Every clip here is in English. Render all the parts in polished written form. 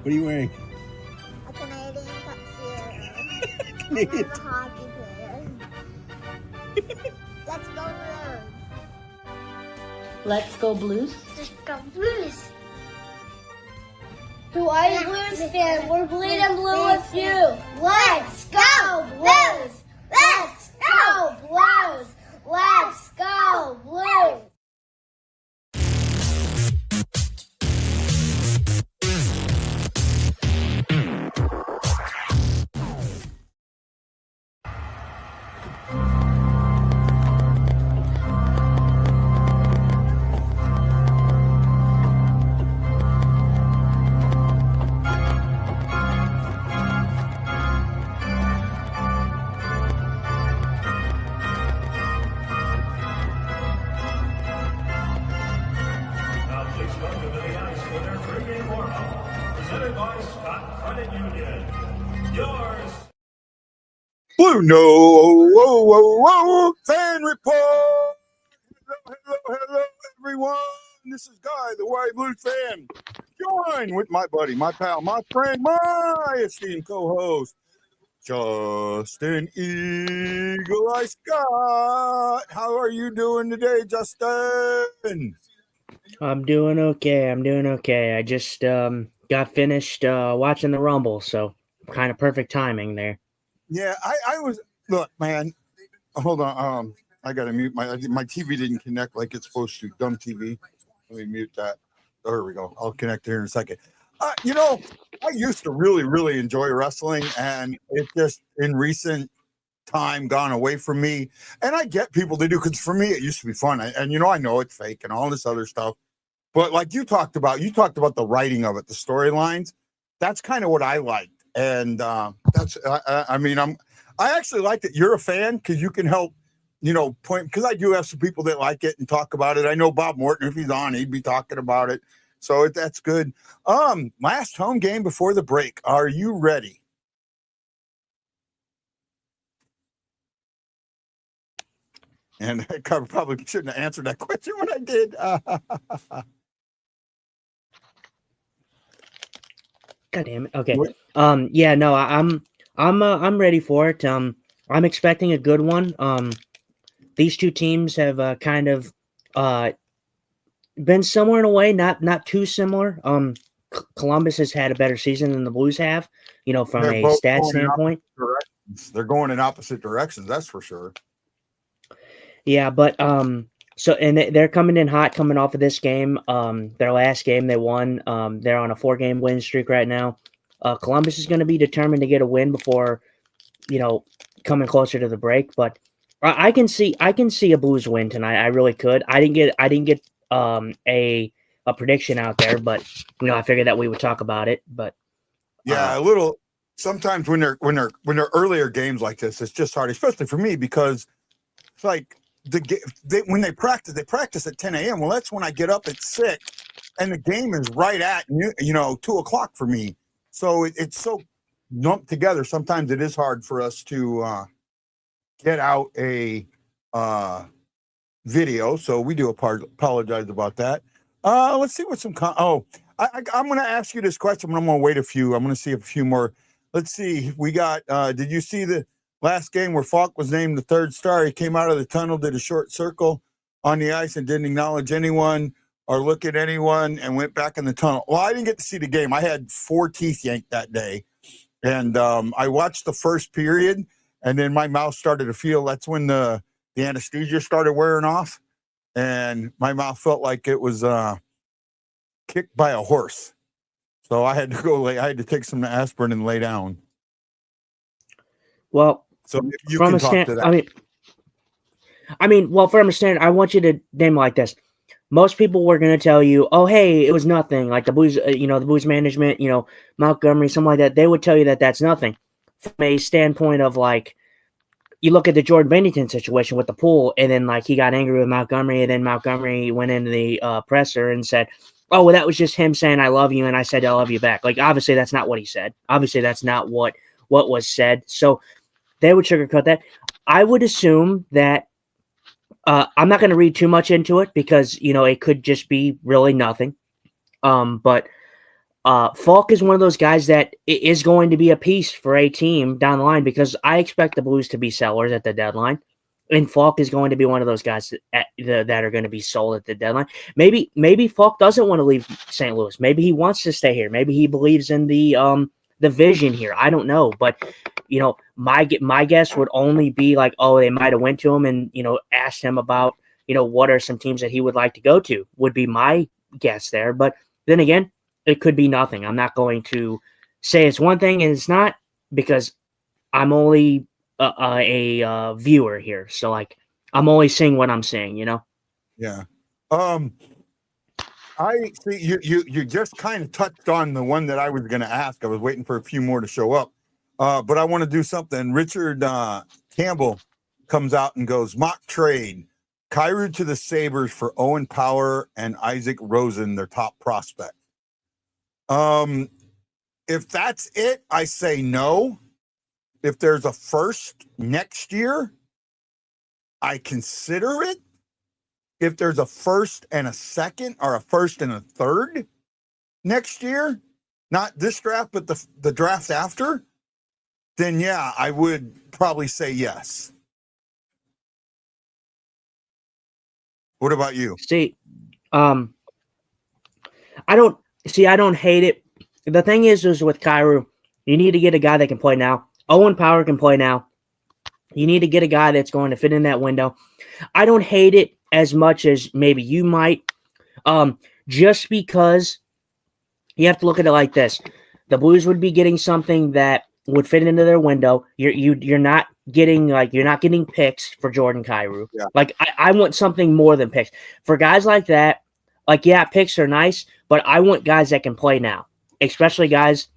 What are you wearing? A Canadian tuxedo. Canadian. I'm a hockey player. Let's go Blues. Let's go Blues. Let's go Blues. To all you Blues fans, we're bleeding blue with you. Let's go Blues! Let's go Blues! Let's go Blues! Blue Note, whoa, whoa, whoa, fan report. Hello, everyone. This is Guy, the White Blue fan. Join with my buddy, my pal, my friend, my esteemed co-host, Justin Eagle Eye Scott. How are you doing today, Justin? I'm doing okay. I just got finished watching the Rumble, so kind of perfect timing there. Yeah, I was. Look, man. Hold on. I gotta mute my TV didn't connect like it's supposed to. Dumb TV. Let me mute that. There we go. I'll connect here in a second. I used to really enjoy wrestling, and it just in recent time gone away from me. And I get people to do, because for me it used to be fun. I know it's fake and all this other stuff, but like you talked about the writing of it, the storylines. That's kind of what I liked. And that's, I actually like that you're a fan, because you can help, point, because I do have some people that like it and talk about it. I know Bob Morton, if he's on, he'd be talking about it. So that's good. Last home game before the break. Are you ready? And I probably shouldn't have answered that question when I did. God damn it. Okay. Yeah, no, I'm ready for it. I'm expecting a good one. These two teams have kind of been similar in a way, not too similar. Columbus has had a better season than the Blues have, from a stat standpoint. They're going in opposite directions, that's for sure. Yeah, but and they're coming in hot, coming off of this game. Their last game they won. They're on a 4-game win streak right now. Columbus is going to be determined to get a win before, coming closer to the break. But I can see a Blues win tonight. I really could. I didn't get a prediction out there, but I figured that we would talk about it. But yeah, a little. Sometimes when they're earlier games like this, it's just hard, especially for me, because it's like when they practice at 10 a.m. Well, that's when I get up at 6, and the game is right at 2:00 for me. So it's so lumped together. Sometimes it is hard for us to get out a video. So we do apologize about that. Let's see what some. I'm going to ask you this question, but I'm going to wait a few. I'm going to see a few more. Let's see. We got. Did you see the last game where Falk was named the third star? He came out of the tunnel, did a short circle on the ice, and didn't acknowledge anyone or look at anyone, and went back in the tunnel. Well, I didn't get to see the game. I had 4 teeth yanked that day, and I watched the first period, and then my mouth started to feel. That's when the anesthesia started wearing off, and my mouth felt like it was kicked by a horse. So I had to I had to take some aspirin and lay down. Well, so you can talk to that. Well, from a standard, I want you to name it like this. Most people were going to tell you, "Oh, hey, it was nothing." Like the Blues, the Blues management, Montgomery, something like that. They would tell you that that's nothing. From a standpoint of like, you look at the Jordan Bennington situation with the pool, and then like he got angry with Montgomery, and then Montgomery went into the presser and said, "Oh, well, that was just him saying I love you," and I said I love you back. Like obviously that's not what he said. Obviously that's not what was said. So they would sugarcoat that. I would assume that. I'm not going to read too much into it because it could just be really nothing. But Falk is one of those guys that is going to be a piece for a team down the line because I expect the Blues to be sellers at the deadline. And Falk is going to be one of those guys that are going to be sold at the deadline. Maybe Falk doesn't want to leave St. Louis. Maybe he wants to stay here. Maybe he believes in the vision here. I don't know, but my guess would only be like, oh, they might have went to him and asked him about what are some teams that he would like to go to. Would be my guess there. But then again, it could be nothing. I'm not going to say it's one thing and it's not because I'm only a viewer here, so like I'm only seeing what I'm seeing, Yeah. I see you just kind of touched on the one that I was going to ask. I was waiting for a few more to show up, but I want to do something. Richard Campbell comes out and goes mock trade: Kyrou to the Sabres for Owen Power and Isaac Rosen, their top prospect. If that's it, I say no. If there's a first next year, I consider it. If there's a first and a second or a first and a third next year, not this draft, but the draft after, then yeah, I would probably say yes. What about you? See, I don't hate it. The thing is with Kyrou, you need to get a guy that can play now. Owen Power can play now. You need to get a guy that's going to fit in that window. I don't hate it as much as maybe you might, just because you have to look at it like this. The Blues would be getting something that would fit into their window. You're not getting picks for Jordan Kyrou. Yeah. Like I want something more than picks. For guys like that, like yeah, picks are nice, but I want guys that can play now. Especially guys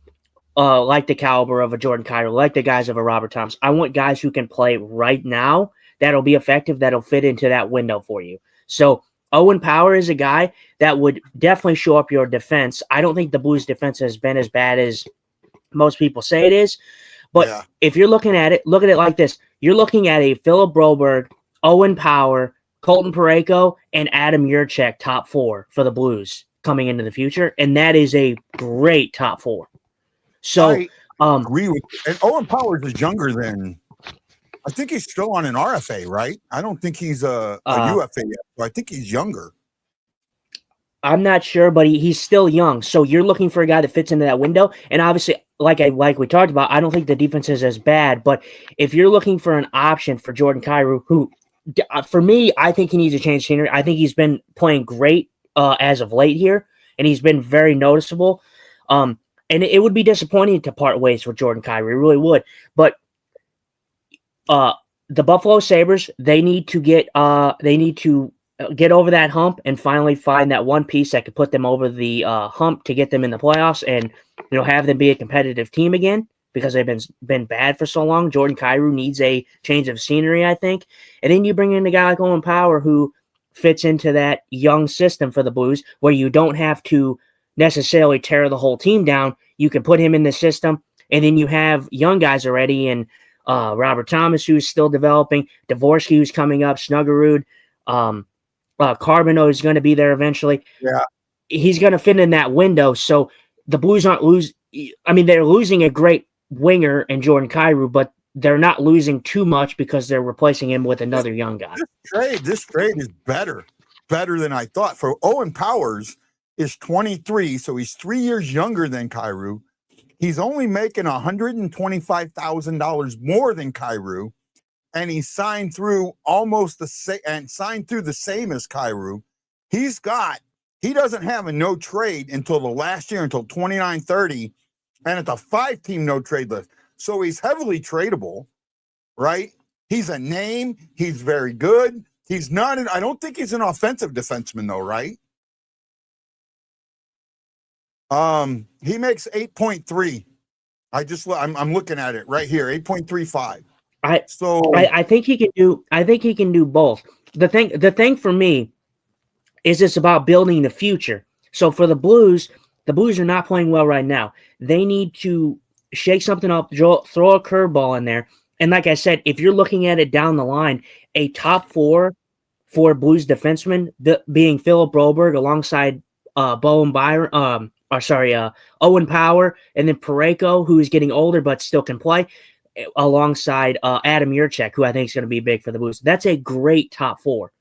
like the caliber of a Jordan Kyrou, like the guys of a Robert Thomas. I want guys who can play right now that'll be effective, that'll fit into that window for you. So Owen Power is a guy that would definitely show up your defense. I don't think the Blues defense has been as bad as most people say it is. But if you're looking at it, look at it like this. You're looking at a Philip Broberg, Owen Power, Colton Parayko, and Adam Yurchek top four for the Blues coming into the future. And that is a great top four. So I agree with you. And Owen Powers is younger than, I think he's still on an RFA, right? I don't think he's a UFA yet. So I think he's younger. I'm not sure, but he's still young. So you're looking for a guy that fits into that window. And obviously, like we talked about, I don't think the defense is as bad. But if you're looking for an option for Jordan Kyrou, who, for me, I think he needs to change scenery. I think he's been playing great as of late here, and he's been very noticeable. And it would be disappointing to part ways with Jordan Kyrou. It really would. But the Buffalo Sabres, they need to get over that hump and finally find that one piece that could put them over the hump to get them in the playoffs and have them be a competitive team again because they've been bad for so long. Jordan Kyrou needs a change of scenery, I think. And then you bring in a guy like Owen Power who fits into that young system for the Blues where you don't have to necessarily tear the whole team down. You can put him in the system, and then you have young guys already, and Robert Thomas, who's still developing, Dvorsky, who's coming up, Snuggerud, Carbonneau is going to be there eventually. Yeah. He's going to fit in that window, so the Blues aren't they're losing a great winger in Jordan Kyrou, but they're not losing too much because they're replacing him with another young guy. This trade is better than I thought. For Owen Powers is 23, so he's 3 years younger than Kyrou. He's only making $125,000 more than Kyrou, and he signed through almost the same and signed through the same as Kyrou. He doesn't have a no trade until the last year, until 29-30, and it's a 5-team no trade list. So he's heavily tradable, right? He's a name. He's very good. He's not. I don't think he's an offensive defenseman though, right? He makes 8.3. I'm looking at it right here, 8.35. I think he can do. I think he can do both. The thing for me is it's about building the future. So for the Blues are not playing well right now. They need to shake something up, throw a curveball in there. And like I said, if you're looking at it down the line, a top four for Blues defensemen, being Philip Broberg alongside Bowen Byram, Owen Power, and then Pareko, who is getting older but still can play, alongside Adam Yurchek, who I think is going to be big for the Blues. That's a great top four.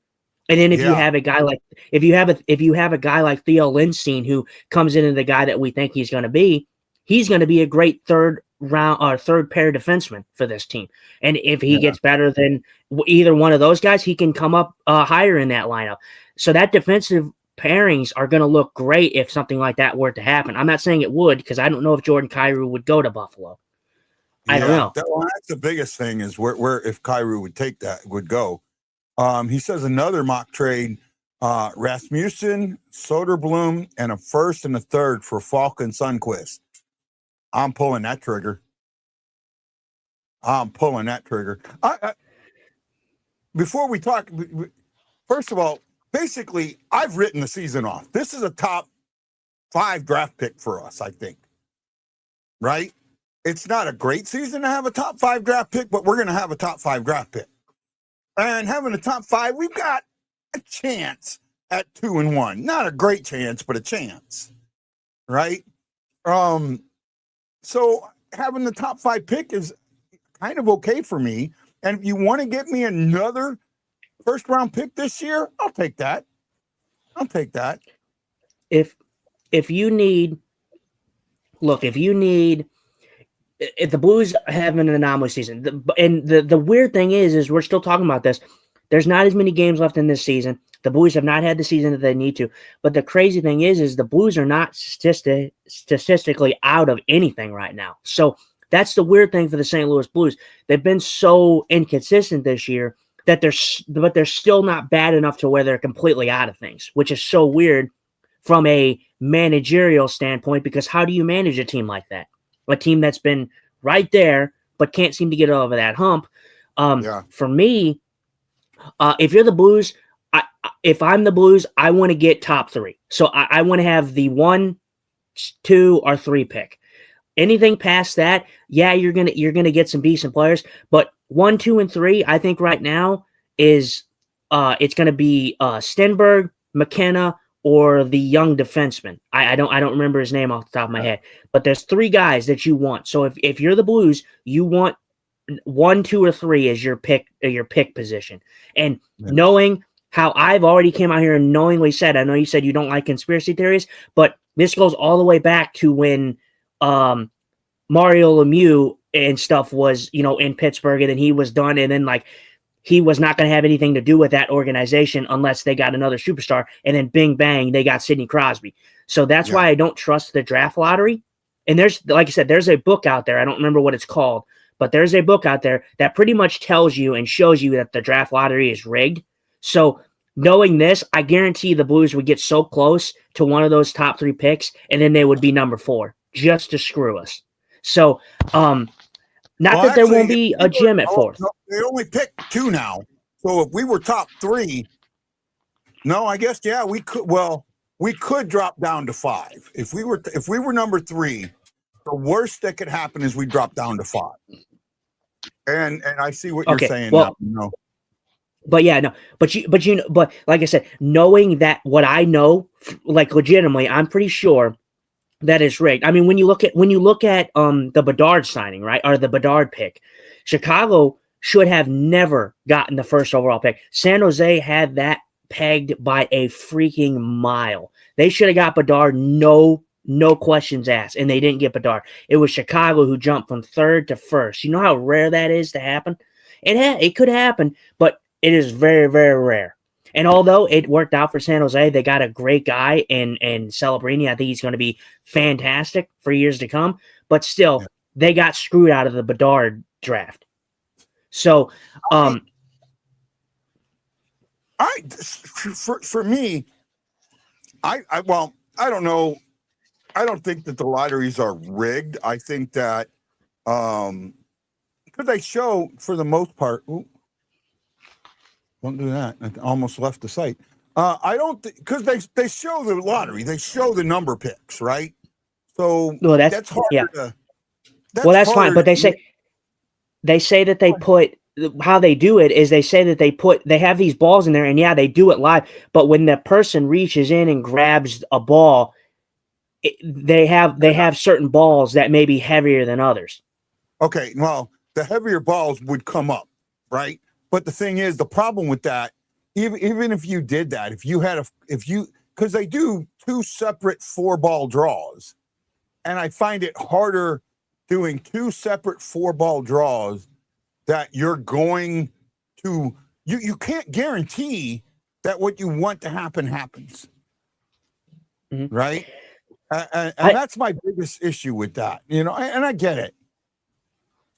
And then if you have a guy like if you have a guy like Theo Lindstein, who comes into the guy that we think he's going to be a great third pair defenseman for this team. And if he gets better than either one of those guys, he can come up higher in that lineup. So that defensive pairings are going to look great if something like that were to happen. I'm not saying it would, because I don't know if Jordan Kyrou would go to Buffalo. I don't know. That's the biggest thing, is where if Kyrou would go. He says another mock trade, Rasmussen, Soderblom, and a first and a third for Falk and Sundqvist. I'm pulling that trigger. Before we talk, first of all, basically, I've written the season off. This is a top 5 draft pick for us, I think. Right? It's not a great season to have a top 5 draft pick, but we're going to have a top 5 draft pick. And having a top 5, we've got a chance at 2-1. Not a great chance, but a chance. Right? So having the top 5 pick is kind of okay for me. And if you want to get me another first round pick this year, I'll take that. If the Blues have an anomalous season, and the weird thing is we're still talking about this. There's not as many games left in this season. The Blues have not had the season that they need to. But the crazy thing is the Blues are not statistically out of anything right now. So that's the weird thing for the St. Louis Blues. They've been so inconsistent this year that they're still not bad enough to where they're completely out of things, which is so weird from a managerial standpoint, because how do you manage a team like that? A team that's been right there but can't seem to get over that hump. For me, if you're the Blues, if I'm the Blues, I want to get top 3. So I want to have the 1, 2, or 3 pick. Anything past that, you're gonna get some decent players. But 1, 2, and 3, I think right now is it's gonna be Stenberg, McKenna, or the young defenseman. I don't remember his name off the top of my head. But there's 3 guys that you want. So if you're the Blues, you want 1, 2, or 3 as your pick position. And knowing how I've already came out here and knowingly said, I know you said you don't like conspiracy theories, but this goes all the way back to when Mario Lemieux and stuff was, in Pittsburgh, and then he was done, and then he was not going to have anything to do with that organization unless they got another superstar, and then bing bang, they got Sidney Crosby. So that's why I don't trust the draft lottery. And there's, like I said, there's a book out there. I don't remember what it's called, but there's a book out there that pretty much tells you and shows you that the draft lottery is rigged. So knowing this, I guarantee the Blues would get so close to one of those top 3 picks, and then they would be number 4 just to screw us. So, there won't be a gym at 4th. No, they only picked 2 now. So if we were top 3, I guess we could. Well, we could drop down to 5. If we were number 3, the worst that could happen is we drop down to 5. And I see what you're saying now. But like I said, knowing that what I know, legitimately, I'm pretty sure that is rigged. I mean, when you look at the Bedard signing, right, or the Bedard pick, Chicago should have never gotten the first overall pick. San Jose had that pegged by a freaking mile. They should have got Bedard, no questions asked, and they didn't get Bedard. It was Chicago who jumped from 3rd to 1st. You know how rare that is to happen? It could happen, but it is very, very rare. And although it worked out for San Jose, they got a great guy in Celebrini. I think he's going to be fantastic for years to come. But still, they got screwed out of the Bedard draft. So, for me, I don't know. I don't think that the lotteries are rigged. I think that because they show, for the most part. Don't do that. I almost left the site. I don't because they show the lottery. They show the number picks, right? So that's hard. Yeah. That's fine. But they say that they put, how they do it is they say that they have these balls in there, and they do it live. But when the person reaches in and grabs a ball, they have certain balls that may be heavier than others. Okay, well, the heavier balls would come up, right? But the thing is, the problem with that, even if you did that, because they do 2 separate 4-ball draws, and I find it harder doing 2 separate 4-ball draws that you're going to, you can't guarantee that what you want to happen happens, right? And that's my biggest issue with that, and I get it,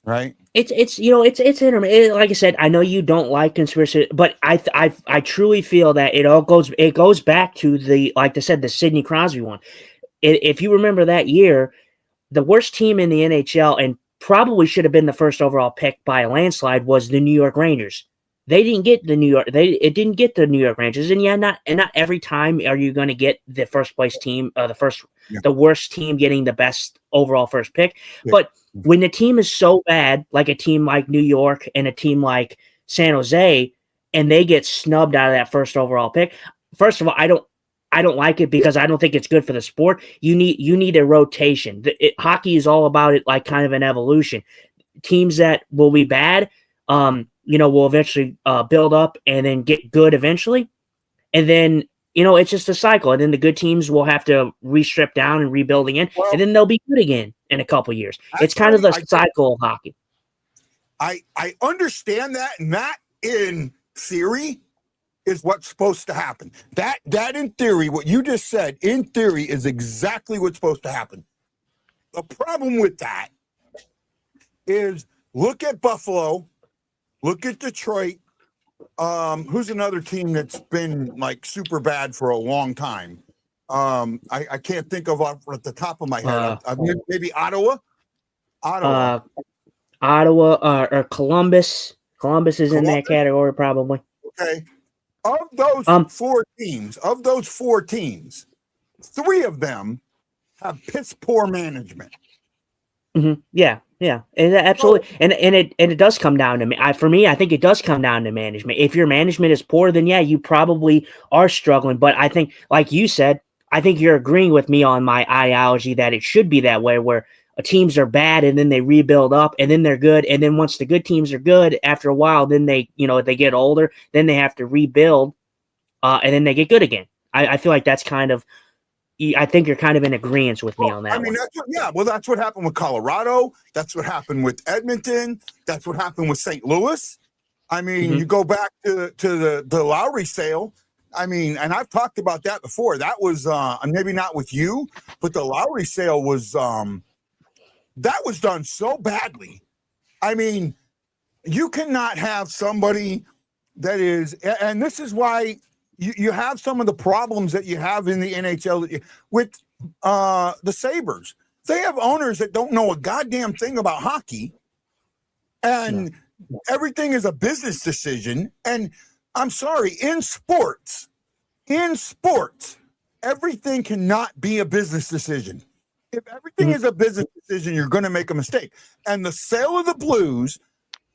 right? It's intermittent. Like I said, I know you don't like conspiracy, but I truly feel that it goes back to like I said, the Sidney Crosby one. If you remember that year, the worst team in the NHL and probably should have been the first overall pick by a landslide was the New York Rangers. They didn't get the New York. It didn't get the New York Rangers, and not every time are you going to get the first place team, the worst team getting the best overall first pick. Yeah. But when the team is so bad, like a team like New York and a team like San Jose, and they get snubbed out of that first overall pick, first of all, I don't like it because I don't think it's good for the sport. You need a rotation. Hockey is all about it, like kind of an evolution. Teams that will be bad, will eventually build up and then get good eventually. And then, it's just a cycle. And then the good teams will have to re-strip down and rebuild again. And then they'll be good again in a couple years. It's kind of the cycle of hockey. I understand that. And that in theory is what's supposed to happen. That in theory, what you just said, in theory, is exactly what's supposed to happen. The problem with that is look at Buffalo, look at Detroit. Who's another team that's been like super bad for a long time? I can't think of off at the top of my head. Maybe Ottawa. Ottawa or Columbus. Columbus is in that category probably. Okay. Of those 4 teams, 3 of them have piss poor management. Mm-hmm. Yeah, absolutely. And it does come down to me. For me, I think it does come down to management. If your management is poor, then you probably are struggling. But I think, like you said, I think you're agreeing with me on my ideology that it should be that way, where teams are bad and then they rebuild up and then they're good. And then once the good teams are good, after a while, then they get older, then they have to rebuild and then they get good again. I feel like that's kind of, I think you're kind of in agreement with me on that. I mean, that's what happened with Colorado. That's what happened with Edmonton. That's what happened with St. Louis. I mean, you go back to the Lowry sale. I mean, and I've talked about that before. That was maybe not with you, but the Lowry sale was that was done so badly. I mean, you cannot have somebody that is, and this is why you have some of the problems that you have in the NHL with the Sabres. They have owners that don't know a goddamn thing about hockey, and everything is a business decision. And I'm sorry, in sports, everything cannot be a business decision. If everything is a business decision, you're going to make a mistake. And the sale of the Blues,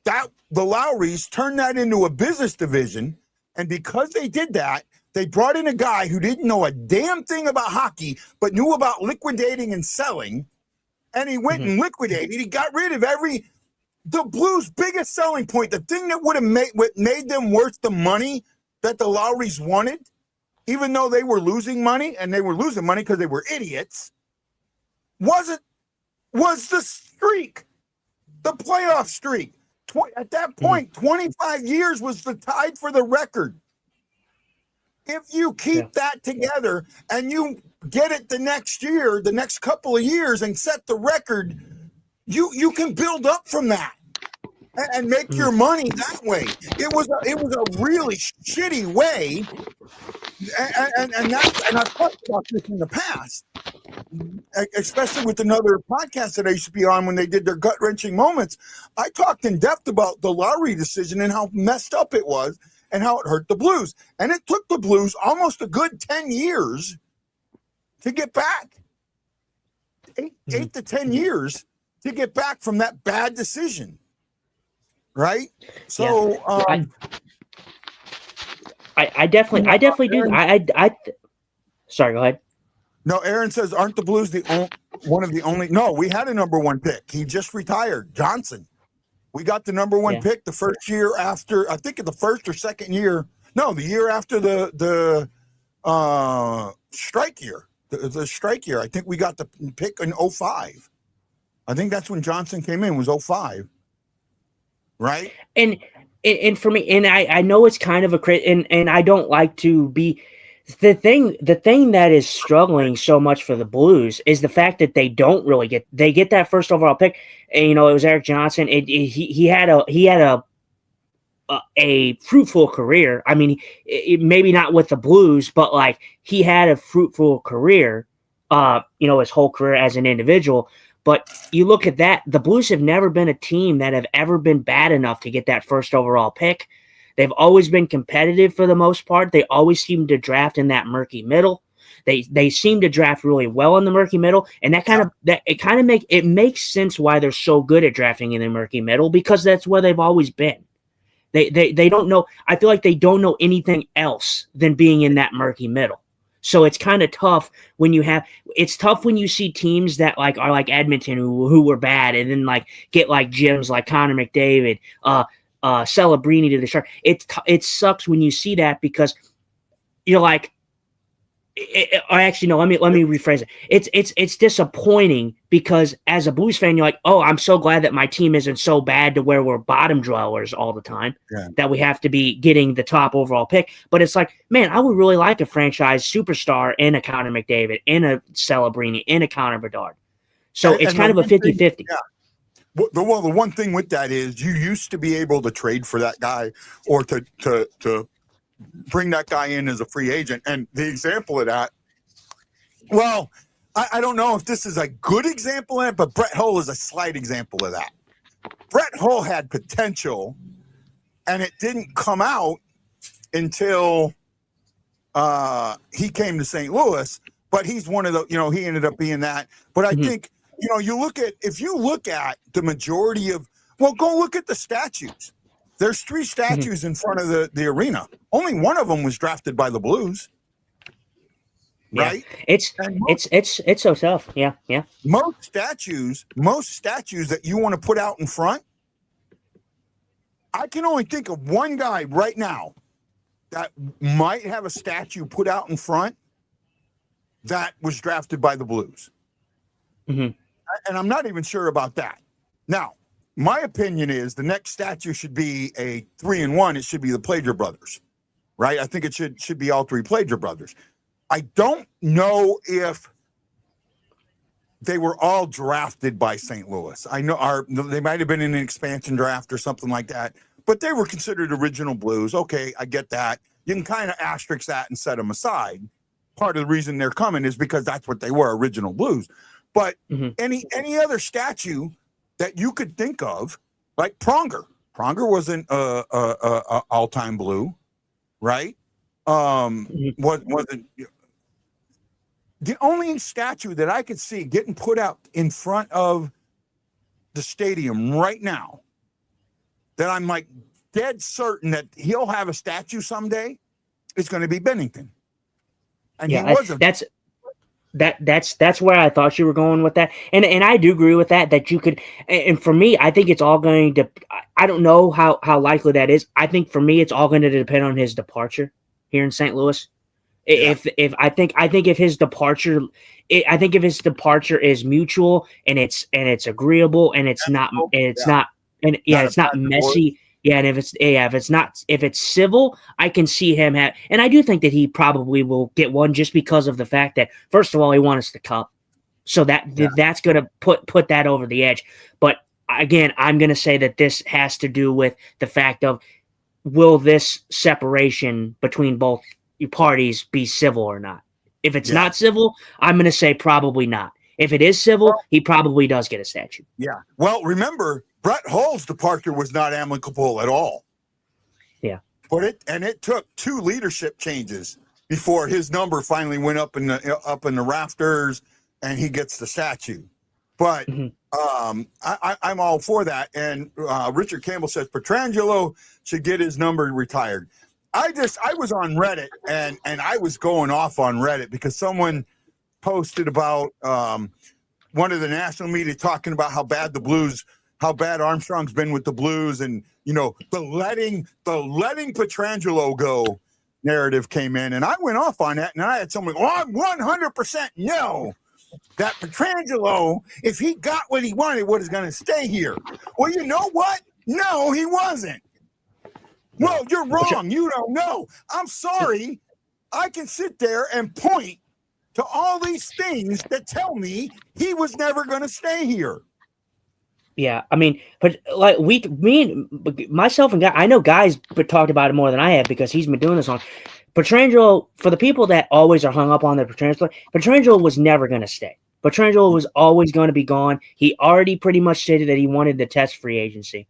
that the Lowrys turned that into a business division. And because they did that, they brought in a guy who didn't know a damn thing about hockey, but knew about liquidating and selling. And he went and liquidated. He got rid of the Blues' biggest selling point, the thing that would have made them worth the money that the Lowrys wanted, even though they were losing money, and they were losing money because they were idiots, was the streak, the playoff streak. At that point, 25 years was the tied for the record. If you keep that together and you get it the next year, the next couple of years, and set the record, you can build up from that and make your money that way. It was a really shitty way, and I've talked about this in the past, especially with another podcast that I used to be on when they did their gut-wrenching moments. I talked in depth about the Lowry decision and how messed up it was and how it hurt the Blues. And it took the Blues almost a good 10 years to get back. 8 to 10 years to get back from that bad decision. Right? So I definitely do. Sorry, go ahead. No, Aaron says, aren't the Blues one of the only? No, we had a number one pick. He just retired, Johnson. We got the number one pick the first year after, I think the first or second year. No, the year after the strike year. The strike year. I think we got the pick in 05. I think that's when Johnson came in, was 05. Right? And for me, and I know it's kind of a and I don't like to be the thing that is struggling so much for the Blues is the fact that they don't really get that first overall pick. And, it was Eric Johnson. He had a fruitful career. I mean, maybe not with the Blues, but like he had a fruitful career, his whole career as an individual. But you look at that, the Blues have never been a team that have ever been bad enough to get that first overall pick. They've always been competitive for the most part. They always seem to draft in that murky middle. They seem to draft really well in the murky middle, and it makes sense why they're so good at drafting in the murky middle, because that's where they've always been. They don't know. I feel like they don't know anything else than being in that murky middle. So it's kind of tough when it's tough when you see teams that like are like Edmonton who were bad and then like get like gyms like Connor McDavid, Celebrini to the Shark. It sucks when you see that because you're like, actually no. Let me rephrase it. It's disappointing because as a Blues fan, you're like, oh, I'm so glad that my team isn't so bad to where we're bottom dwellers all the time. Yeah. That we have to be getting the top overall pick. But it's like, man, I would really like a franchise superstar in a Connor McDavid, in a Celebrini, in a Connor Bedard. So it's kind of a 50-50. Yeah. The one thing with that is you used to be able to trade for that guy or to bring that guy in as a free agent. And the example of that, well, I don't know if this is a good example of it, but Brett Hull is a slight example of that. Brett Hull had potential, and it didn't come out until he came to St. Louis. But he's one of the, he ended up being that. But I think, if you look at the majority of, go look at the statues. There's 3 statues in front of the arena. Only one of them was drafted by the Blues. Right? Yeah. It's so tough. Yeah. Most statues that you want to put out in front, I can only think of one guy right now that might have a statue put out in front that was drafted by the Blues. Mm-hmm. And I'm not even sure about that. Now, my opinion is the next statue should be a 3-in-1. It should be the Plager brothers, right? I think it should be all 3 Plager brothers. I don't know if they were all drafted by St. Louis. I know they might have been in an expansion draft or something like that, but they were considered original Blues. Okay, I get that. You can kind of asterisk that and set them aside. Part of the reason they're coming is because that's what they were, original Blues. But any other statue that you could think of, like Pronger. Pronger wasn't a all-time Blue, right? Wasn't the only statue that I could see getting put out in front of the stadium right now that I'm like dead certain that he'll have a statue someday is going to be Bennington. And he wasn't. That's where I thought you were going with that. And I do agree with that you could, and for me, I think it's all going to, I don't know how likely that is. I think for me, it's all going to depend on his departure here in St. Louis. Yeah. If his departure is mutual and it's agreeable and it's not messy. Yeah, and if it's civil, I can see him and I do think that he probably will get one just because of the fact that first of all he wants the cup, so that's going to put that over the edge. But again, I'm going to say that this has to do with the fact of will this separation between both parties be civil or not? If it's not civil, I'm going to say probably not. If it is civil, he probably does get a statue. Yeah. Well, remember, Brett Hull's departure was not amicable at all. Yeah. But it took 2 leadership changes before his number finally went up in the rafters and he gets the statue. But I'm all for that. And Richard Campbell says Pietrangelo should get his number retired. I was on Reddit and I was going off on Reddit because someone posted about one of the national media talking about how bad Armstrong's been with the Blues, and the letting Pietrangelo go narrative came in, and I went off on that, and I had someone, I'm 100% no. That Pietrangelo, if he got what he wanted, was going to stay here. Well, you know what? No, he wasn't. Well, you're wrong. You don't know. I'm sorry. I can sit there and point to all these things that tell me he was never going to stay here. Yeah, I mean, but like myself and Guy, I know Guy's talked about it more than I have because he's been doing this on Pietrangelo. For the people that always are hung up on the Pietrangelo was never going to stay. Pietrangelo was always going to be gone. He already pretty much stated that he wanted to test free agency.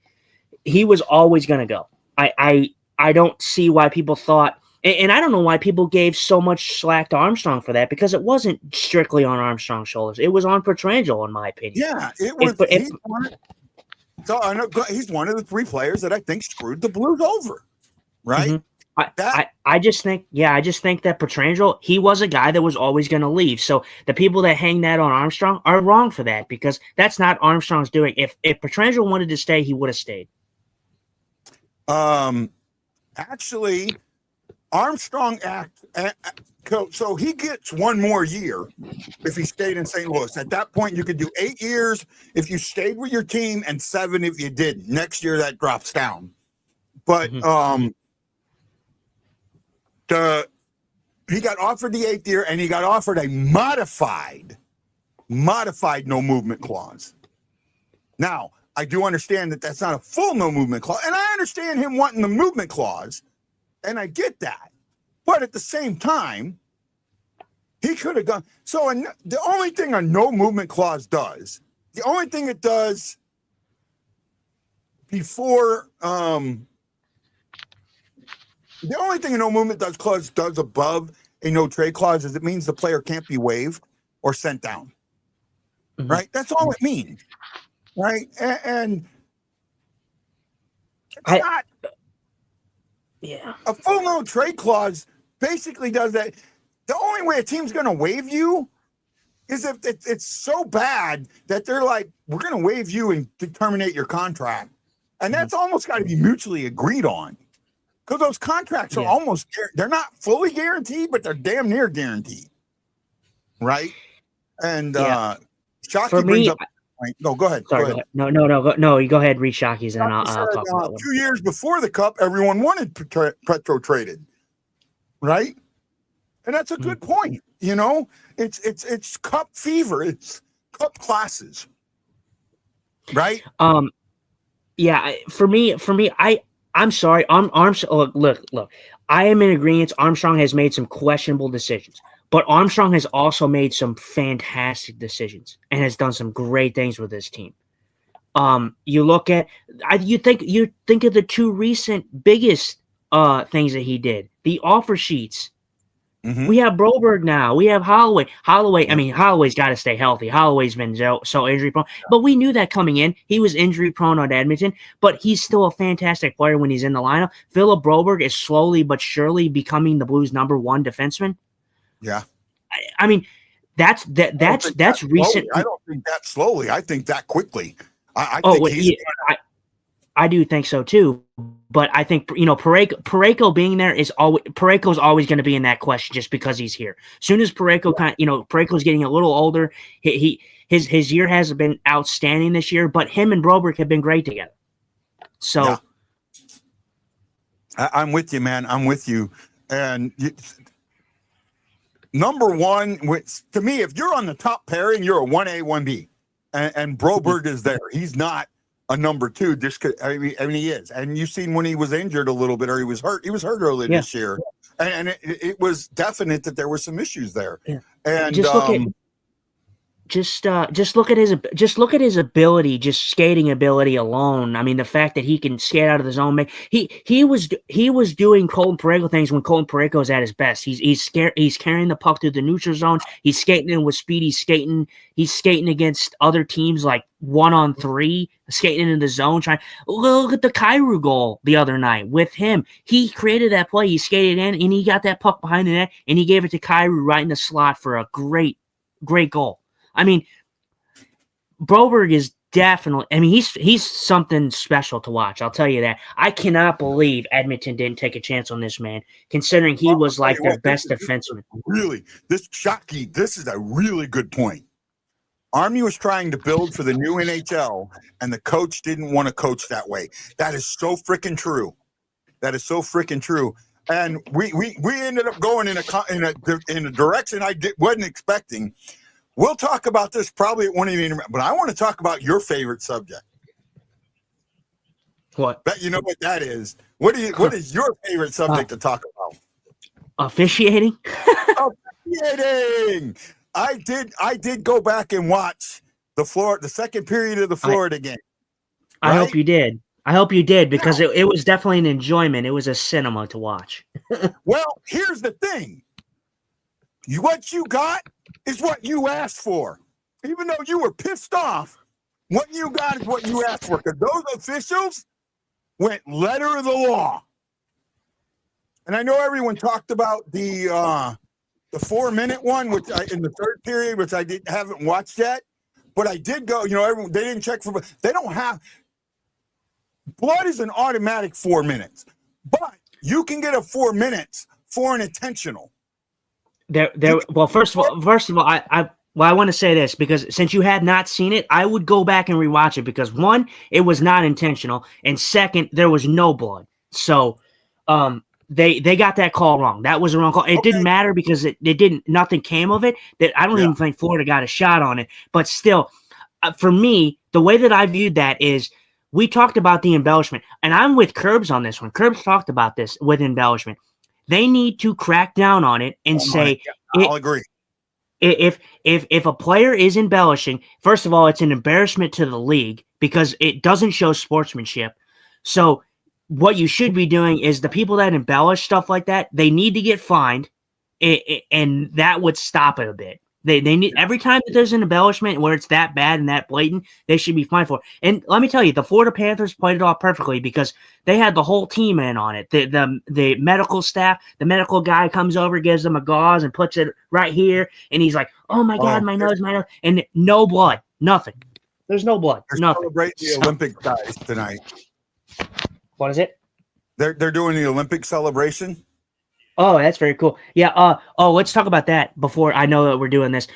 He was always going to go. I don't see why people thought, and I don't know why people gave so much slack to Armstrong for that, because it wasn't strictly on Armstrong's shoulders. It was on Pietrangelo, in my opinion. Yeah, it was. So I know he's one of the three players that I think screwed the Blues over, right? Mm-hmm. I just think that Pietrangelo, he was a guy that was always going to leave. So the people that hang that on Armstrong are wrong for that, because that's not Armstrong's doing. If Pietrangelo wanted to stay, he would have stayed. Actually, Armstrong so he gets one more year if he stayed in St. Louis. At that point, you could do 8 years if you stayed with your team and 7 if you didn't. Next year, that drops down. But he got offered the 8th year, and he got offered a modified no movement clause. Now, I do understand that that's not a full no movement clause, and I understand him wanting the movement clause, and I get that. But at the same time, he could have gone. So the only thing a no movement clause does, the only thing it does before, the only thing a no movement clause does above a no trade clause is it means the player can't be waived or sent down. Mm-hmm. Right? That's all it means. Right? And it's not. Yeah. A full no trade clause basically does that. The only way a team's going to waive you is if it's so bad that they're like, we're going to waive you and terminate your contract. And that's almost got to be mutually agreed on. Because those contracts are almost, they're not fully guaranteed, but they're damn near guaranteed. Right? And Shockey brings up. No, go ahead. Sorry, go ahead. No. You go ahead, read Shockey's, and then I'll talk about it. 2 years before the Cup, everyone wanted Petro traded. Right? And that's a good point. It's Cup fever. It's Cup classes. Right? Yeah, for me, I'm sorry. Look. I am in agreement. Armstrong has made some questionable decisions, but Armstrong has also made some fantastic decisions and has done some great things with his team. You look at, you think of the two recent biggest things that he did. The offer sheets. Mm-hmm. We have Broberg now. We have Holloway. Holloway's got to stay healthy. Holloway's been so injury prone. But we knew that coming in. He was injury prone on Edmonton, but he's still a fantastic player when he's in the lineup. Philip Broberg is slowly but surely becoming the Blues' number one defenseman. Yeah. I mean, that's recent. I don't think that slowly. I think that quickly. I do think so too. But I think Parayko being there is always Parayko's always going to be in that question just because he's here. As soon as Parayko's getting a little older, his year hasn't been outstanding this year, but him and Broberg have been great together. So yeah. I'm with you, man. I'm with you. And number one, to me, if you're on the top pairing, you're a 1A, 1B, and Broberg is there. He's not a number two, just he is. And you've seen when he was injured a little bit, or he was hurt. He was hurt early this year, and it was definite that there were some issues there. Yeah. And just look at his ability, just skating ability alone. I mean, the fact that he can skate out of the zone. He was doing Colton Parayko things when Colton Parayko is at his best. He's carrying the puck through the neutral zone. He's skating in with speed. He's skating against other teams like 1-on-3, skating in the zone. Look at the Kyrou goal the other night with him. He created that play. He skated in and he got that puck behind the net and he gave it to Kyrou right in the slot for a great great goal. I mean, Broberg is definitely. I mean, he's something special to watch. I'll tell you that. I cannot believe Edmonton didn't take a chance on this man, considering he was like their best defenseman. Really, this is a really good point. Army was trying to build for the new NHL, and the coach didn't want to coach that way. That is so freaking true. That is so freaking true. And we ended up going in a direction I wasn't expecting. We'll talk about this probably at one of the, but I want to talk about your favorite subject. What? Bet you know what that is. What is your favorite subject to talk about? Officiating. Officiating. I did go back and watch the second period of the Florida game. I hope you did. I hope you did, because it was definitely an enjoyment. It was a cinema to watch. Well, here's the thing. What you got is what you asked for. Even though you were pissed off, what you got is what you asked for. Because those officials went letter of the law. And I know everyone talked about the 4-minute one, which in the third period, which I haven't watched yet. But I did go. Everyone, they didn't check for. They don't have. Blood is an automatic 4 minutes, but you can get a 4 minutes for an intentional. Well, first of all, I want to say this, because since you had not seen it, I would go back and rewatch it, because one, it was not intentional, and second, there was no blood. So, they got that call wrong. That was a wrong call. It didn't matter, because it didn't. Nothing came of it. That I don't even think Florida got a shot on it. But still, for me, the way that I viewed that is, we talked about the embellishment, and I'm with Curbs on this one. Curbs talked about this with embellishment. They need to crack down on it and say, I'll agree. If a player is embellishing, first of all, it's an embarrassment to the league, because it doesn't show sportsmanship. So what you should be doing is, the people that embellish stuff like that, they need to get fined, and that would stop it a bit. They need, every time that there's an embellishment where it's that bad and that blatant, they should be fined for it. And let me tell you, the Florida Panthers played it off perfectly, because they had the whole team in on it. The medical staff, the medical guy comes over, gives them a gauze and puts it right here, and he's like, "Oh my God, my nose, and no blood, nothing. There's no blood, nothing." Celebrate the Olympic guys tonight. What is it? They're doing the Olympic celebration. Oh, that's very cool. Yeah. Let's talk about that before I know that we're doing this.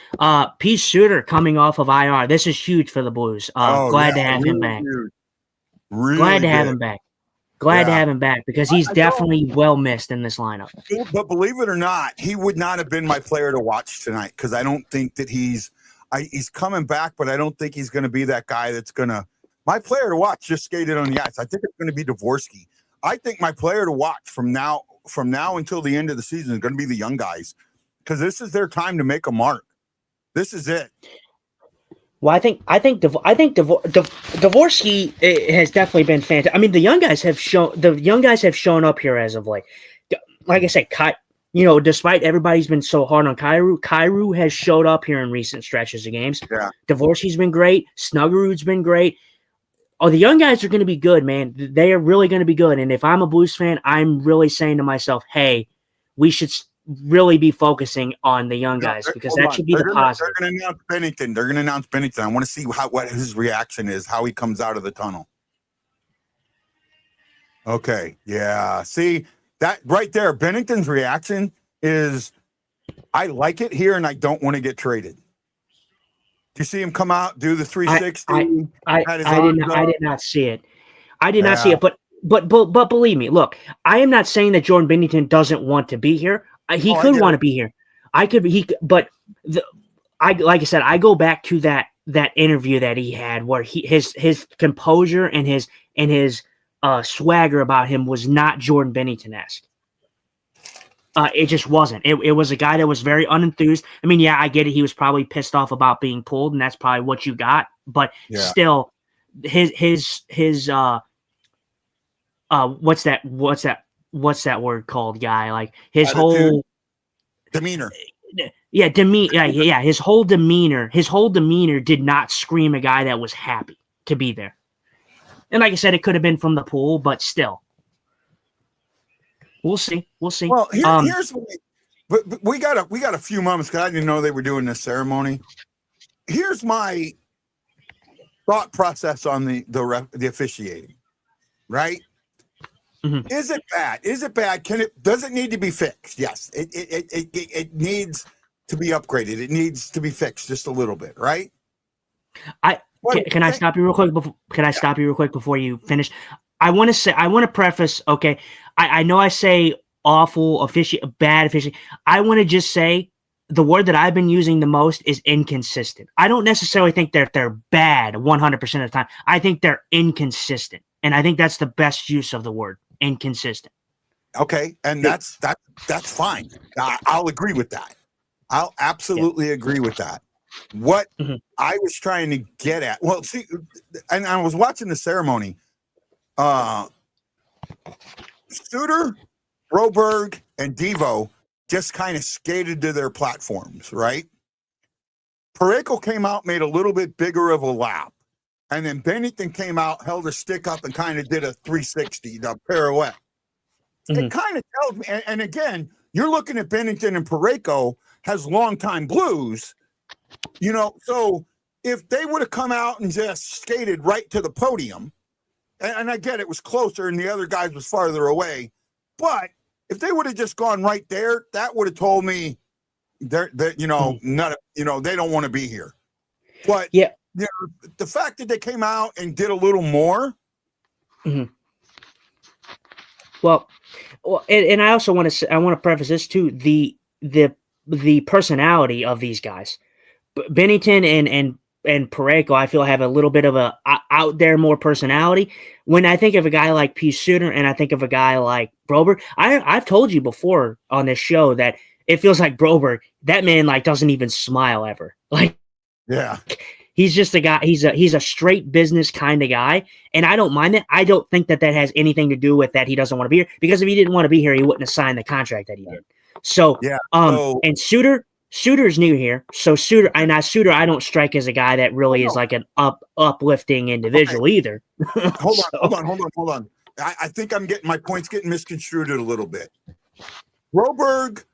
Peace Suter coming off of IR. This is huge for the Blues. Glad to have him back. Really glad to have him back. Glad to have him back, because he's definitely well missed in this lineup. But believe it or not, he would not have been my player to watch tonight, because I don't think that he's coming back, but I don't think he's going to be that guy that's going to. My player to watch just skated on the ice. I think it's going to be Dvorsky. I think my player to watch from now until the end of the season is going to be the young guys, because this is their time to make a mark. This is it. Well, I think Dvorsky has definitely been fantastic. I mean, the young guys have shown up here as of late. Like I said, despite everybody's been so hard on Kyrou has showed up here in recent stretches of games. Yeah. Dvorsky's been great. Snuggerud's been great. Oh, the young guys are going to be good, man. They are really going to be good. And if I'm a Blues fan, I'm really saying to myself, hey, we should really be focusing on the young guys, because that should be the positive. They're going to announce Bennington. They're going to announce Bennington. I want to see what his reaction is, how he comes out of the tunnel. Okay. Yeah. See, that right there, Bennington's reaction is, I like it here and I don't want to get traded. You see him come out, do the 360. I did not see it. I did not see it. But believe me, look, I am not saying that Jordan Binnington doesn't want to be here. He could want to be here. Like I said, I go back to that interview that he had, where his composure and his swagger about him was not Jordan Binnington-esque. It just wasn't. It was a guy that was very unenthused. I mean, yeah, I get it. He was probably pissed off about being pulled, and that's probably what you got. But still, his what's that word called, guy? Like his attitude, whole demeanor. Yeah, his whole demeanor did not scream a guy that was happy to be there. And like I said, it could have been from the pool, but still. We'll see. Well, here's but we got a few moments because I didn't know they were doing this ceremony. Here's my thought process on the officiating, right? Mhm. Is it bad? Is it bad? Does it need to be fixed? Yes, it needs to be upgraded. It needs to be fixed just a little bit, right? Can I stop you real quick before? Can I stop you real quick before you finish? I want to preface. Okay, I know I say awful bad officiating. I want to just say the word that I've been using the most is inconsistent. I don't necessarily think that they're bad 100% of the time. I think they're inconsistent, and I think that's the best use of the word, inconsistent. Okay, and that's fine. I'll agree with that. I'll absolutely agree with that. What I was trying to get at, well, see, and I was watching the ceremony. Suter, Broberg, and Devo just kind of skated to their platforms, right? Pareko came out, made a little bit bigger of a lap, and then Bennington came out, held a stick up, and kind of did a 360, the pirouette. It kind of tells me, and again, you're looking at Bennington and Pareko has longtime blues, you know, so if they would have come out and just skated right to the podium, and I get it was closer and the other guys was farther away, but if they would have just gone right there, that would have told me they're you know, not, you know, they don't want to be here. But yeah, you know, the fact that they came out and did a little more. Well, and I also want to preface this too, the personality of these guys. Bennington and Pareko, I feel, have a little bit of a out there more personality. When I think of a guy like P. Suter and I think of a guy like Broberg, I've told you before on this show that it feels like Broberg, that man like doesn't even smile ever. Like, yeah, he's just a guy. He's a straight business kind of guy, and I don't mind that. I don't think that has anything to do with that he doesn't want to be here, because if he didn't want to be here, he wouldn't have signed the contract that he did. So, yeah. And Suter's new here, so Suter, I don't strike as a guy that really is like an uplifting individual either. Hold on. I think I'm getting my points getting misconstrued a little bit. Broberg,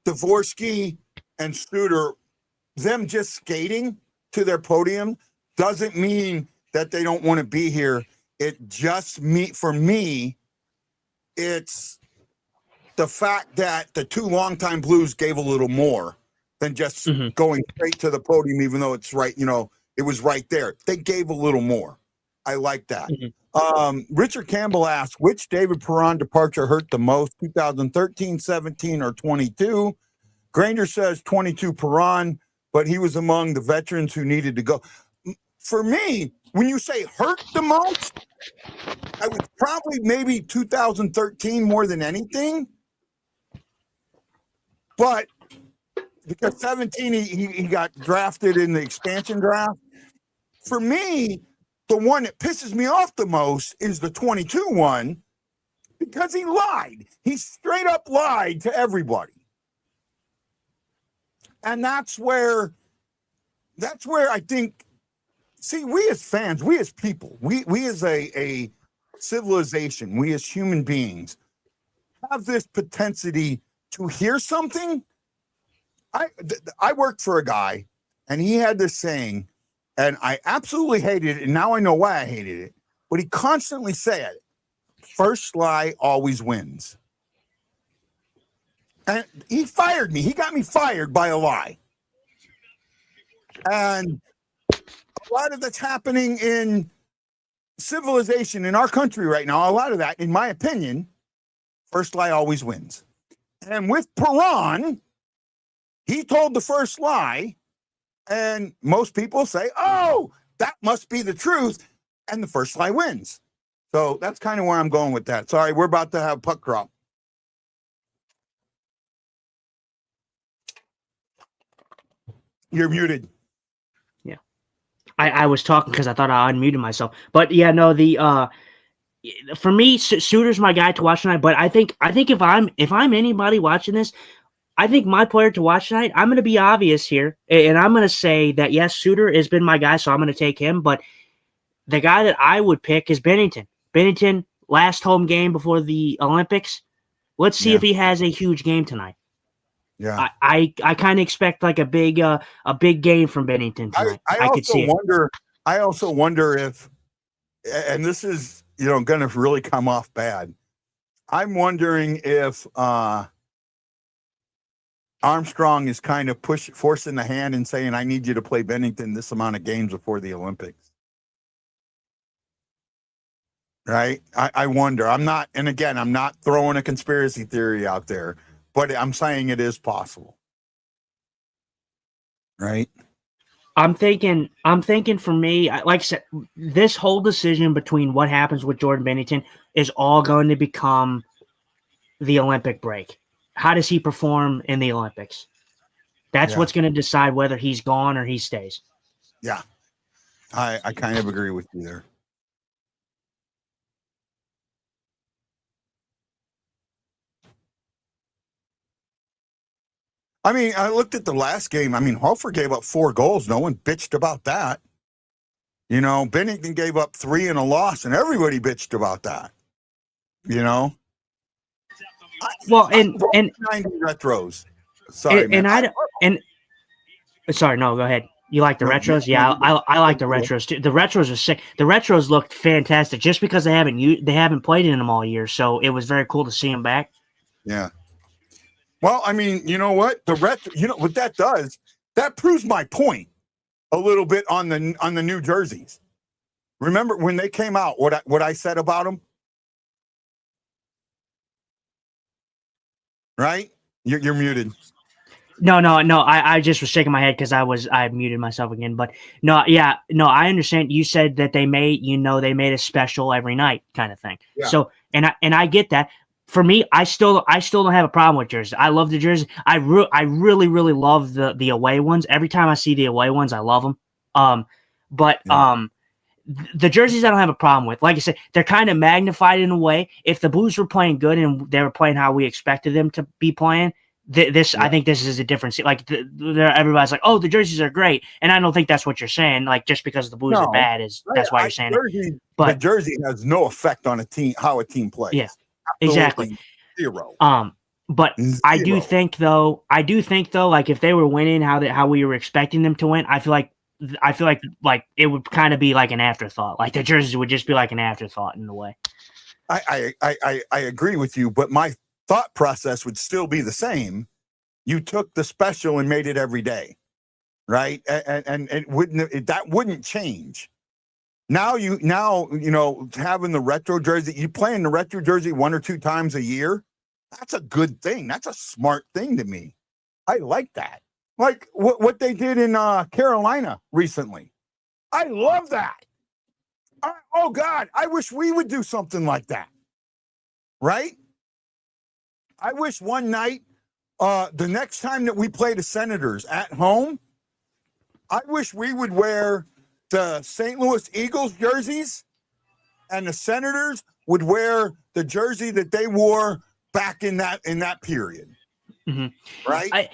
Dvorsky, and Suter, them just skating to their podium doesn't mean that they don't want to be here. It just for me, it's the fact that the two longtime blues gave a little more than just going straight to the podium, even though it's right, you know, it was right there. They gave a little more. I like that. Richard Campbell asked, which David Perron departure hurt the most, 2013, 17, or 22? Granger says 22 Perron, but he was among the veterans who needed to go. For me, when you say hurt the most, I would probably maybe 2013 more than anything. But because 17, he got drafted in the expansion draft. For me, the one that pisses me off the most is the 22 one, because he lied. He straight up lied to everybody. And that's where I think, see, we as fans, we as people, we as a civilization, we as human beings have this propensity to hear something. I worked for a guy, and he had this saying, and I absolutely hated it, and now I know why I hated it, but he constantly said, first lie always wins. And he fired me. He got me fired by a lie. And a lot of that's happening in civilization in our country right now. A lot of that, in my opinion, first lie always wins. And with Perron, he told the first lie, and most people say, oh, that must be the truth, and the first lie wins. So that's kind of where I'm going with that. Sorry, we're about to have puck drop. You're muted. Yeah. I was talking because I thought I unmuted myself. But yeah, no, for me, Suter's my guy to watch tonight. But I think if I'm anybody watching this, I think my player to watch tonight, I'm going to be obvious here, and I'm going to say that, yes, Suter has been my guy, so I'm going to take him, but the guy that I would pick is Bennington. Bennington, last home game before the Olympics. Let's see if he has a huge game tonight. Yeah. I kind of expect like a big game from Bennington tonight. I could see it. I also wonder if, and this is, going to really come off bad. I'm wondering if Armstrong is kind of forcing the hand and saying, I need you to play Bennington this amount of games before the Olympics. Right? I wonder. I'm not throwing a conspiracy theory out there, but I'm saying it is possible. Right? I'm thinking for me, like I said, this whole decision between what happens with Jordan Bennington is all going to become the Olympic break. How does he perform in the Olympics? That's what's going to decide whether he's gone or he stays. Yeah. I kind of agree with you there. I mean, I looked at the last game. I mean, Hofer gave up 4 goals. No one bitched about that. Bennington gave up 3 in a loss, and everybody bitched about that. Well, and 90 retros. Sorry, man. Sorry, no, go ahead. You like the retros? Yeah, I like the retros too. The retros are sick. The retros looked fantastic, just because they haven't played in them all year. So it was very cool to see them back. Yeah. Well, I mean, you know what? The retro, what that does? That proves my point a little bit on the new jerseys. Remember when they came out? What I said about them? Right? You're muted. No. I just was shaking my head because I muted myself again. But I understand. You said that they made a special every night kind of thing. Yeah. So and I get that. For me, I still don't have a problem with jerseys. I love the jersey. I really love the away ones. Every time I see the away ones, I love them. The jerseys I don't have a problem with. Like I said, they're kind of magnified in a way. If the Blues were playing good and they were playing how we expected them to be playing, I think this is a difference. Like everybody's like, "Oh, the jerseys are great," and I don't think that's what you're saying. Like just because the Blues are bad that's why you're saying it. But the jersey has no effect on how a team plays. Yeah, exactly. Zero. But zero. I do think though, like if they were winning how we were expecting them to win, I feel like it would kind of be like an afterthought. Like the jerseys would just be like an afterthought in a way. I agree with you, but my thought process would still be the same. You took the special and made it every day, right? And that wouldn't change. Now having the retro jersey, you playing the retro jersey 1 or 2 times a year. That's a good thing. That's a smart thing to me. I like that. Like what they did in Carolina recently. I love that. Oh God, I wish we would do something like that. Right? I wish one night, the next time that we play the Senators at home, I wish we would wear the St. Louis Eagles jerseys, and the Senators would wear the jersey that they wore back in that period. Mm-hmm. Right?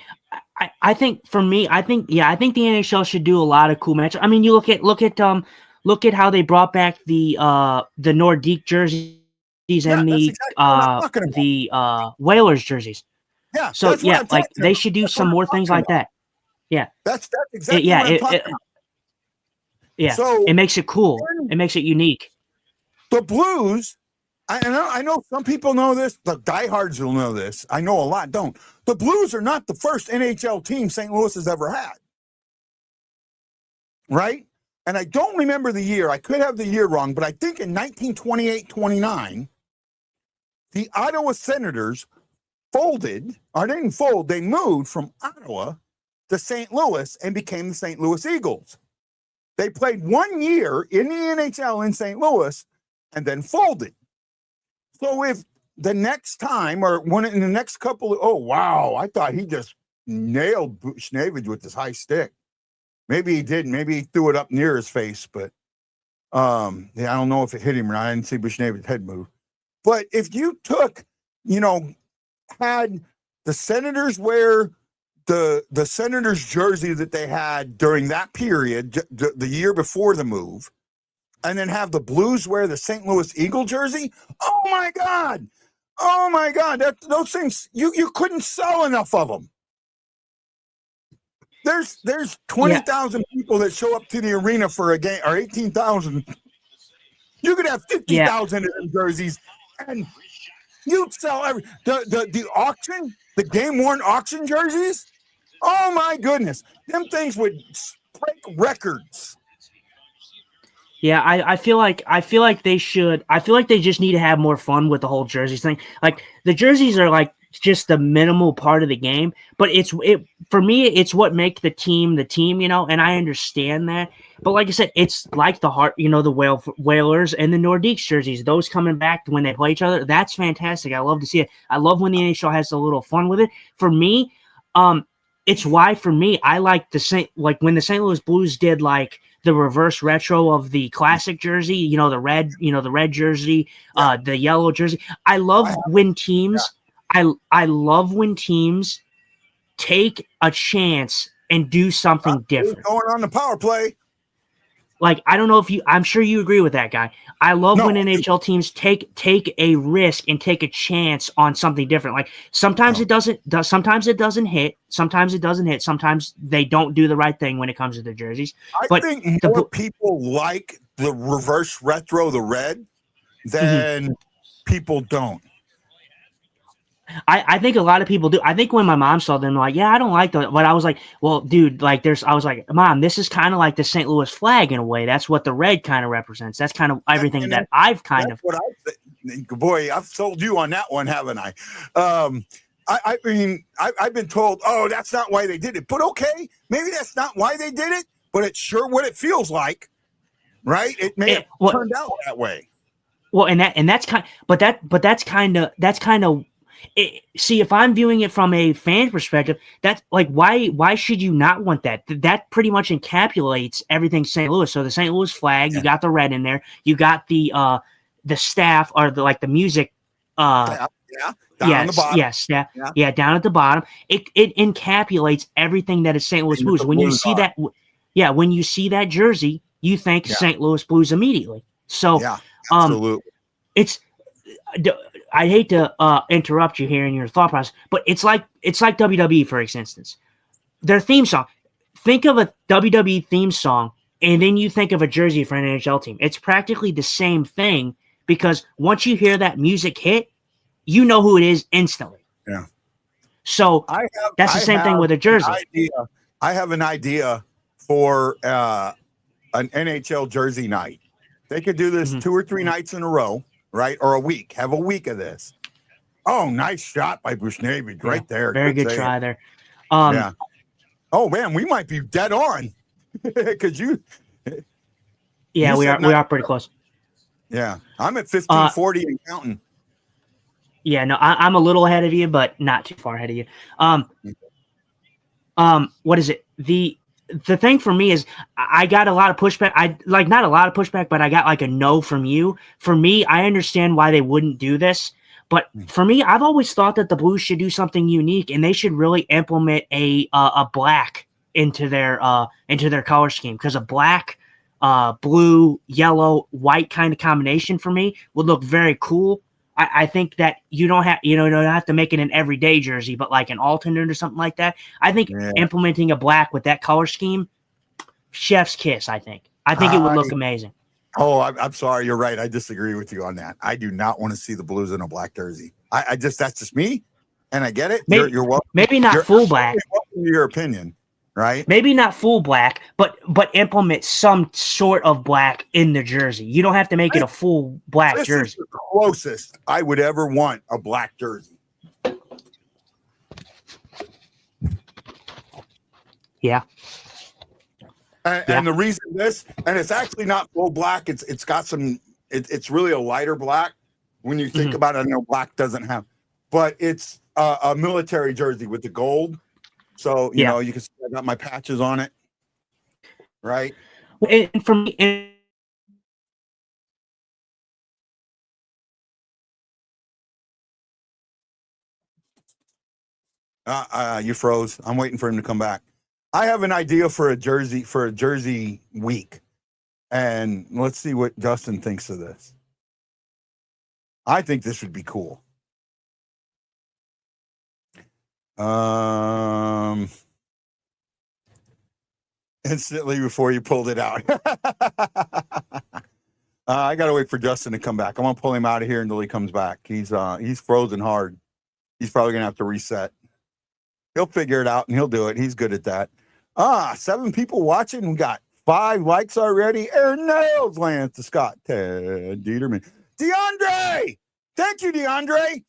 I think for me, I think the NHL should do a lot of cool matches. I mean, you look at how they brought back the Nordique jerseys and the Whalers jerseys. Yeah. So like they should do some more things like that. Yeah. That's exactly what I'm talking about. Yeah. So it makes it cool. It makes it unique. The Blues, I know some people know this. The diehards will know this. I know a lot don't. The Blues are not the first NHL team St. Louis has ever had. Right? And I don't remember the year. I could have the year wrong, but I think in 1928-29, the Ottawa Senators didn't fold. They moved from Ottawa to St. Louis and became the St. Louis Eagles. They played 1 year in the NHL in St. Louis and then folded. So if the next time or in the next couple oh, wow, I thought he just nailed Buchnevich with his high stick. Maybe he didn't. Maybe he threw it up near his face, but I don't know if it hit him or not. I didn't see Buchnevich's head move. But if you had the Senators wear the Senators jersey that they had during that period, the year before the move, and then have the Blues wear the St. Louis Eagle jersey. Oh my God. Those things, you couldn't sell enough of them. There's Yeah. 20,000 people that show up to the arena for a game, or 18,000. You could have Yeah. 50,000 of them jerseys, and you'd sell the auction, the game worn auction jerseys. Oh my goodness, them things would break records. Yeah, I feel like they should. I feel like they just need to have more fun with the whole jerseys thing. Like the jerseys are like just the minimal part of the game, but for me it's what make the team, you know. And I understand that, but like I said, it's like the heart, you know, the Whalers and the Nordiques jerseys. Those coming back when they play each other, that's fantastic. I love to see it. I love when the NHL has a little fun with it. For me, it's why for me I like like when the St. Louis Blues did like the reverse retro of the classic jersey, you know, the red jersey, the yellow jersey. I love when teams, I love when teams take a chance and do something different. Going on the power play. Like, I don't know if I'm sure you agree with that, guy. I love when NHL teams take a risk and take a chance on something different. Like sometimes it doesn't hit, sometimes it doesn't hit, sometimes they don't do the right thing when it comes to their jerseys. I think more people like the reverse retro, the red, than people don't. I think a lot of people do. I think when my mom saw them, like, yeah, I don't like that. But I was like, well, dude, like, I was like, Mom, this is kind of like the St. Louis flag in a way. That's what the red kind of represents. That's kind of everything that I've kind of. What boy, I've sold you on that one, haven't I? I mean, I've been told, oh, that's not why they did it. But okay, maybe that's not why they did it, but it's sure what it feels like, right? It may have turned out that way. Well, that's kind of. See, if I'm viewing it from a fan perspective, that's like why should you not want that? That pretty much encapsulates everything St. Louis. So the St. Louis flag, you got the red in there, you got the staff or the music. Down on the bottom. Yes, yeah, down at the bottom. It encapsulates everything that is St. Louis Blues. When you see that, when you see that jersey, you think St. Louis Blues immediately. So, absolutely. I hate to interrupt you here in your thought process, but it's like WWE, for instance. Their theme song. Think of a WWE theme song, and then you think of a jersey for an NHL team. It's practically the same thing because once you hear that music hit, you know who it is instantly. Yeah. So that's the same thing with a jersey. I have an idea for an NHL jersey night. They could do this 2 or 3 nights in a row. Right, or a week. Have a week of this. Oh, nice shot by Bushnevich right there. Very good try there. Oh man, we might be dead on because you. Yeah, we are pretty close. Yeah, I'm at 1540 and counting. Yeah, no, I'm a little ahead of you, but not too far ahead of you. What is it? The thing for me is I got a lot of pushback. Not a lot of pushback, but I got like a no from you. For me, I understand why they wouldn't do this. But for me, I've always thought that the Blues should do something unique and they should really implement a black into their color scheme, because a black, blue, yellow, white kind of combination for me would look very cool. I think that you don't have to make it an everyday jersey, but like an alternate or something like that. I think implementing a black with that color scheme, chef's kiss. I think it would look amazing. Oh, I'm sorry. You're right. I disagree with you on that. I do not want to see the Blues in a black jersey. That's just me, and I get it. You're welcome. Maybe not full black. Welcome to your opinion. Right? Maybe not full black, but implement some sort of black in the jersey. You don't have to make it a full black jersey. This is the closest I would ever want a black jersey. Yeah. And the reason and it's actually not full black. It's got some. It's really a lighter black when you think about it. I know black doesn't have, but it's a military jersey with the gold. So, you know, you can see I got my patches on it. Right. And for me, you froze. I'm waiting for him to come back. I have an idea for a jersey week. And let's see what Dustin thinks of this. I think this would be cool. instantly before you pulled it out. I got to wait for Justin to come back. I'm gonna pull him out of here until he comes back. He's frozen hard. He's probably gonna have to reset. He'll figure it out and he'll do it. He's good at that. 7 people watching. We got 5 likes already. Aaron Nails, Lance, Scott, Ted Dieterman, DeAndre. Thank you, DeAndre.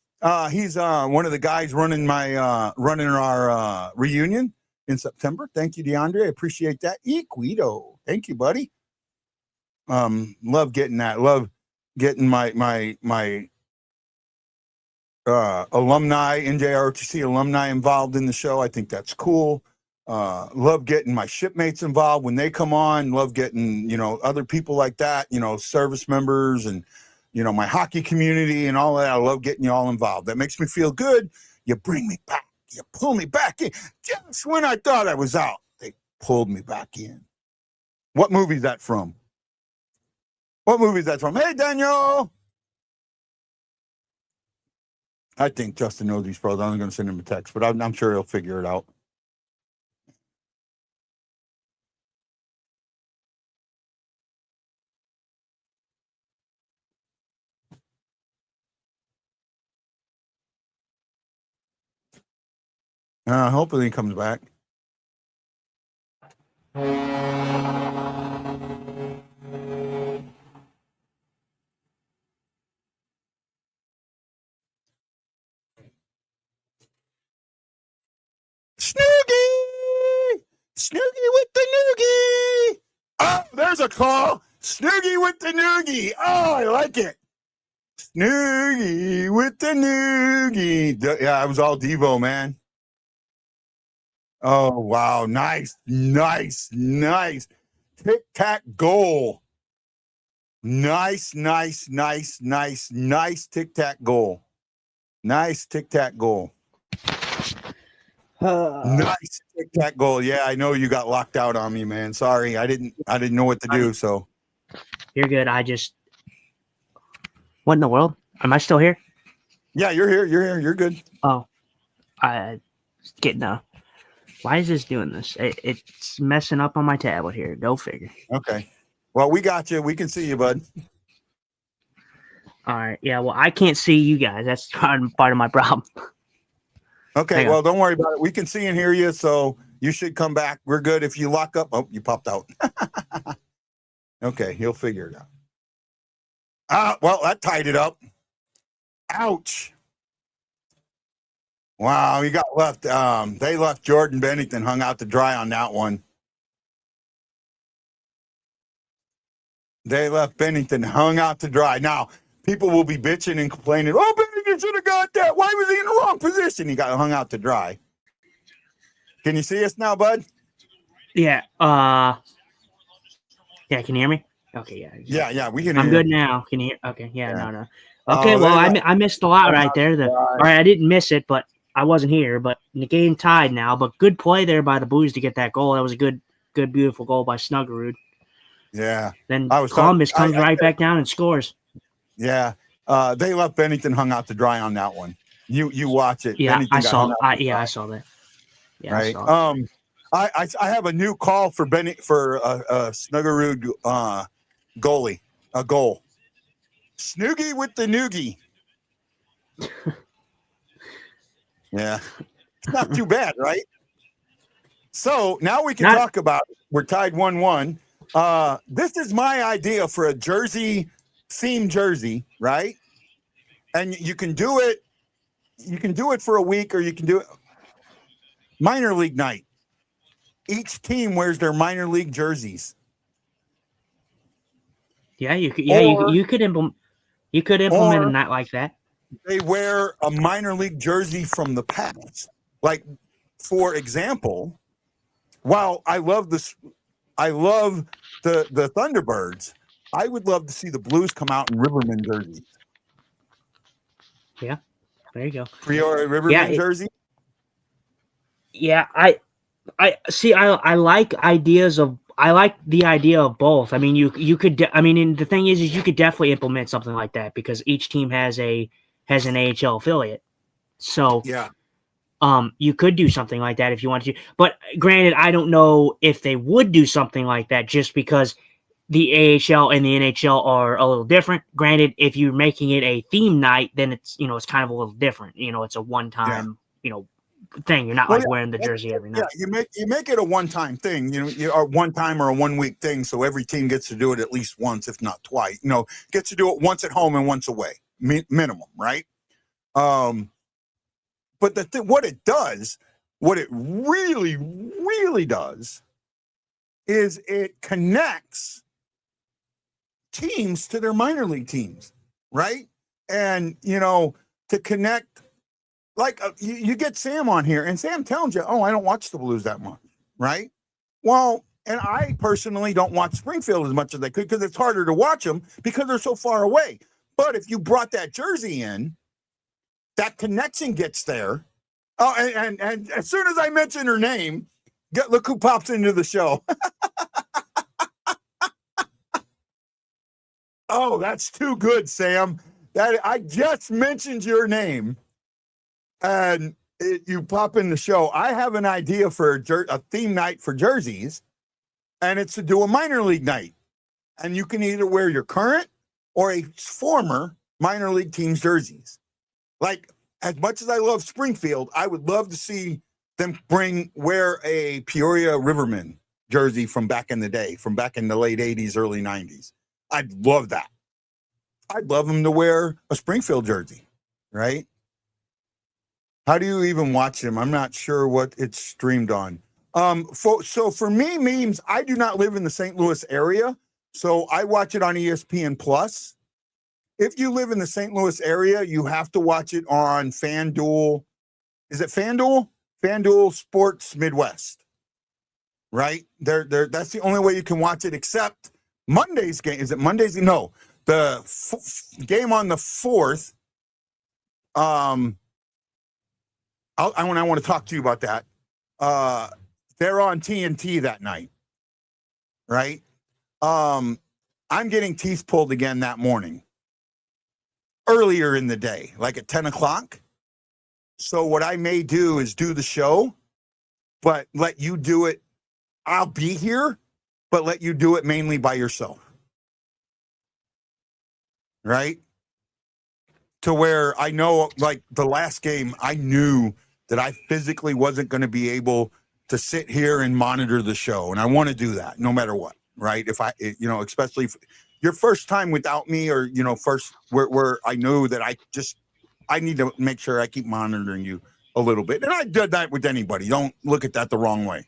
He's one of the guys running our reunion in September. Thank you, DeAndre. I appreciate that. Equido. Thank you, buddy. Love getting that. Love getting my alumni, NJROTC alumni involved in the show. I think that's cool. Love getting my shipmates involved when they come on. Love getting, other people like that, service members and, my hockey community and all that. I love getting you all involved. That makes me feel good. You bring me back. You pull me back in. Just when I thought I was out, they pulled me back in. What movie is that from? Hey, Daniel. I think Justin knows these pros. I'm going to send him a text, but I'm sure he'll figure it out. Hopefully he comes back. Snoogie with the noogie. Oh, there's a call. Snoogie with the noogie. Oh, I like it. Snoogie with the noogie. Yeah, I was all Devo, man. Oh, wow. Nice. Tic-tac goal. Nice tic-tac goal. Nice tic-tac goal. Nice tic-tac goal. Yeah, I know you got locked out on me, man. Sorry. I didn't know what to do, so. You're good. What in the world? Am I still here? Yeah, you're here. You're good. Oh. Why is this doing this? It's messing up on my tablet here. Go figure. Okay. Well, we got you. We can see you, bud. All right. Yeah, well, I can't see you guys. That's part of my problem. Okay, well, don't worry about it. We can see and hear you, so you should come back. We're good. If you lock up, you popped out. Okay, he'll figure it out. Well, that tied it up. Ouch. Wow, he got left. They left Jordan Bennington hung out to dry on that one. They left Bennington hung out to dry. Now, people will be bitching and complaining, oh, Bennington should have got that. Why was he in the wrong position? He got hung out to dry. Can you see us now, bud? Yeah. Yeah, can you hear me? Okay, yeah. Yeah, we can hear I'm you. good now. Can you hear? Okay, yeah. No. Okay, I missed a lot right there. All right, I didn't miss it, but I wasn't here. But the game tied now. But good play there by the Blues to get that goal. That was a good, beautiful goal by Snuggerud. Yeah. Then Columbus comes right back down and scores. Yeah. They left Bennington hung out to dry on that one. You watch it. Yeah, Bennington I saw that. Yeah, right. I saw it. I have a new call for Snuggerud goalie. A goal. Snoogie with the noogie. Yeah. It's not too bad, right? So now we can talk about it. We're tied 1-1. This is my idea for a themed jersey, right? And you can do it. You can do it for a week, or you can do it minor league night. Each team wears their minor league jerseys. Yeah, you could implement. You could implement a night like that. They wear a minor league jersey from the past. Like, for example, while I love this, I love the Thunderbirds. I would love to see the Blues come out in Riverman jerseys. Yeah, there you go. Prior Riverman jersey. Yeah, I see. I like ideas of. I like the idea of both. I mean, you could. And the thing is you could definitely implement something like that because each team has an AHL affiliate. So yeah, You could do something like that if you wanted to. But granted, I don't know if they would do something like that just because the AHL and the NHL are a little different. Granted, if you're making it a theme night, then it's it's kind of a little different. It's a one-time thing. You're not wearing the jersey every night. Yeah, you make it a one-time thing. You are one time or a 1 week thing, so every team gets to do it at least once, if not twice. Gets to do it once at home and once away, minimum, right? But what it really, really does, is it connects teams to their minor league teams, right? And to connect, like you get Sam on here, and Sam tells you, "Oh, I don't watch the Blues that much," right? Well, and I personally don't watch Springfield as much as I could because it's harder to watch them because they're so far away. But if you brought that jersey in, that connection gets there. Oh, and as soon as I mention her name, look who pops into the show. Oh, that's too good, Sam. That I just mentioned your name, and you pop in the show. I have an idea for a theme night for jerseys, and it's to do a minor league night. And you can either wear your current or a former minor league team's jerseys. Like, as much as I love Springfield, I would love to see them wear a Peoria Rivermen jersey from back in the day, from back in the late 80s, early 90s. I'd love that. I'd love them to wear a Springfield jersey, right? How do you even watch them? I'm not sure what it's streamed on. So for me, memes, I do not live in the St. Louis area, so I watch it on ESPN Plus. If you live in the St. Louis area, you have to watch it on FanDuel. Is it FanDuel? FanDuel Sports Midwest, right? That's the only way you can watch it, except Monday's game. Is it Monday's? No, the game on the 4th. I want to talk to you about that. They're on TNT that night, right? I'm getting teeth pulled again that morning. Earlier in the day, like at 10 o'clock. So what I may do is do the show, but let you do it. I'll be here, but let you do it mainly by yourself. Right? To where I know, like the last game, I knew that I physically wasn't going to be able to sit here and monitor the show. And I want to do that no matter what. Right? If especially if your first time without me, or first where I know that I need to make sure I keep monitoring you a little bit. And I did that with anybody. Don't look at that the wrong way.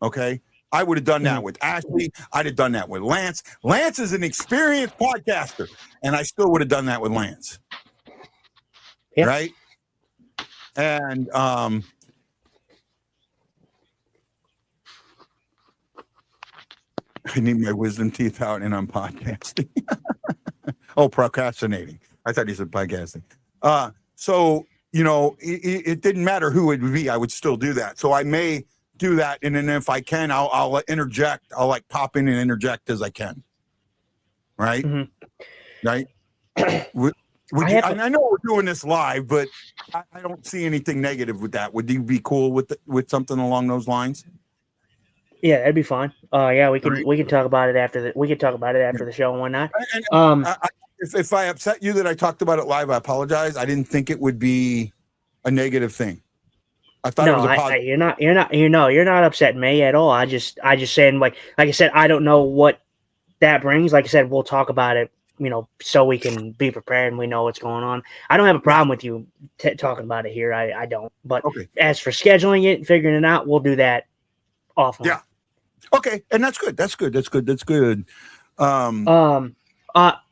Okay. I would have done that with Ashley. I'd have done that with Lance. Lance is an experienced podcaster, and I still would have done that with Lance. Yeah. Right. And I need my wisdom teeth out, and I'm podcasting. Oh, procrastinating. I thought he said podcasting. So, it didn't matter who it would be. I would still do that. So I may do that. And then if I can, I'll interject. I'll like pop in and interject as I can. Right. Mm-hmm. Right. I know we're doing this live, but I don't see anything negative with that. Would you be cool with something along those lines? Yeah, that'd be fine. Yeah, we can talk about it after the show and whatnot. If I upset you that I talked about it live, I apologize. I didn't think it would be a negative thing. I thought it was a positive. You're not upsetting me at all. I just saying like I said, I don't know what that brings. Like I said, we'll talk about it, so we can be prepared and we know what's going on. I don't have a problem with you talking about it here. I don't. But as for scheduling it and figuring it out, we'll do that offline. Yeah. Okay, and that's good. That's good.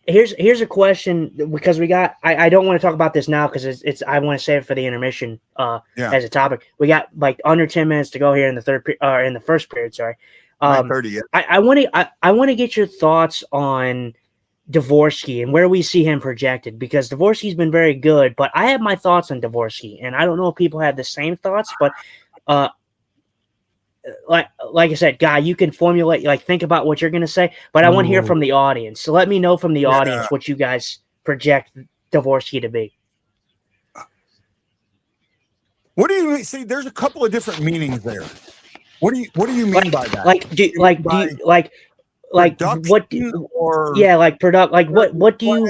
Here's a question, because we got. I don't want to talk about this now because it's. I want to save it for the intermission. As a topic, we got like under 10 minutes to go here in the first period. Sorry. 9:30. Yeah. I want to get your thoughts on Dvorsky and where we see him projected, because Dvorsky's been very good, but I have my thoughts on Dvorsky, and I don't know if people have the same thoughts, but like I said, Guy, you can formulate, think about what you're going to say, but I want to hear from the audience. So let me know from the audience what you guys project Dvorsky to be. What do you see? There's a couple of different meanings there. What do you mean by that? Like do what or like product like what do you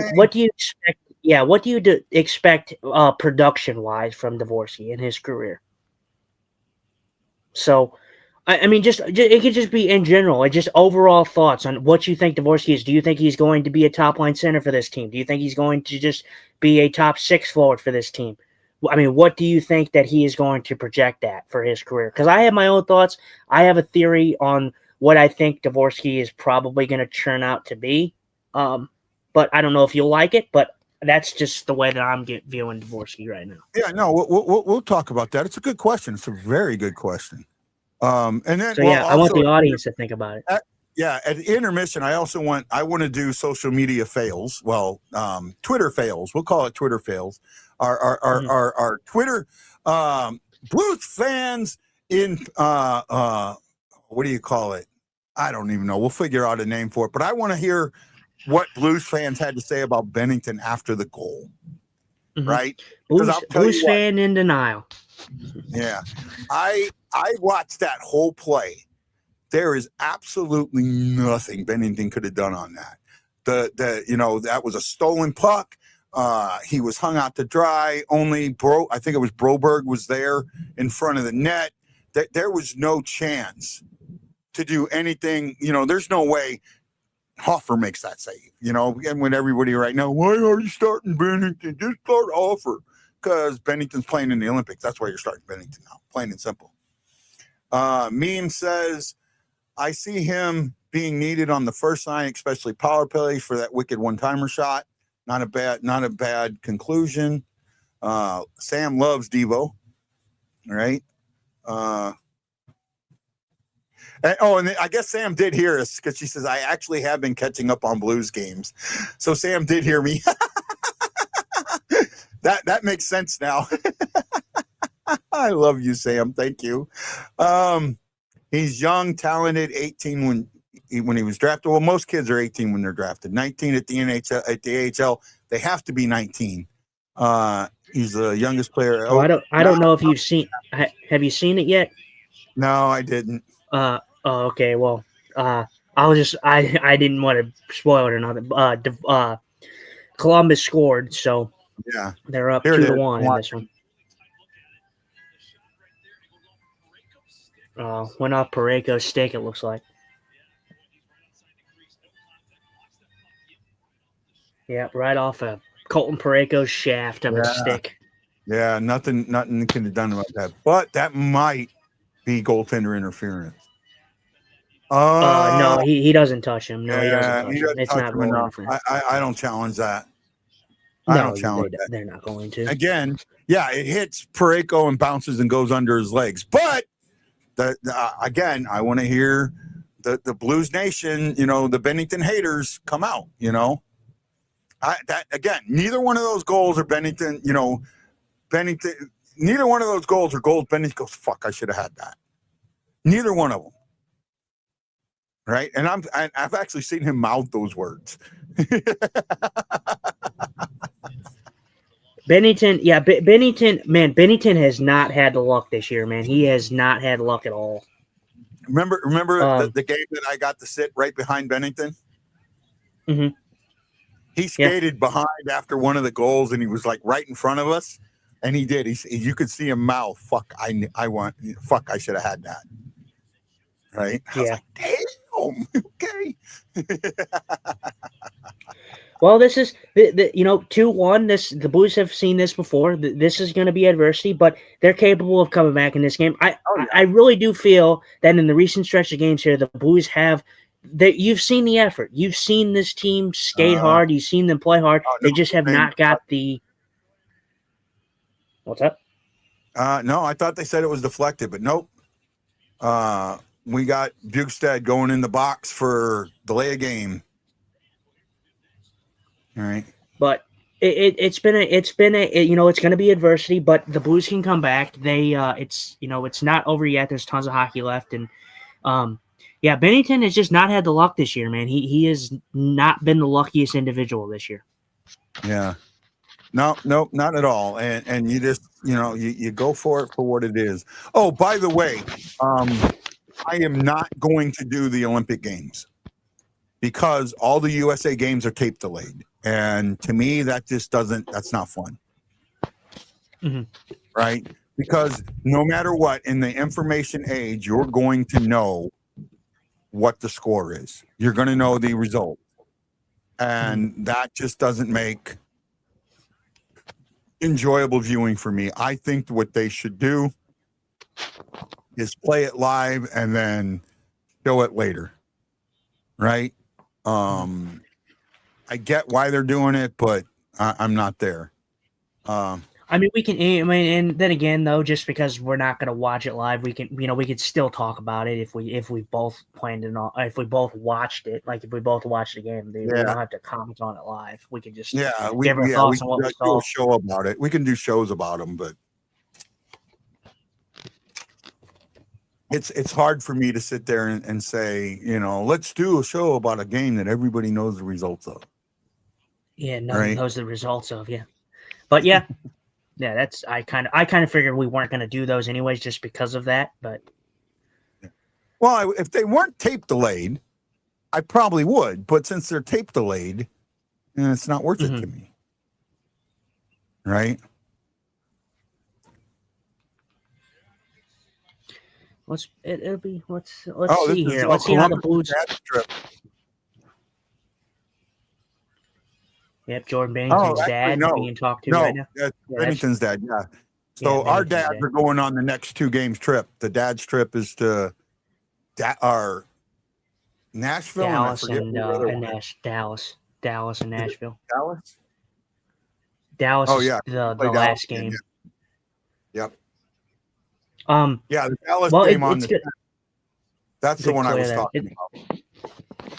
expect? Yeah, what do you expect production wise from Dvorsky in his career? So, I mean, just it could just be in general, like just overall thoughts on what you think Dvorsky is. Do you think he's going to be a top line center for this team? Do you think he's going to just be a top 6 forward for this team? I mean, what do you think that he is going to project at for his career? Because I have my own thoughts. I have a theory on what I think Dvorsky is probably going to turn out to be. But I don't know if you'll like it, but that's just the way that I'm viewing Dvorsky right now. Yeah, no, we'll talk about that. It's a good question. It's a very good question. And then so I want the audience to think about it. At the intermission, I want to do social media fails. Well, Twitter fails. We'll call it Twitter fails. Our Twitter Blues fans in what do you call it? I don't even know. We'll figure out a name for it. But I want to hear what Blues fans had to say about Bennington after the goal. Mm-hmm. Right? Blues fan in denial. Yeah. I watched that whole play. There is absolutely nothing Bennington could have done on that. That was a stolen puck. He was hung out to dry. I think it was Broberg was there in front of the net. There was no chance to do anything. There's no way Hoffer makes that save. And when everybody right now, why are you starting Bennington? Just start Hoffer. Because Bennington's playing in the Olympics. That's why you're starting Bennington now. Plain and simple. Meme says, I see him being needed on the first line, especially power play for that wicked one-timer shot. Not a bad conclusion. Sam loves Devo. Right? And I guess Sam did hear us because she says, I actually have been catching up on Blues games. So Sam did hear me. That makes sense now. I love you, Sam. Thank you. He's young, talented, 18 when he was drafted. Well, most kids are 18 when they're drafted. 19 at the NHL, at the AHL. They have to be 19. He's the youngest player. I don't know if you've seen. Have you seen it yet? No, I didn't. Okay. Well, I didn't want to spoil it or nothing. Columbus scored, so. Yeah, they're up 2-1 in this one. Went off Parayko's stick, it looks like. Yeah, right off of Colton Parayko's shaft of his stick. Yeah, nothing can be done about that. But that might be goaltender interference. No, he doesn't touch him. No, he doesn't touch him. It's not goal interference. I don't challenge that. They're not going to. Again, it hits Parayko and bounces and goes under his legs. But again, I want to hear the Blues Nation, the Bennington haters come out. Neither one of those goals are Bennington. Bennington. Neither one of those goals are goals. Bennington goes, fuck, I should have had that. Neither one of them. Right, and I've actually seen him mouth those words. Bennington has not had the luck this year, man. He has not had luck at all. Remember the game that I got to sit right behind Bennington? Mm-hmm. He skated behind after one of the goals, and he was like right in front of us, and he did. You could see him mouth, "Fuck, I should have had that." Right? I was like, damn, okay. Well, this is 2-1. The Blues have seen this before. This is going to be adversity, but they're capable of coming back in this game. I really do feel that in the recent stretch of games here, the Blues have. You've seen the effort. You've seen this team skate hard. You've seen them play hard. They just have not got the. What's up? No, I thought they said it was deflected, but nope. We got Bukestad going in the box for delay a game. All right, but it's going to be adversity, but the Blues can come back. It's not over yet. There's tons of hockey left, and Bennington has just not had the luck this year, man. He has not been the luckiest individual this year. Yeah, no, not at all. And you just you go for it for what it is. Oh, by the way, I am not going to do the Olympic Games because all the USA Games are tape delayed. And to me, that's not fun. Mhm. Right? Because no matter what, in the information age, you're going to know what the score is. You're going to know the result. And that just doesn't make enjoyable viewing for me. I think what they should do is play it live and then show it later. Right? I get why they're doing it, but I'm not there. I mean, and then again, though, just because we're not going to watch it live, we could still talk about it if we both planned it on, if we both watched it, like if we both watched the game, we don't have to comment on it live. We could just give our thoughts on what we saw. Do a show about it. We can do shows about them, but it's hard for me to sit there and say, let's do a show about a game that everybody knows the results of. Yeah, no one knows the results of. Yeah, but yeah. Yeah, that's I kind of figured we weren't going to do those anyways, just because of that. But well, if they weren't tape delayed, I probably would. But since they're tape delayed, it's not worth it to me, right? Let's see here. Let's see how the Blues. Yep, Jordan Bennington's dad being talked to right now. That's Bennington's dad, yeah. So our dads are going on the next 2 games trip. The dad's trip is to our Nashville Dallas and Dallas and Nashville. Dallas? Dallas is the last game. Yep. The Dallas game on the that's the one I was talking about.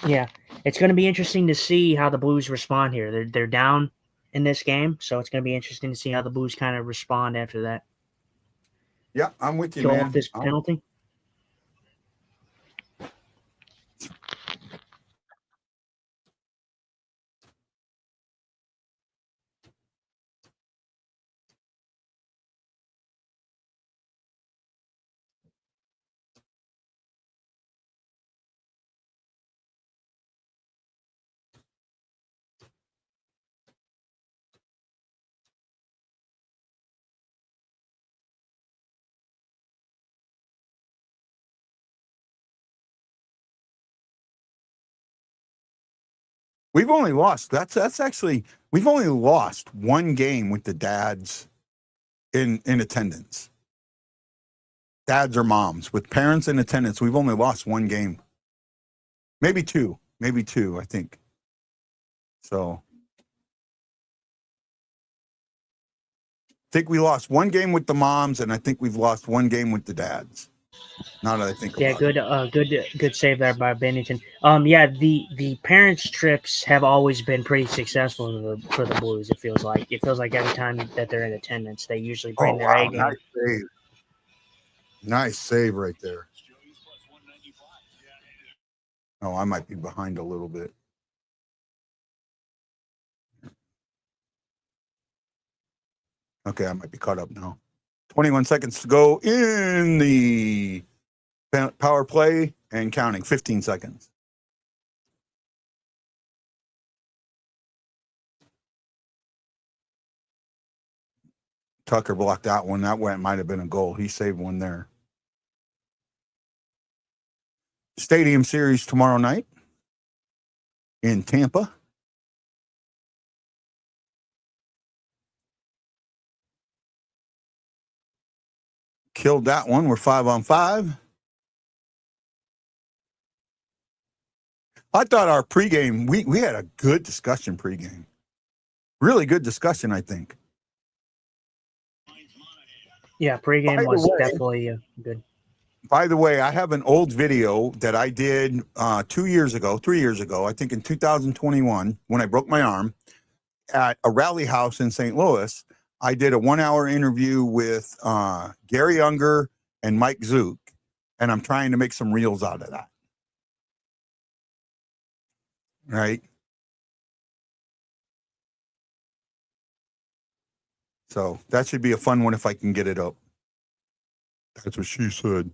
Yeah. It's going to be interesting to see how the Blues respond here. They're down in this game, so it's going to be interesting to see how the Blues kind of respond after that. Yeah, I'm with you, Go man. off this penalty. We've only lost. We've only lost 1 game with the dads in attendance. Dads or moms with parents in attendance. We've only lost 1 game. Maybe two, I think. So I think we lost 1 game with the moms, and I think we've lost 1 game with the dads. Now that I think about it. Good save there by Bennington. The parents' trips have always been pretty successful for the Blues. It feels like every time that they're in attendance, they usually bring their A game. Nice save right there. Oh, I might be behind a little bit. Okay, I might be caught up now. 21 seconds to go in the power play and counting. 15 seconds. Tucker blocked that one. That might have been a goal. He saved one there. Stadium Series tomorrow night in Tampa. Killed that one. We're 5-on-5. I thought our pregame, we had a good discussion pregame. Really good discussion, I think. Yeah, pregame was definitely good. By the way, I have an old video that I did 3 years ago, I think in 2021, when I broke my arm at a rally house in St. Louis. I did a 1-hour interview with Gary Unger and Mike Zook, and I'm trying to make some reels out of that. Right? So that should be a fun one if I can get it up. That's what she said.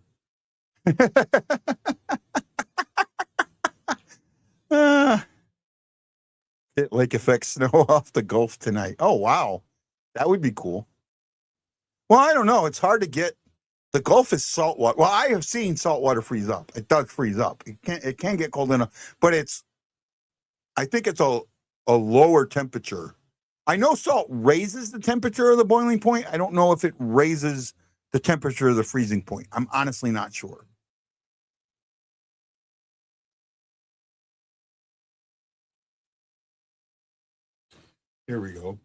Hit lake effect snow off the Gulf tonight. Oh, wow. That would be cool. Well, I don't know. It's hard to get. The Gulf is saltwater. Well, I have seen saltwater freeze up. It does freeze up. It can get cold enough, but I think it's a lower temperature. I know salt raises the temperature of the boiling point. I don't know if it raises the temperature of the freezing point. I'm honestly not sure. Here we go.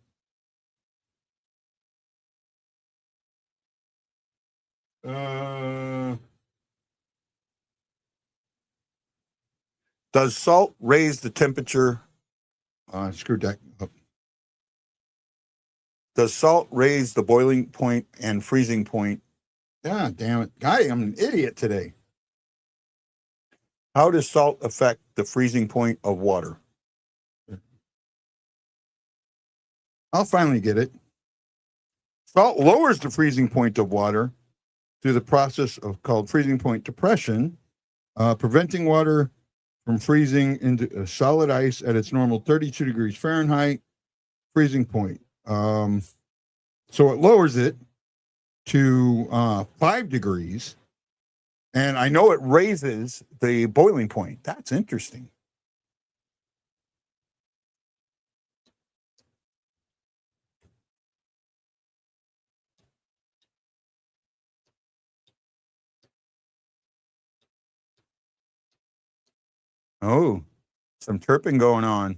Does salt raise the temperature? Screw that up. Does salt raise the boiling point and freezing point? Ah, damn it. Guy, I'm an idiot today. How does salt affect the freezing point of water? I'll finally get it. Salt lowers the freezing point of water through the process called freezing point depression, preventing water from freezing into solid ice at its normal 32 degrees Fahrenheit freezing point. So it lowers it to 5 degrees, and I know it raises the boiling point. That's interesting. Oh, some chirping going on.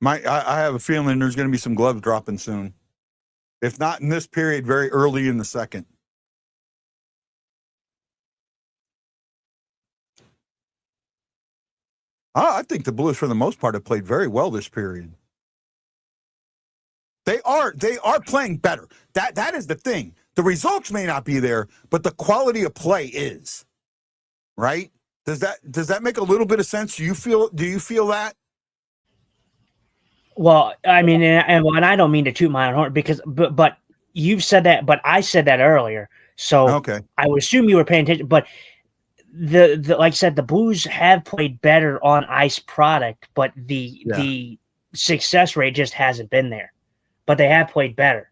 I have a feeling there's going to be some gloves dropping soon. If not in this period, very early in the second. I think the Blues, for the most part, have played very well this period. They are playing better. That is the thing. The results may not be there, but the quality of play is. Right? Does that make a little bit of sense? Do you feel that? Well, I mean, and I don't mean to toot my own horn but you've said that, but I said that earlier. So okay. I would assume you were paying attention, but the like I said, the Blues have played better on ice product, but the success rate just hasn't been there. But they have played better.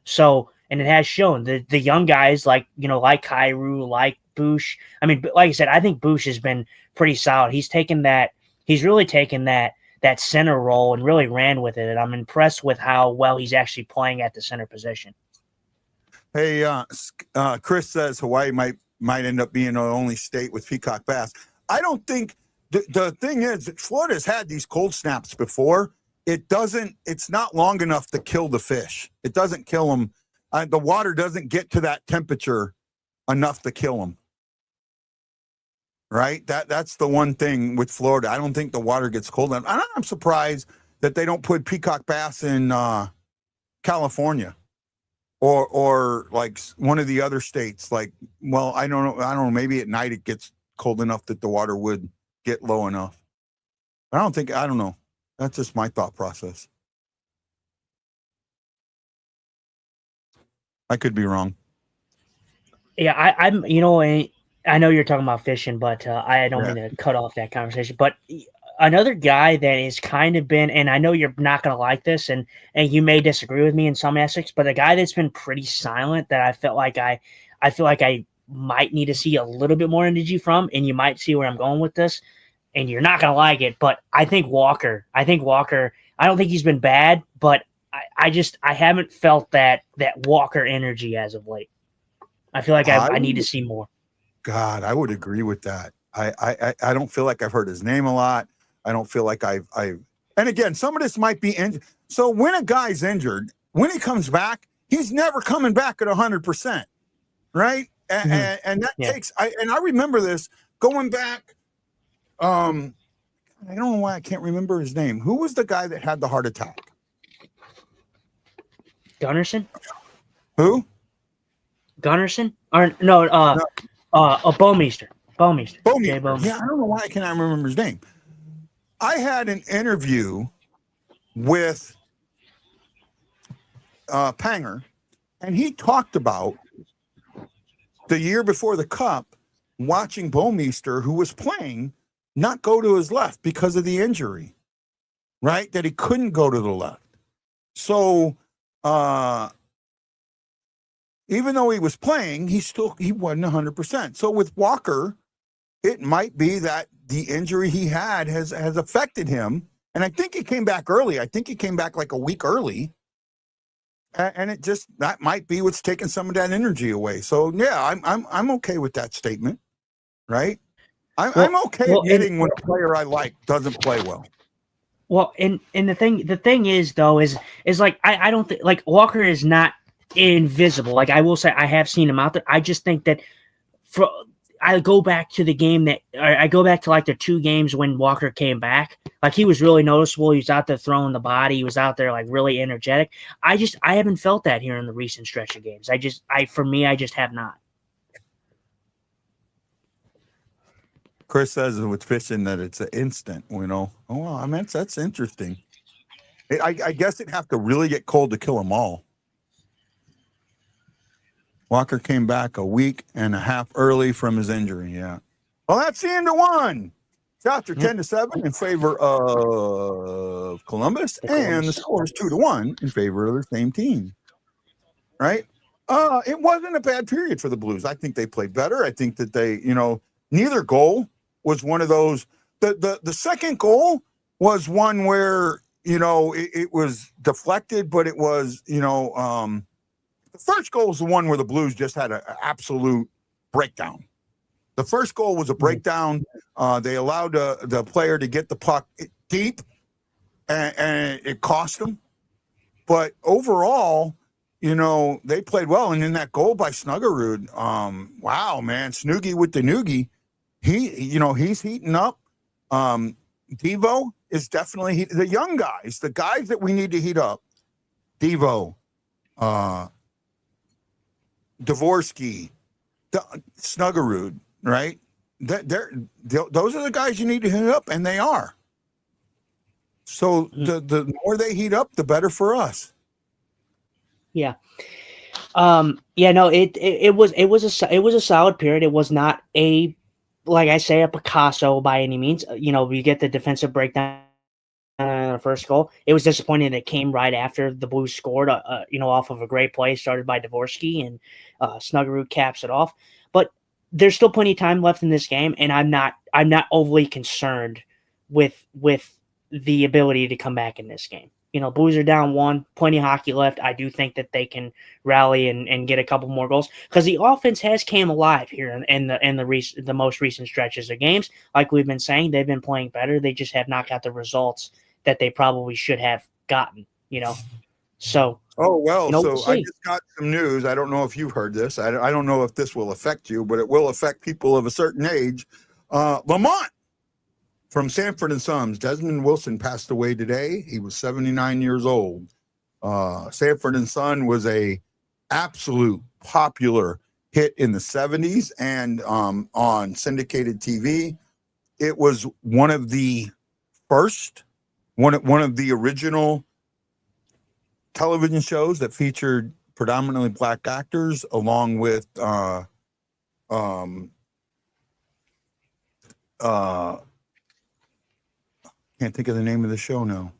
So, and it has shown the young guys like Kyrou, like Bush. I mean, like I said, I think Bush has been pretty solid. He's really taken that center role and really ran with it. And I'm impressed with how well he's actually playing at the center position. Hey, Chris says Hawaii might end up being the only state with peacock bass. I don't think the thing is that Florida's had these cold snaps before. It's not long enough to kill the fish. It doesn't kill them. The water doesn't get to that temperature enough to kill them. Right? That's the one thing with Florida. I don't think the water gets cold enough. I'm surprised that they don't put peacock bass in California or like one of the other states. Like, well, I don't know. Maybe at night it gets cold enough that the water would get low enough. I don't know. That's just my thought process. I could be wrong. Yeah, I know you're talking about fishing, but I don't mean to cut off that conversation. But another guy that has kind of been, and I know you're not going to like this, and you may disagree with me in some aspects, but a guy that's been pretty silent that I feel like I might need to see a little bit more energy from, and you might see where I'm going with this, and you're not going to like it, but I think Walker, I don't think he's been bad, but I haven't felt that Walker energy as of late. I feel like I need to see more. God, I would agree with that. I don't feel like I've heard his name a lot. I don't feel like I've and again, some of this might be injured. So when a guy's injured, when he comes back, he's never coming back at 100%, right? And that takes. I remember this going back. I don't know why I can't remember his name. Who was the guy that had the heart attack? Gunnarsson? Who? Gunnarsson? Or no, Bouwmeester. Bouwmeester. Yeah, I don't know why I cannot remember his name. I had an interview with Panger, and he talked about the year before the Cup, watching Bomeister, who was playing, not go to his left because of the injury, right? That he couldn't go to the left. So even though he was playing, he wasn't 100%. So with Walker, it might be that the injury he had has affected him. And I think he came back early. I think he came back like a week early. And it just, that might be what's taking some of that energy away. So yeah, I'm okay with that statement, right? I'm okay admitting when a player I like doesn't play well. Well, and the thing is though is like I don't think like Walker is not invisible. Like I will say I have seen him out there. I just think that I go back to the game that I go back to like the 2 games when Walker came back. Like he was really noticeable. He was out there throwing the body. He was out there like really energetic. I haven't felt that here in the recent stretch of games. For me, I just have not. Chris says with fishing that it's an instant, you know. Oh, well, I mean, that's interesting. I guess it'd have to really get cold to kill them all. Walker came back a week and a half early from his injury. Yeah. Well, that's the end of one. Shots are 10-7 in favor of Columbus, and the score is 2-1 in favor of the same team. Right? It wasn't a bad period for the Blues. I think they played better. I think that they, you know, neither goal was one of those. The second goal was one where, you know, it was deflected, but it was, you know, the first goal was the one where the Blues just had an absolute breakdown. The first goal was a breakdown. They allowed the player to get the puck deep, and it cost them. But overall, you know, they played well. And in that goal by Snuggerud, wow, man, Snoogie with the noogie, he's heating up. Devo is definitely the young guys, the guys that we need to heat up. Devo, Dvorsky, Snuggerud, right? Those are the guys you need to heat up, and they are. So the more they heat up, the better for us. Yeah. Yeah, no, it was a solid period. It was not like I say, a Picasso by any means. You know, we get the defensive breakdown on the first goal. It was disappointing that it came right after the Blues scored, you know, off of a great play started by Dvorsky, and Snuggerud caps it off. But there's still plenty of time left in this game, and I'm not overly concerned with the ability to come back in this game. You know, Blues are down 1, plenty of hockey left. I do think that they can rally and get a couple more goals because the offense has came alive here in the most recent stretches of games. Like we've been saying, they've been playing better. They just have not got the results that they probably should have gotten, you know. So, oh, well, you know, so I just got some news. I don't know if you've heard this. I don't know if this will affect you, but it will affect people of a certain age. Lamont from Sanford and Sons, Desmond Wilson passed away today. He was 79 years old. Sanford and Son was a absolute popular hit in the 70s and on syndicated TV. It was one of the first, one of the original television shows that featured predominantly black actors, along with can't think of the name of the show now.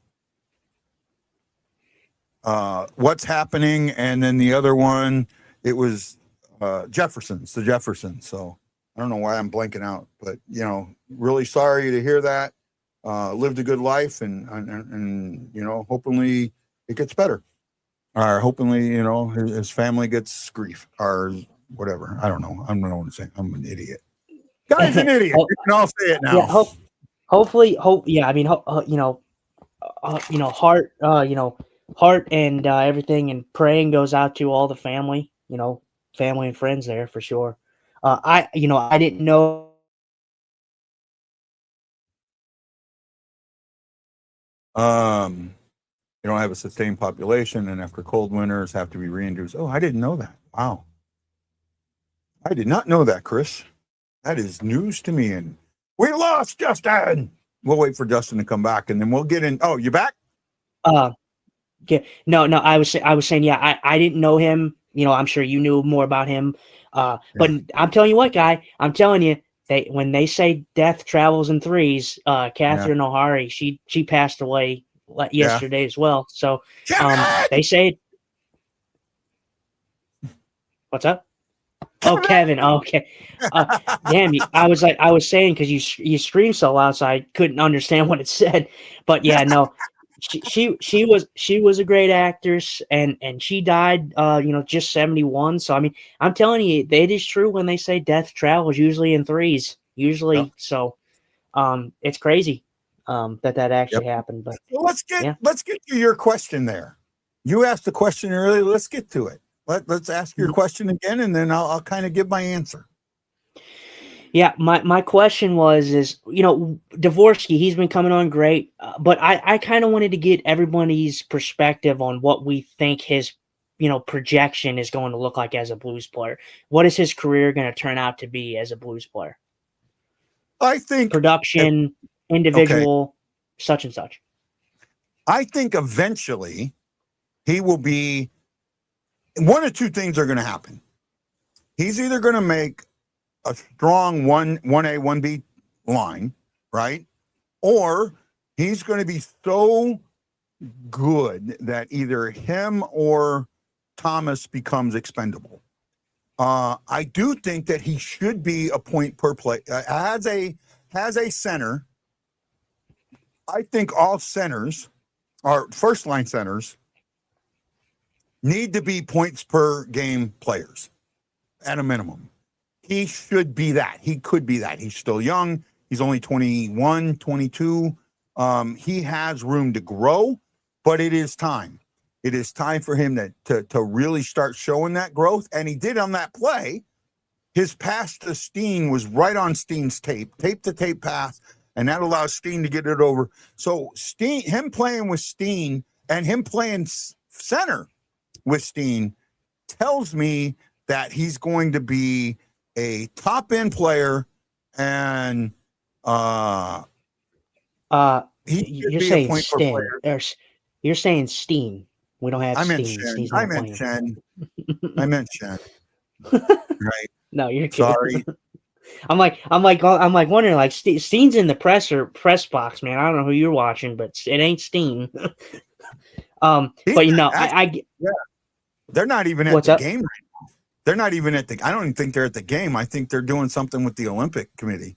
What's Happening, and then the other one, it was the Jeffersons. So I don't know why I'm blanking out, but you know, really sorry to hear that. Lived a good life, and you know, hopefully it gets better, or hopefully, you know, his family gets grief or whatever. I don't know. I don't know what to say. I'm an idiot. Guy's an idiot. And I'll say it now. Yeah, hopefully, yeah. I mean, you know, heart, heart and everything, and praying goes out to all the family. You know, family and friends there for sure. I didn't know. You don't have a sustained population, and after cold winters have to be reintroduced. Oh, I didn't know that. Wow. I did not know that, Chris. That is news to me. And we lost Justin. we'll wait for Justin to come back, and then we'll get in. Oh, you back? Yeah, no, I was saying, yeah, I didn't know him. I'm sure you knew more about him. But I'm telling you what, guy, I'm telling you, when they say death travels in threes, Catherine O'Hara, she passed away yesterday as well. So they say, what's up? Oh, Kevin. Oh, okay. Damn. I was saying because you screamed so loud, so I couldn't understand what it said. But yeah, no, she was a great actress, and she died, just 71. So I mean, I'm telling you, it is true when they say death travels usually in threes. Usually, Yep. so it's crazy that actually happened. But well, let's get to your question there. You asked the question earlier. Let's get to it. Let's ask your question again, and then I'll kind of give my answer. Yeah, my question is, Dvorsky, he's been coming on great, but I kind of wanted to get everybody's perspective on what we think his, projection is going to look like as a blues player. What is his career going to turn out to be as a blues player? I think production, individual, such and such. I think eventually he will be. One of two things are going to happen. He's either going to make a strong 1A, 1B line, right? Or he's going to be so good that either him or Thomas becomes expendable. I do think that he should be a point per play. As a center, I think all centers, or first line centers, need to be points per game players at a minimum. He should be that. He could be that. He's still young. He's only 21, 22. He has room to grow, but it is time. It is time for him to really start showing that growth. And he did on that play. His pass to Steen was right on Steen's tape to tape pass, and that allows Steen to get it over. So him playing with Steen and him playing center with Steen tells me that he's going to be a top end player, and you're saying Steen. You're saying Steen. We don't have Steen. I meant Shen. I meant Shen. Right. No, you're kidding. Sorry. I'm like wondering, like, Steen's in the press box, man. I don't know who you're watching, but it ain't Steen. But they're not even at the game right now. They're not even at the. I don't even think they're at the game. I think they're doing something with the Olympic Committee.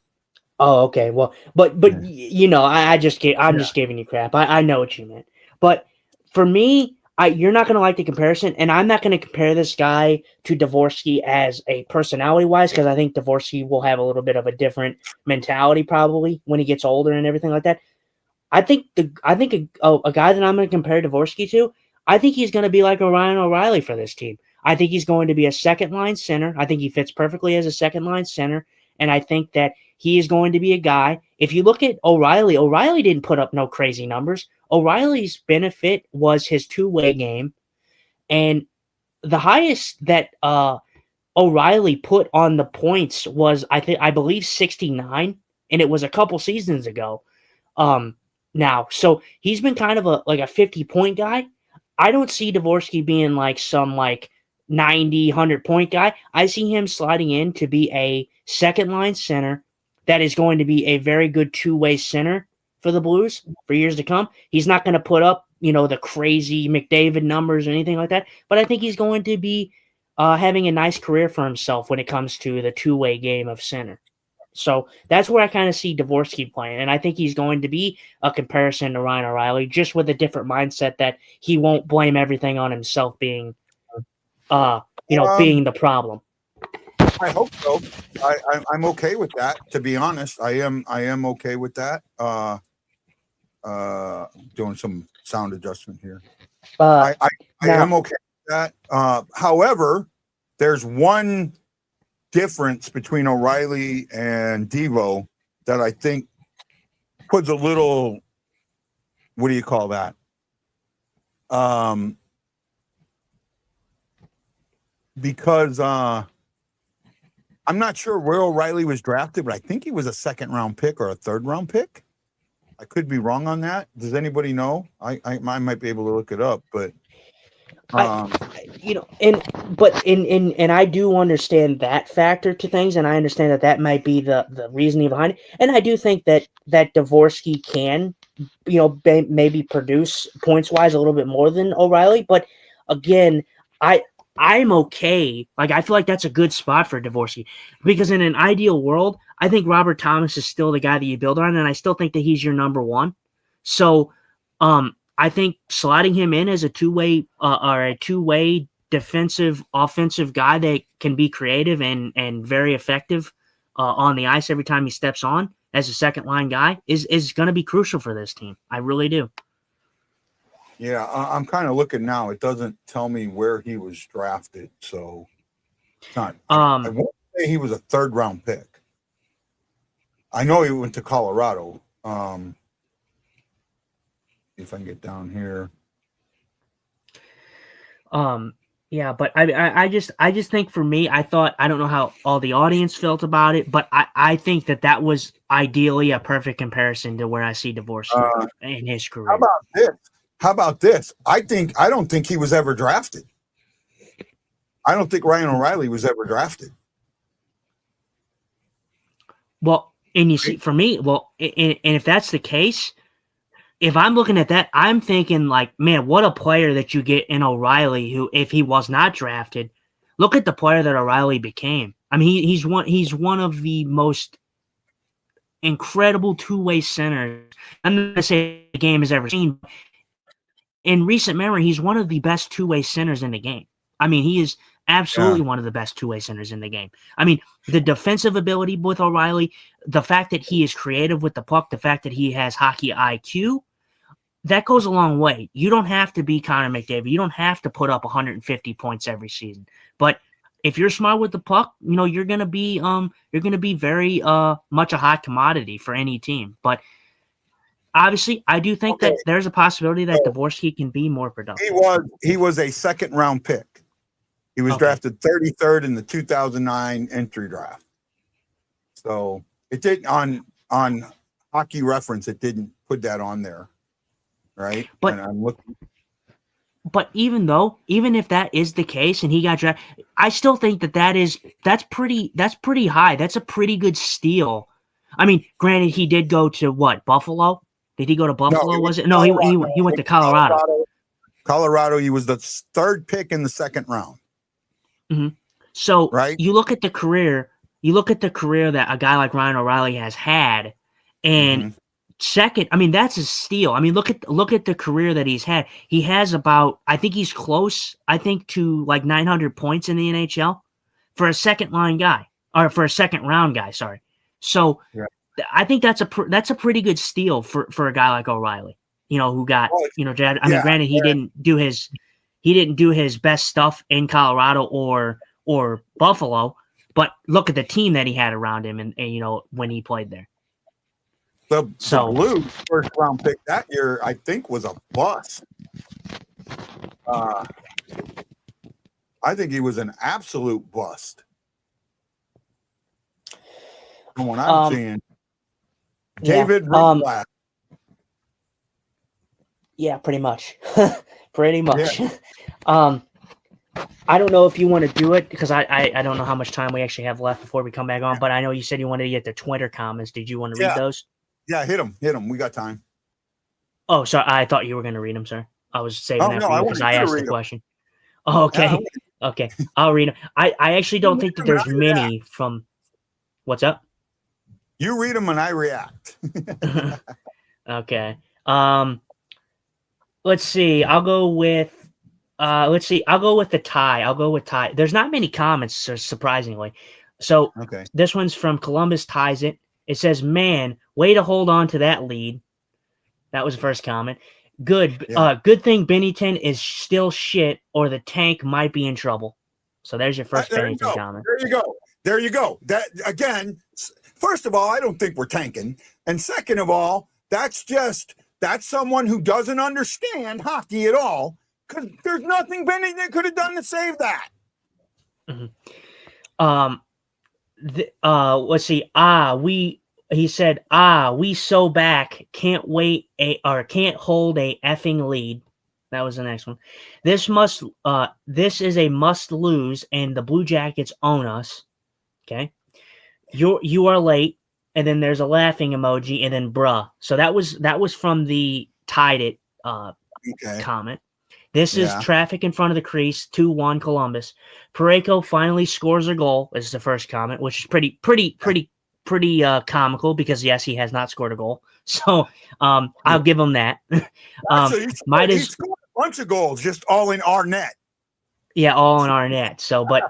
Oh, okay. Well, but I'm just giving you crap. I know what you meant. But for me, you're not going to like the comparison, and I'm not going to compare this guy to Dvorsky as a personality-wise, because I think Dvorsky will have a little bit of a different mentality probably when he gets older and everything like that. I think a guy that I'm going to compare Dvorsky to, I think he's going to be like Ryan O'Reilly for this team. I think he's going to be a second-line center. I think he fits perfectly as a second-line center, and I think that he is going to be a guy. If you look at O'Reilly didn't put up no crazy numbers. O'Reilly's benefit was his two-way game, and the highest that O'Reilly put on the points was I believe 69, and it was a couple seasons ago. Now, so he's been kind of a 50-point guy. I don't see Dvorsky being like some 90, 100-point guy. I see him sliding in to be a second-line center that is going to be a very good two-way center for the Blues for years to come. He's not going to put up, the crazy McDavid numbers or anything like that, but I think he's going to be having a nice career for himself when it comes to the two-way game of center. So that's where I kind of see Dvorsky playing, and I think he's going to be a comparison to Ryan O'Reilly, just with a different mindset that he won't blame everything on himself being, being the problem. I hope so. I'm okay with that. To be honest, I am okay with that. Doing some sound adjustment here. I am okay with that. However, there's one difference between O'Reilly and Devo that I think puts a little, what do you call that? Because I'm not sure where O'Reilly was drafted, but I think he was a second-round pick or a third-round pick. I could be wrong on that. Does anybody know? I might be able to look it up, but you know, and I do understand that factor to things, and I understand that might be the reasoning behind it, and I do think that Dvorsky can, you know, maybe produce points wise a little bit more than O'Reilly, but again, I'm okay. Like, I feel like that's a good spot for Dvorsky, because in an ideal world, I think Robert Thomas is still the guy that you build on, and I still think that he's your number one. So, I think slotting him in as a two-way or a two-way defensive, offensive guy that can be creative and very effective on the ice every time he steps on as a second line guy is going to be crucial for this team. I really do. yeah, I'm kind of looking now. It doesn't tell me where he was drafted, so it's not. I won't say he was a 3rd round pick. I know he went to Colorado. If I can get down here. Yeah, but I just think for me, I don't know how all the audience felt about it, but I think that was ideally a perfect comparison to where I see Dvorsky in his career. How about this? I don't think he was ever drafted. I don't think Ryan O'Reilly was ever drafted. Well, and you see, for me, well, and if that's the case, if I'm looking at that, I'm thinking like, man, what a player that you get in O'Reilly, who, if he was not drafted, look at the player that O'Reilly became. I mean, he's one of the most incredible two-way centers I'm not going to say the game has ever seen. In recent memory, he's one of the best two-way centers in the game. I mean, he is absolutely one of the best two-way centers in the game. I mean, the defensive ability with O'Reilly, the fact that he is creative with the puck, the fact that he has hockey IQ, that goes a long way. You don't have to be Connor McDavid. You don't have to put up 150 points every season. But if you're smart with the puck, you know, you're gonna be very much a hot commodity for any team. But obviously, I do think that there's a possibility that Dvorsky can be more productive. He was a 2nd round pick. He was drafted 33rd in the 2009 entry draft. So it did on Hockey Reference. It didn't put that on there. Right, but and I'm looking. But even if that is the case and he got drafted, I still think that's pretty high. That's a pretty good steal. I mean, granted, he did go to what, Buffalo? Did he go to Buffalo? No, was it? No, he went to Colorado. Colorado. He was the 3rd pick in the 2nd round. Mm-hmm. So right, you look at the career. You look at the career that a guy like Ryan O'Reilly has had, and. Second, I mean, that's a steal. I mean, look at the career that he's had. He has about, I think he's close, to like 900 points in the NHL for a second line guy, or for a second round guy. Sorry. So I think that's a pretty good steal for a guy like O'Reilly. You know, who got drafted. I mean, granted, he didn't do his best stuff in Colorado or Buffalo, but look at the team that he had around him, and you know, when he played there. The Blues 1st round pick that year, I think, was a bust. I think he was an absolute bust. From what I'm seeing, David Rundglass. Yeah, pretty much. Pretty much. Yeah. I don't know if you want to do it, because I don't know how much time we actually have left before we come back on, but I know you said you wanted to get the Twitter comments. Did you want to read those? Yeah, hit them. We got time. Oh, sorry. I thought you were going to read them, sir. I was saving that for you because I asked the question. Oh, okay. Okay. I'll read them. I actually don't think that there's many from... What's up? You read them and I react. Okay. Let's see. I'll go with the tie. I'll go with tie. There's not many comments, surprisingly. So this one's from Columbus Ties It. It says, man, way to hold on to that lead. That was the first comment. Good. Good thing Binnington is still shit, or the tank might be in trouble. So there's your first Binnington comment. There you go. That, again, first of all, I don't think we're tanking. And second of all, that's someone who doesn't understand hockey at all, because there's nothing Binnington could have done to save that. Mm-hmm. Let's see. he said, we so back, can't hold a effing lead. That was the next one. This is a must lose, and the Blue Jackets own us. Okay. You are late, and then there's a laughing emoji, and then bruh. So that was from the tied it comment. This is traffic in front of the crease, 2-1 Columbus. Parayko finally scores a goal. This is the first comment, which is pretty comical because yes, he has not scored a goal. So I'll give him that. He scored a bunch of goals, just all in our net. Yeah, all in our net. So, but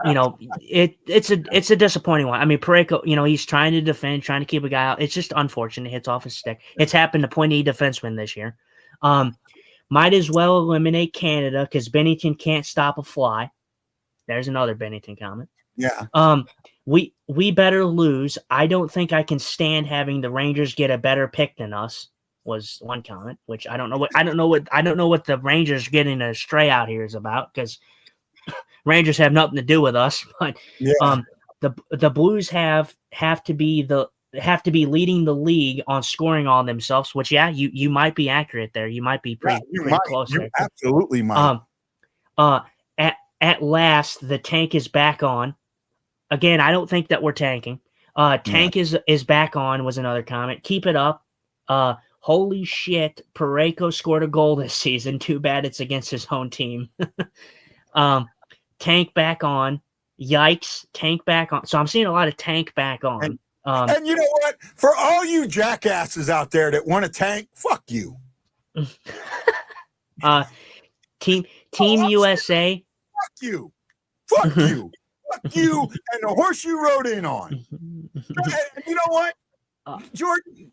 it's a disappointing one. I mean, Parayko, he's trying to defend, trying to keep a guy out. It's just unfortunate. It hits off his stick. It's happened to pointy defensemen this year. Might as well eliminate Canada because Bennington can't stop a fly. There's another Bennington comment. Yeah. We better lose. I don't think I can stand having the Rangers get a better pick than us. Was one comment, which I don't know what the Rangers getting a stray out here is about because Rangers have nothing to do with us. But the Blues have to be leading the league on scoring on themselves, which you might be accurate there. You might be pretty close. You absolutely might. At last the tank is back on. Again, I don't think that we're tanking. Tank is back on was another comment. Keep it up. Holy shit, Parayko scored a goal this season. Too bad it's against his own team. Tank back on. Yikes, tank back on. So I'm seeing a lot of tank back on. And you know what? For all you jackasses out there that want to tank, fuck you. Team USA. Fuck you. Fuck you. Fuck you and the horse you rode in on. And you know what? Jordan,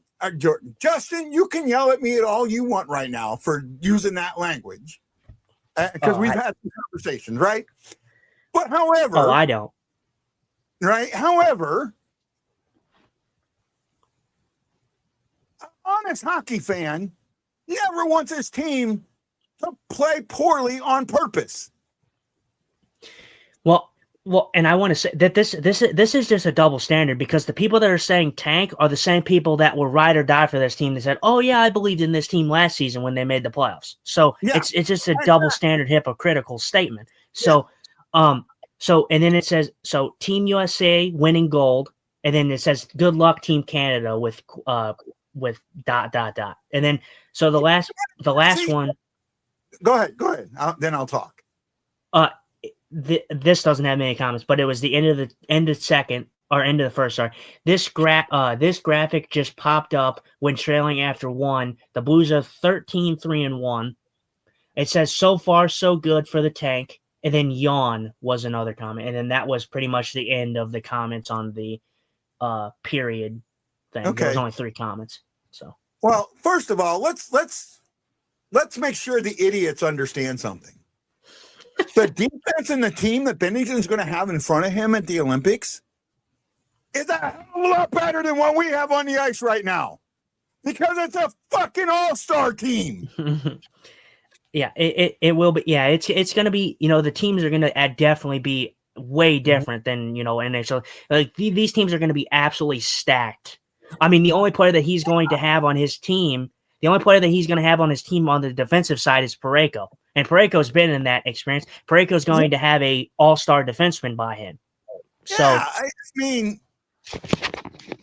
Justin, you can yell at me at all you want right now for using that language. Because we've had some conversations, right? But however. Oh, I don't. Right? However, an honest hockey fan never wants his team to play poorly on purpose. Well, and I want to say that this is just a double standard because the people that are saying tank are the same people that will ride or die for this team that said, "Oh yeah, I believed in this team last season when they made the playoffs." So it's just a double standard hypocritical statement. So and then it says Team USA winning gold, and then it says good luck Team Canada with ... And then so the last one. Go ahead. Then I'll talk. This doesn't have many comments, but it was the end of the first. Sorry, this graphic just popped up when trailing after one. The Blues are 13-3-1. It says so far so good for the tank, and then yawn was another comment, and then that was pretty much the end of the comments on the period thing. Okay. There was only 3 comments. So well, first of all, let's make sure the idiots understand something. The defense and the team that Bennington's going to have in front of him at the Olympics is a hell of a lot better than what we have on the ice right now because it's a fucking all-star team. Yeah, it will be. Yeah, it's going to be, the teams are going to definitely be way different than, NHL. Like these teams are going to be absolutely stacked. I mean, the only player that he's going to have on his team on the defensive side is Parayko. And Parayko's been in that experience. Parayko's going to have a all-star defenseman by him. So I mean,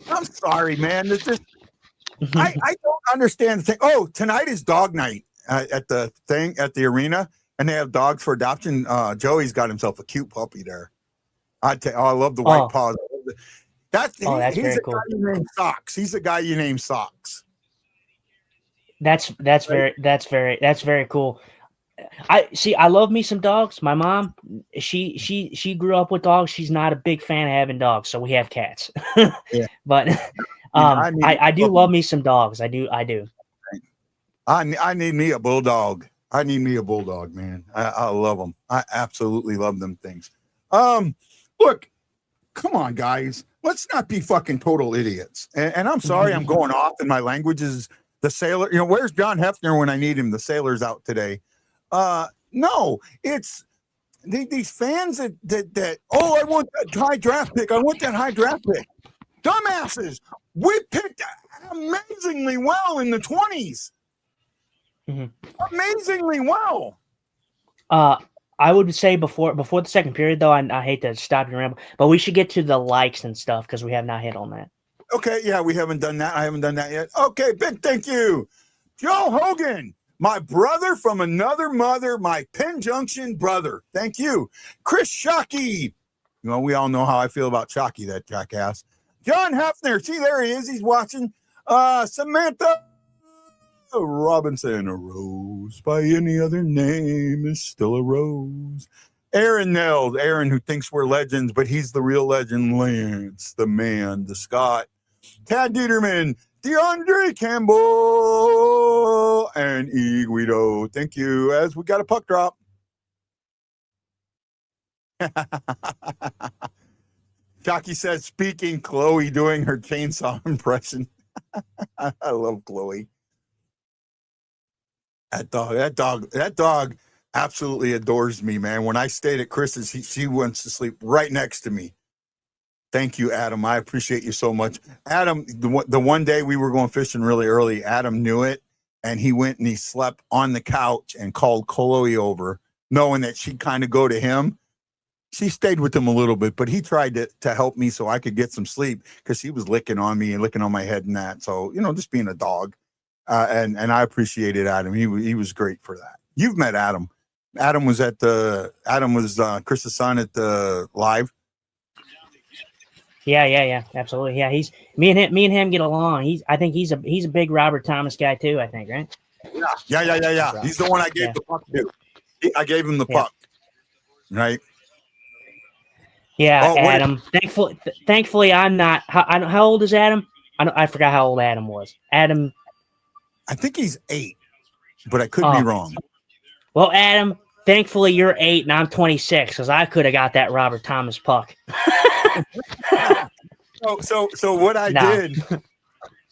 I'm sorry, man. It's just I don't understand the thing. Oh, tonight is dog night at the arena, and they have dogs for adoption. Joey's got himself a cute puppy there. I love the white paws. He's very cool. Guy you name Socks. He's the guy you name Socks. That's very cool. I love me some dogs. My mom, she grew up with dogs. She's not a big fan of having dogs, so we have cats. Yeah. But I do love me some dogs. I do. I need me a bulldog. Man. I love them. I absolutely love them things. Look, come on, guys. Let's not be fucking total idiots. And I'm sorry I'm going off and my language is the sailor. Where's John Hefner when I need him? The sailor's out today. No, it's these fans that I want that high draft pick. Dumbasses. We picked amazingly well in the 20s. Amazingly well. I would say before the second period, though, I hate to stop you, ramble, but we should get to the likes and stuff because we have not hit on that. Okay, yeah, we haven't done that. I haven't done that yet. Okay, big thank you. Joe Hogan, my brother from another mother, my Penn Junction brother. Thank you. Chris Shockey. You know, we all know how I feel about Shockey, that jackass. John Hefner. See, there he is. He's watching. Samantha Robinson. A rose by any other name is still a rose. Aaron Nels. Aaron, who thinks we're legends, but he's the real legend. Lance, the man, the Scott. Tad Dieterman. DeAndre Campbell and E. Guido. Thank you. As we got a puck drop. Jockey says, speaking, Chloe doing her chainsaw impression. I love Chloe. That dog absolutely adores me, man. When I stayed at Chris's, she wants to sleep right next to me. Thank you, Adam. I appreciate you so much. Adam, the one day we were going fishing really early, Adam knew it, and he went and he slept on the couch and called Chloe over, knowing that she'd kind of go to him. She stayed with him a little bit, but he tried to help me so I could get some sleep because he was licking on me and licking on my head and that. So, you know, just being a dog. And I appreciated Adam. He was great for that. You've met Adam. Adam was Chris's son at the live. Yeah, absolutely. Yeah, he's me and him get along. I think he's a big Robert Thomas guy too. I think, right? Yeah. He's the one I gave the puck to. I gave him the puck, right? Yeah, Adam. Thankfully, I'm not. How old is Adam? I forgot how old Adam was. Adam, I think he's 8, but I could be wrong. Well, Adam, thankfully you're 8 and I'm 26 because I could have got that Robert Thomas puck. So what I did,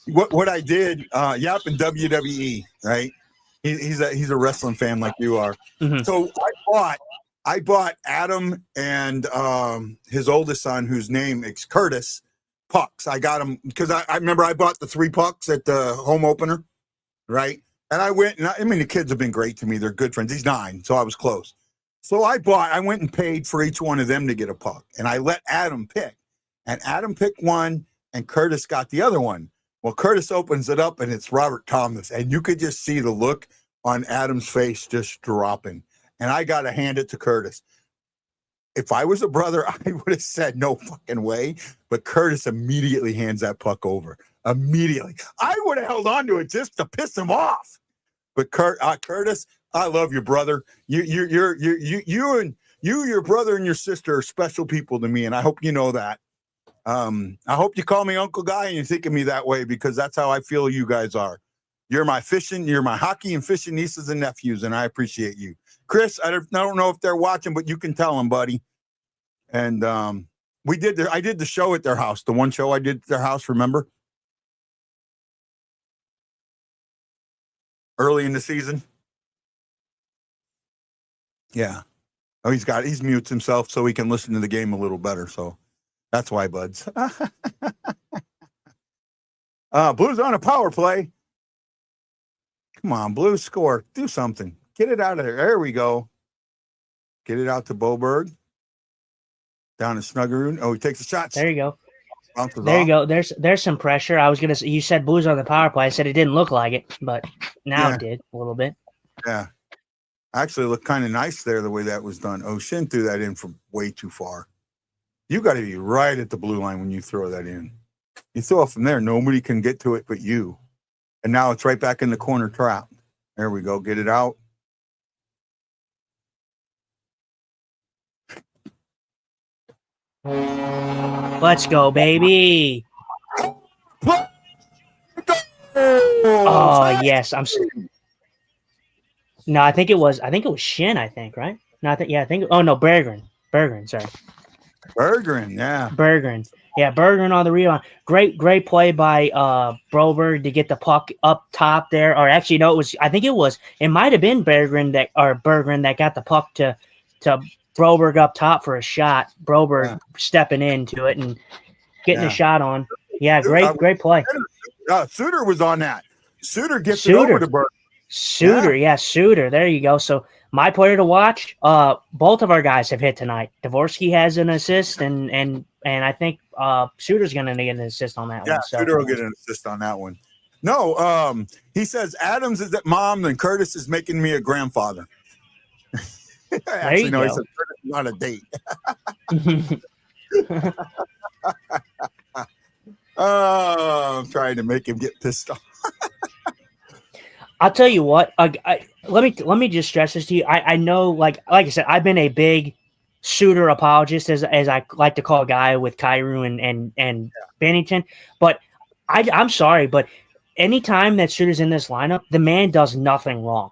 what I did, Yap in WWE, right? He's a wrestling fan like you are. Mm-hmm. So I bought Adam and his oldest son, whose name is Curtis, pucks. I got him because I remember I bought the 3 pucks at the home opener, right? And I went, and I mean, the kids have been great to me. They're good friends. He's 9, so I was close. So I went and paid for each one of them to get a puck. And I let Adam pick. And Adam picked one, and Curtis got the other one. Well, Curtis opens it up, and it's Robert Thomas. And you could just see the look on Adam's face just dropping. And I got to hand it to Curtis. If I was a brother, I would have said no fucking way. But Curtis immediately hands that puck over. Immediately. I would have held on to it just to piss him off. But Curtis, I love you, brother. Your brother and your sister are special people to me, and I hope you know that. I hope you call me Uncle Guy and you think of me that way because that's how I feel you guys are. You're my hockey and fishing nieces and nephews, and I appreciate you. Chris, I don't know if they're watching, but you can tell them, buddy. And I did the show at their house. The one show I did at their house, remember? Early in the season. Yeah. Oh, he mutes himself so he can listen to the game a little better. So that's why, buds. Blues on a power play. Come on, Blues score. Do something. Get it out of there. There we go. Get it out to Boberg. Down to Snuggeroon. Oh, he takes a shot. There you go. There you go. There's some pressure. I was gonna say, you said Blues on the power play. I said it didn't look like it, but now it did a little bit. Yeah. Actually, it looked kind of nice there the way that was done. Oh, Shin threw that in from way too far. You got to be right at the blue line when you throw that in. You throw it from there, nobody can get to it but you. And now it's right back in the corner trap. There we go. Get it out. Let's go, baby. Oh, yes. No, I think it was Shin, I think, right? No, Berggren. Berggren, sorry. Berggren, yeah. Berggren. Yeah, Berggren on the rebound. Great play by Broberg to get the puck up top there. Or actually, no, it might have been Berggren that got the puck to Broberg up top for a shot. Broberg stepping into it and getting a shot on. Yeah, great play. Suter was on that. Suter gets it over to Burke. Suter, yeah, Suter. There you go. So my player to watch. Both of our guys have hit tonight. Dvorsky has an assist, and I think Suter's going to get an assist on that one. So. Suter will get an assist on that one. No, he says Adams is at mom, and Curtis is making me a grandfather. Actually, no, he said Curtis is on a date. I'm trying to make him get pissed off. I'll tell you what. Let me just stress this to you. I know, like I said, I've been a big Suter apologist, as I like to call a guy with Cairo and Bennington. But I'm sorry, but anytime that Suter's in this lineup, the man does nothing wrong.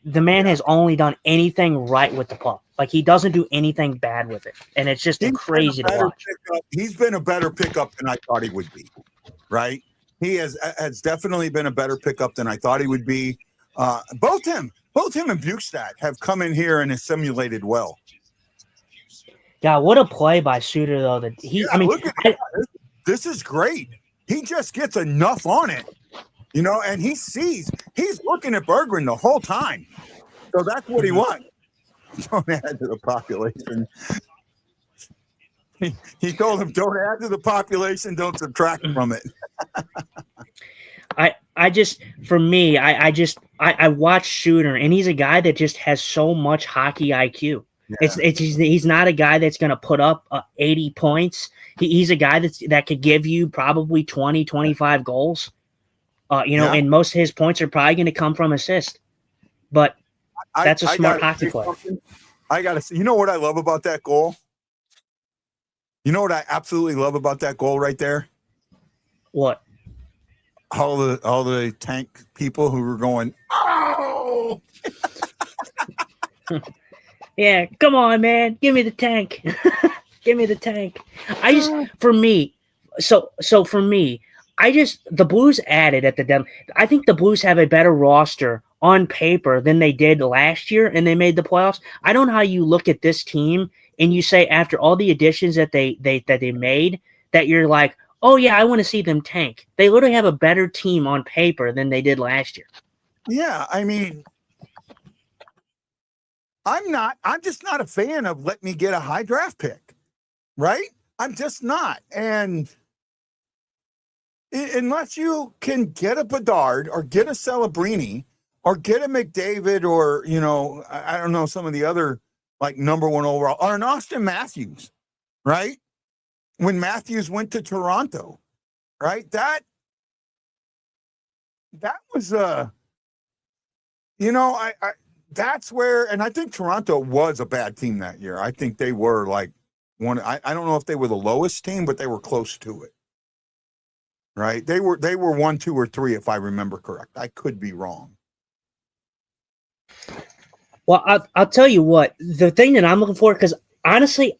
The man has only done anything right with the puck. Like, he doesn't do anything bad with it, and it's just crazy to watch. He's been a better pickup than I thought he would be. Right? He has definitely been a better pickup than I thought he would be. Both him and Bukestad have come in here and assimilated well. Yeah, what a play by Suter, though. This is great. He just gets enough on it, and he's looking at Berggren the whole time. So that's what he wants. Don't add to the population. He told him, don't add to the population, don't subtract from it. I watch Suter, and he's a guy that just has so much hockey IQ. Yeah. He's not a guy that's going to put up 80 points. He's a guy that could give you probably 20, 25 goals. And most of his points are probably going to come from assist. But that's a smart hockey player. I got to say, you know what I love about that goal? You know what I absolutely love about that goal right there? What? All the tank people who were going, oh! Yeah, come on, man. Give me the tank. Give me the tank. The Blues added at the deadline. I think the Blues have a better roster on paper than they did last year, and they made the playoffs. I don't know how you look at this team and you say, after all the additions that they made, that you're like, oh yeah, I want to see them tank. They literally have a better team on paper than they did last year. Yeah, I mean, I'm just not a fan of let me get a high draft pick, right? I'm just not. And unless you can get a Bedard or get a Celebrini or get a McDavid or, I don't know, some of the other like number one overall, or an Austin Matthews, right? When Matthews went to Toronto, right? That was that's where, and I think Toronto was a bad team that year. I think they were like I don't know if they were the lowest team, but they were close to it. Right? They were 1, 2, or 3, if I remember correct. I could be wrong. Well, I'll tell you what, the thing that I'm looking for, because honestly,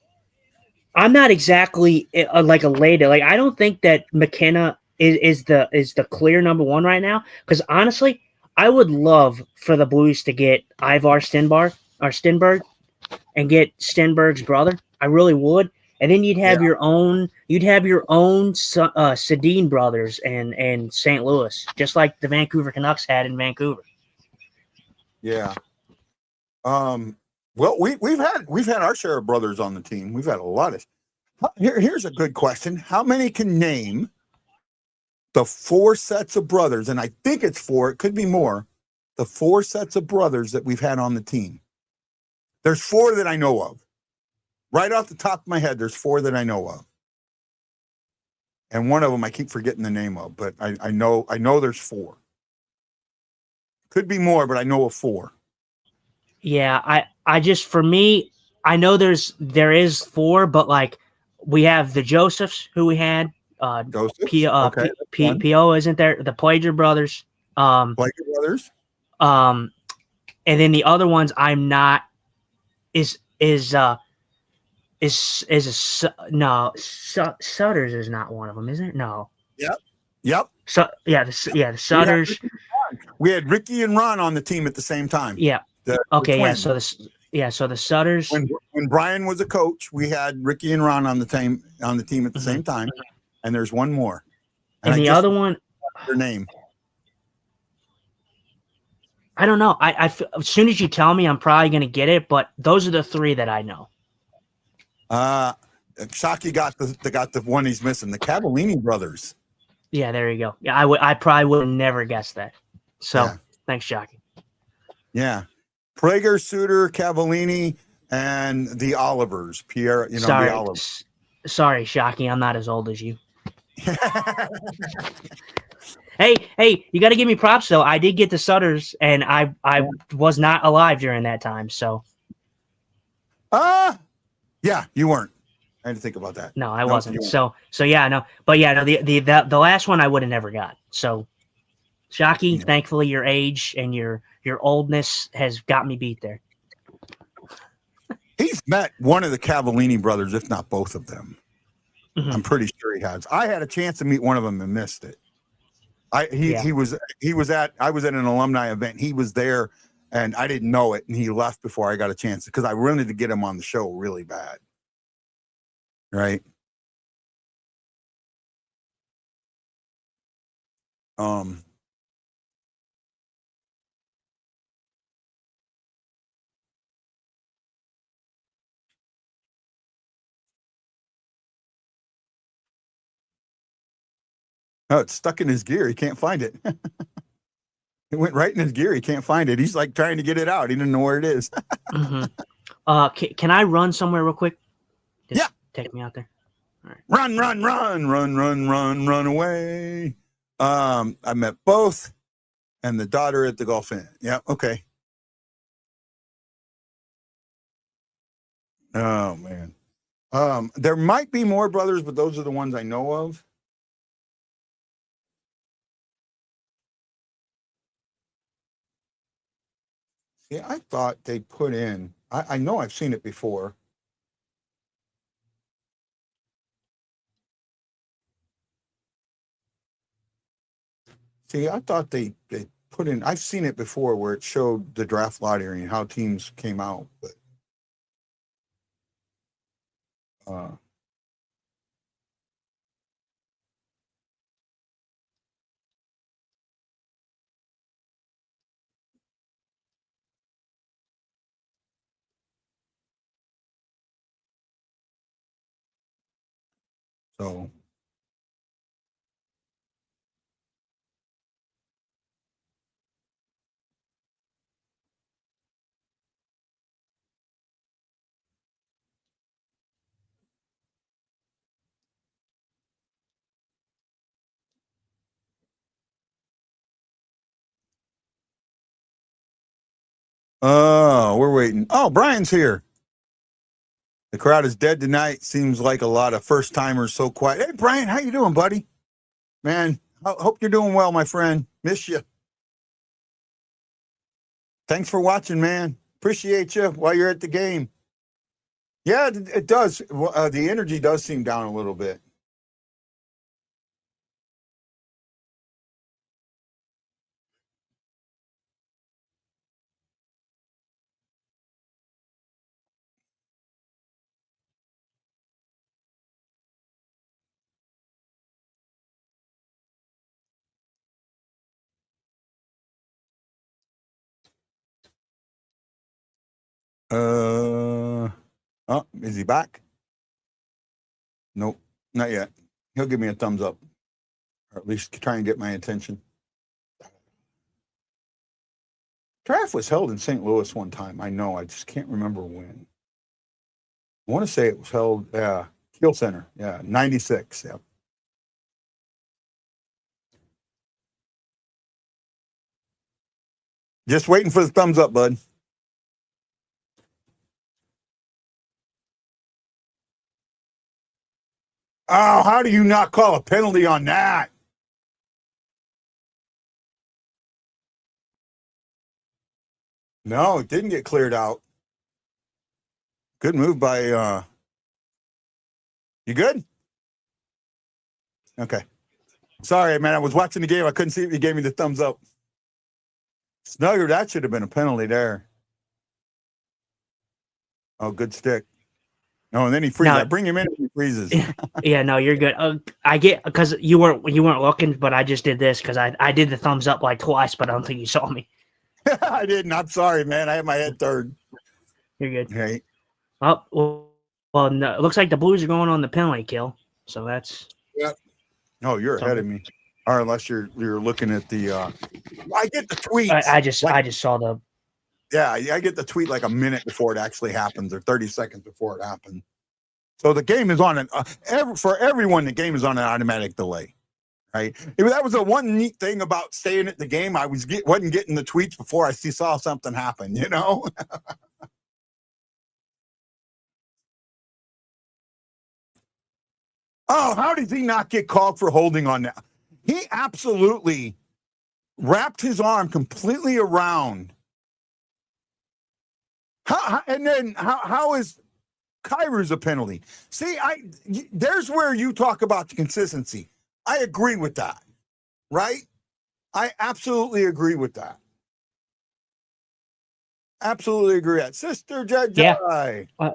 I'm not exactly like elated. Like, I don't think that McKenna is the clear number one right now. Because honestly, I would love for the Blues to get Ivar Stenberg and get Stenberg's brother. I really would. And then you'd have your own Sedin brothers in St. Louis, just like the Vancouver Canucks had in Vancouver. Yeah. Well, we've had our share of brothers on the team. We've had a lot of. Here's a good question: how many can name the 4 sets of brothers? And I think it's 4. It could be more. The 4 sets of brothers that we've had on the team. There's 4 that I know of. Right off the top of my head, there's 4 that I know of. And one of them I keep forgetting the name of, but I know there's 4. Could be more, but I know of 4. Yeah, I just, for me, I know there is 4, but like we have the Josephs who we had. P.O. isn't there? The Plager brothers. Plager brothers. And then the other ones I'm not Sutters is not one of them, isn't it? No. Yep. So the Sutters. We had Ricky and Ron on the team at the same time. Yeah. So the Sutters. When Brian was a coach, we had Ricky and Ron on the team at the same time, and there's one more. And the other one, their name. I don't know. As soon as you tell me, I'm probably going to get it. But those are the three that I know. Shockey got the one he's missing. The Cavallini brothers. Yeah, there you go. Yeah, I probably would have never guessed that. So thanks, Shockey. Yeah, Prager, Suter, Cavallini, and the Olivers. Pierre, the Olivers. Sorry, Shockey. I'm not as old as you. Hey, you got to give me props though. I did get the Sutters, and I was not alive during that time. So, yeah, you weren't. I had to think about that. No, I wasn't. So yeah, no, but yeah, no, the last one I would have never got. So, Shockey, thankfully your age and your oldness has got me beat there. He's met one of the Cavallini brothers, if not both of them. Mm-hmm. I'm pretty sure he has. I had a chance to meet one of them and missed it. I was at an alumni event. He was there, and I didn't know it, and he left before I got a chance because I wanted to get him on the show really bad. Right. Oh, it's stuck in his gear. He can't find it. It went right in his gear. He can't find it. He's like trying to get it out. He didn't know where it is. Mm-hmm. Can I run somewhere real quick? Yeah. Take me out there. All right. Run away. I met both and the daughter at the Golf Inn. Yeah. Okay. Oh, man. There might be more brothers, but those are the ones I know of. Yeah, I thought they put in, I know I've seen it before. See, I thought they put in, I've seen it before where it showed the draft lottery and how teams came out, but so we're waiting. Oh, Brian's here. The crowd is dead tonight. Seems like a lot of first timers so quiet. Hey, Brian, how you doing, buddy? Man, I hope you're doing well, my friend. Miss you. Thanks for watching, man. Appreciate you while you're at the game. Yeah, it does. The energy does seem down a little bit. Oh, is he back? Nope, not yet. He'll give me a thumbs up, or at least try and get my attention. Draft was held in St. Louis one time. I know. I just can't remember when. I want to say it was held, Kiel Center. Yeah, 96. Yeah. Just waiting for the thumbs up, bud. Oh, how do you not call a penalty on that? No, it didn't get cleared out. Good move by you good? Okay. Sorry, man. I was watching the game. I couldn't see if you gave me the thumbs up. Snugger, that should have been a penalty there. Oh, good stick. No, and then he freed that. Bring him in. freezes. Yeah, no, you're good. I get because you weren't looking, but I just did this because I did the thumbs up like twice, but I don't think you saw me. I didn't. I'm sorry, man. I had my head turned. You're good. Right. Oh, well, no, it looks like the Blues are going on the penalty kill, so that's. Yep. No, you're ahead of me. Or unless you're looking at the. I get the tweets. I just saw the. Yeah, I get the tweet like a minute before it actually happens, or 30 seconds before it happens. So the game is on an for everyone. The game is on an automatic delay, right? That was the one neat thing about staying at the game. I wasn't getting the tweets before I saw something happen. You know. Oh, how did he not get called for holding on that? He absolutely wrapped his arm completely around. How is Kairu's a penalty? See, there's where you talk about the consistency. I agree with that, right? I absolutely agree with that. Absolutely agree with that. Sister Jedi. Yeah.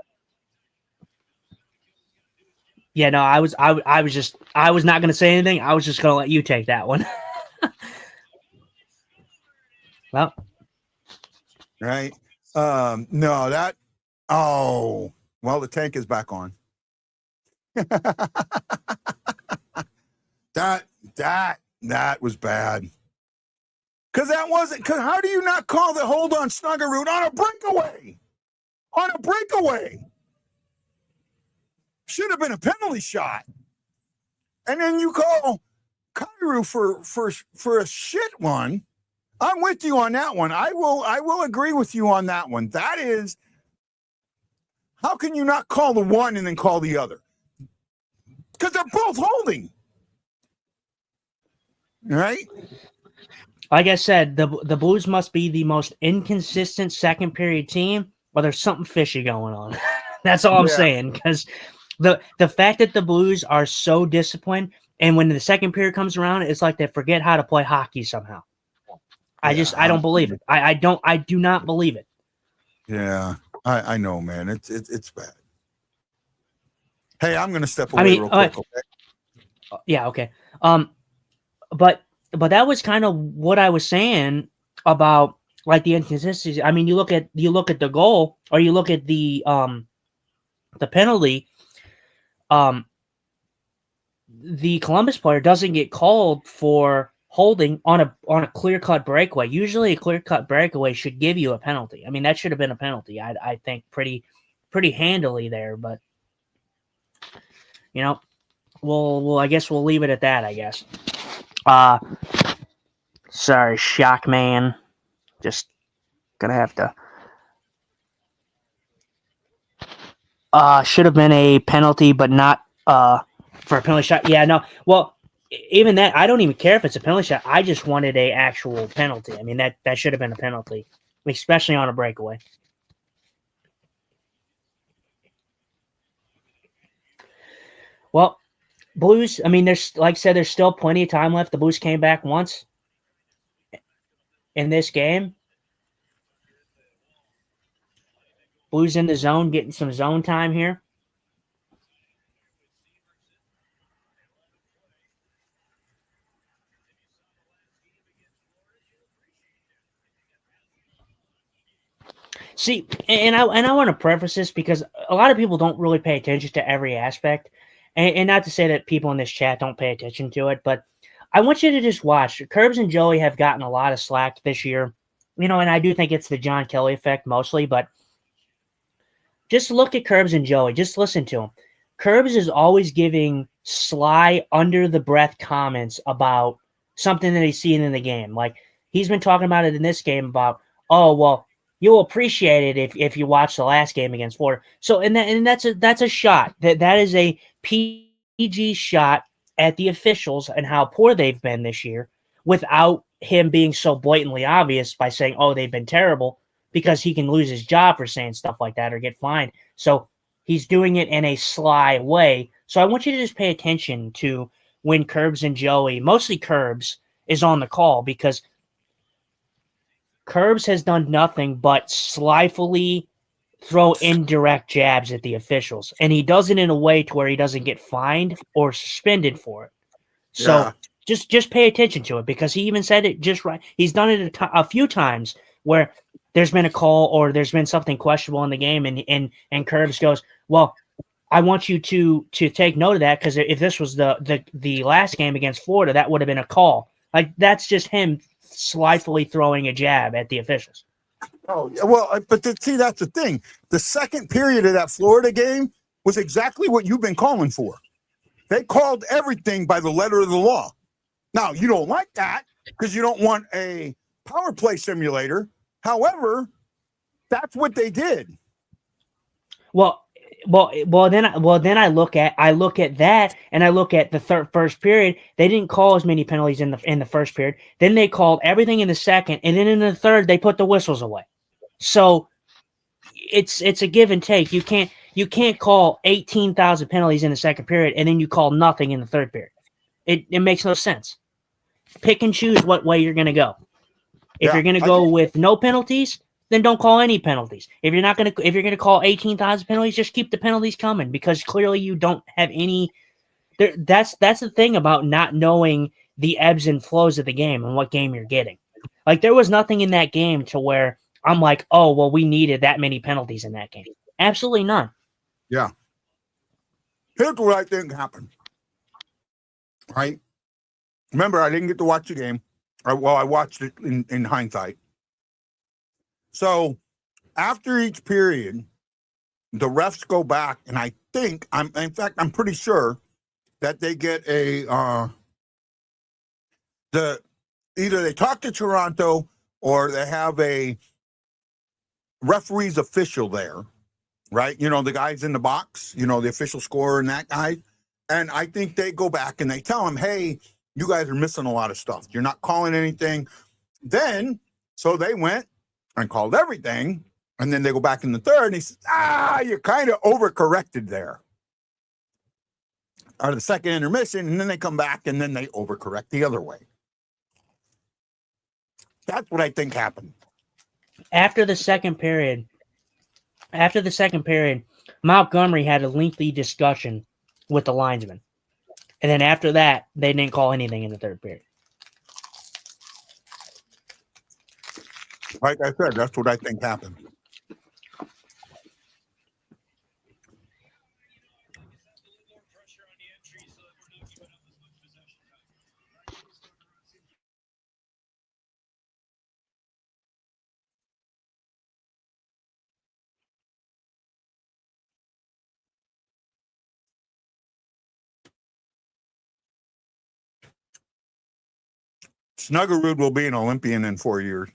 Yeah, no, I was not going to say anything. I was just going to let you take that one. Well, right. No, that. Oh, well, the tank is back on. that was bad. Because that wasn't. Because how do you not call the hold on Snuggerud on a breakaway? On a breakaway. Should have been a penalty shot. And then you call Kairu for a shit one. I'm with you on that one. I will agree with you on that one. That is, how can you not call the one and then call the other? Because they're both holding. Right? Like I said, the Blues must be the most inconsistent second period team, or there's something fishy going on. That's all I'm saying. Because the fact that the Blues are so disciplined, and when the second period comes around, it's like they forget how to play hockey somehow. I don't believe it. I do not believe it. Yeah, I know, man. It's bad. Hey, I'm gonna step away real quick. Okay? Yeah, okay. But that was kind of what I was saying about like the inconsistency. I mean, you look at the goal, or you look at the penalty. The Columbus player doesn't get called for holding on a clear-cut breakaway. Usually a clear-cut breakaway should give you a penalty. I mean, that should have been a penalty. I think pretty handily there, but you know, we'll I guess we'll leave it at that, I guess. Sorry, shock man. Just gonna have to should have been a penalty, but not for a penalty shot. Yeah, no. Well, even that, I don't even care if it's a penalty shot. I just wanted a actual penalty. I mean, that should have been a penalty, especially on a breakaway. Well, Blues, I mean, there's, like I said, there's still plenty of time left. The Blues came back once in this game. Blues in the zone, getting some zone time here. See, and I want to preface this because a lot of people don't really pay attention to every aspect, and not to say that people in this chat don't pay attention to it, but I want you to just watch. Curbs and Joey have gotten a lot of slack this year, and I do think it's the John Kelly effect mostly, but just look at Curbs and Joey. Just listen to him. Curbs is always giving sly, under-the-breath comments about something that he's seen in the game. Like, he's been talking about it in this game about, oh, well, you'll appreciate it if you watch the last game against Florida. So, and that's a shot. That is a PG shot at the officials and how poor they've been this year, without him being so blatantly obvious by saying, oh, they've been terrible, because he can lose his job for saying stuff like that or get fined. So he's doing it in a sly way. So I want you to just pay attention to when Curbs and Joey, mostly Curbs, is on the call, because Curbs has done nothing but slyfully throw indirect jabs at the officials, and he does it in a way to where he doesn't get fined or suspended for it. So just pay attention to it, because he even said it just right. He's done it a few times where there's been a call or there's been something questionable in the game, and Curbs goes, well, I want you to take note of that, because if this was the last game against Florida, that would have been a call. Like, that's just him slyly throwing a jab at the officials. Oh, yeah, well, but see, that's the thing. The second period of that Florida game was exactly what you've been calling for. They called everything by the letter of the law. Now, you don't like that because you don't want a power play simulator. However, that's what they did. Well, then I look at that, and I look at the first period. They didn't call as many penalties in the first period. Then they called everything in the second, and then in the third they put the whistles away. So it's a give and take. You can't call 18,000 penalties in the second period and then you call nothing in the third period. It makes no sense. Pick and choose what way you're going to go. If you're going to go with no penalties, then don't call any penalties. If you're going to call 18,000 penalties, just keep the penalties coming, because clearly you don't have any. That's the thing about not knowing the ebbs and flows of the game and what game you're getting. Like, there was nothing in that game to where I'm like, oh, well, we needed that many penalties in that game. Absolutely none. Yeah. Here's what I think happened. Right? Remember, I didn't get to watch the game. I watched it in hindsight. So after each period, the refs go back, and I think, I'm pretty sure that they get either they talk to Toronto or they have a referee's official there, right? You know, the guys in the box, you know, the official scorer and that guy. And I think they go back and they tell him, hey, you guys are missing a lot of stuff. You're not calling anything. Then, so they went and called everything. And then they go back in the third, and he says, you kind of overcorrected there. Or the second intermission, and then they come back and then they overcorrect the other way. That's what I think happened. After the second period, Montgomery had a lengthy discussion with the linesman. And then after that, they didn't call anything in the third period. Like I said, that's what I think happened. Snuggerud will be an Olympian in 4 years.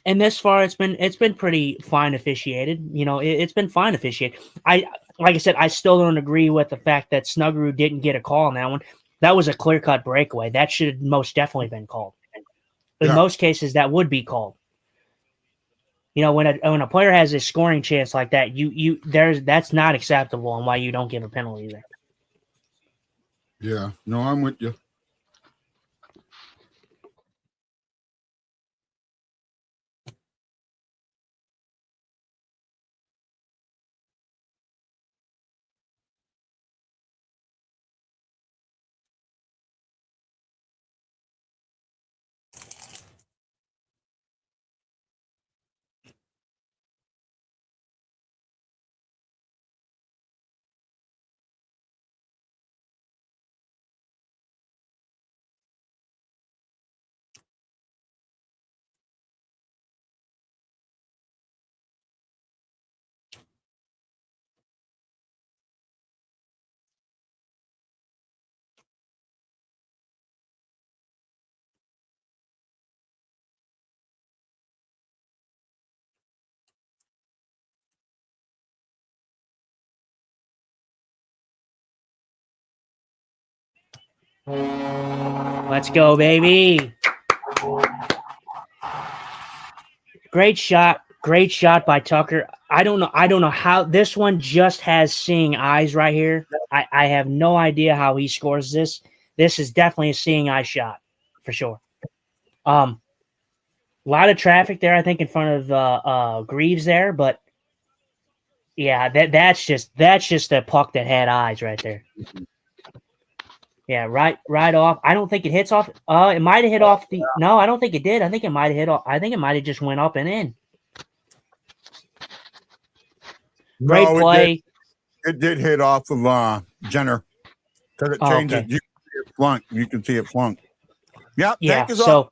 And this far, it's been pretty fine officiated. You know, it's been fine officiated. Like I said, I still don't agree with the fact that Snuggerud didn't get a call on that one. That was a clear-cut breakaway. That should have most definitely been called. In most cases, that would be called. You know, when a player has a scoring chance like that, that's not acceptable, and why you don't give a penalty there. Yeah, no, I'm with you. Let's go, baby. Great shot by Tucker. I don't know how this one just has seeing eyes right here. I have no idea how he scores this. This is definitely a seeing eye shot for sure. A lot of traffic there, I think, in front of Greaves there, but yeah, that's just a puck that had eyes right there. Yeah, right off. I don't think it hits off. It might have hit off the. No, I don't think it did. I think it might have hit off. I think it might have just went up and in. Great play. It did hit off of Jenner because it changed okay. it. You can see it flunk. You can see it flunk. Yep, Yeah. tank is off.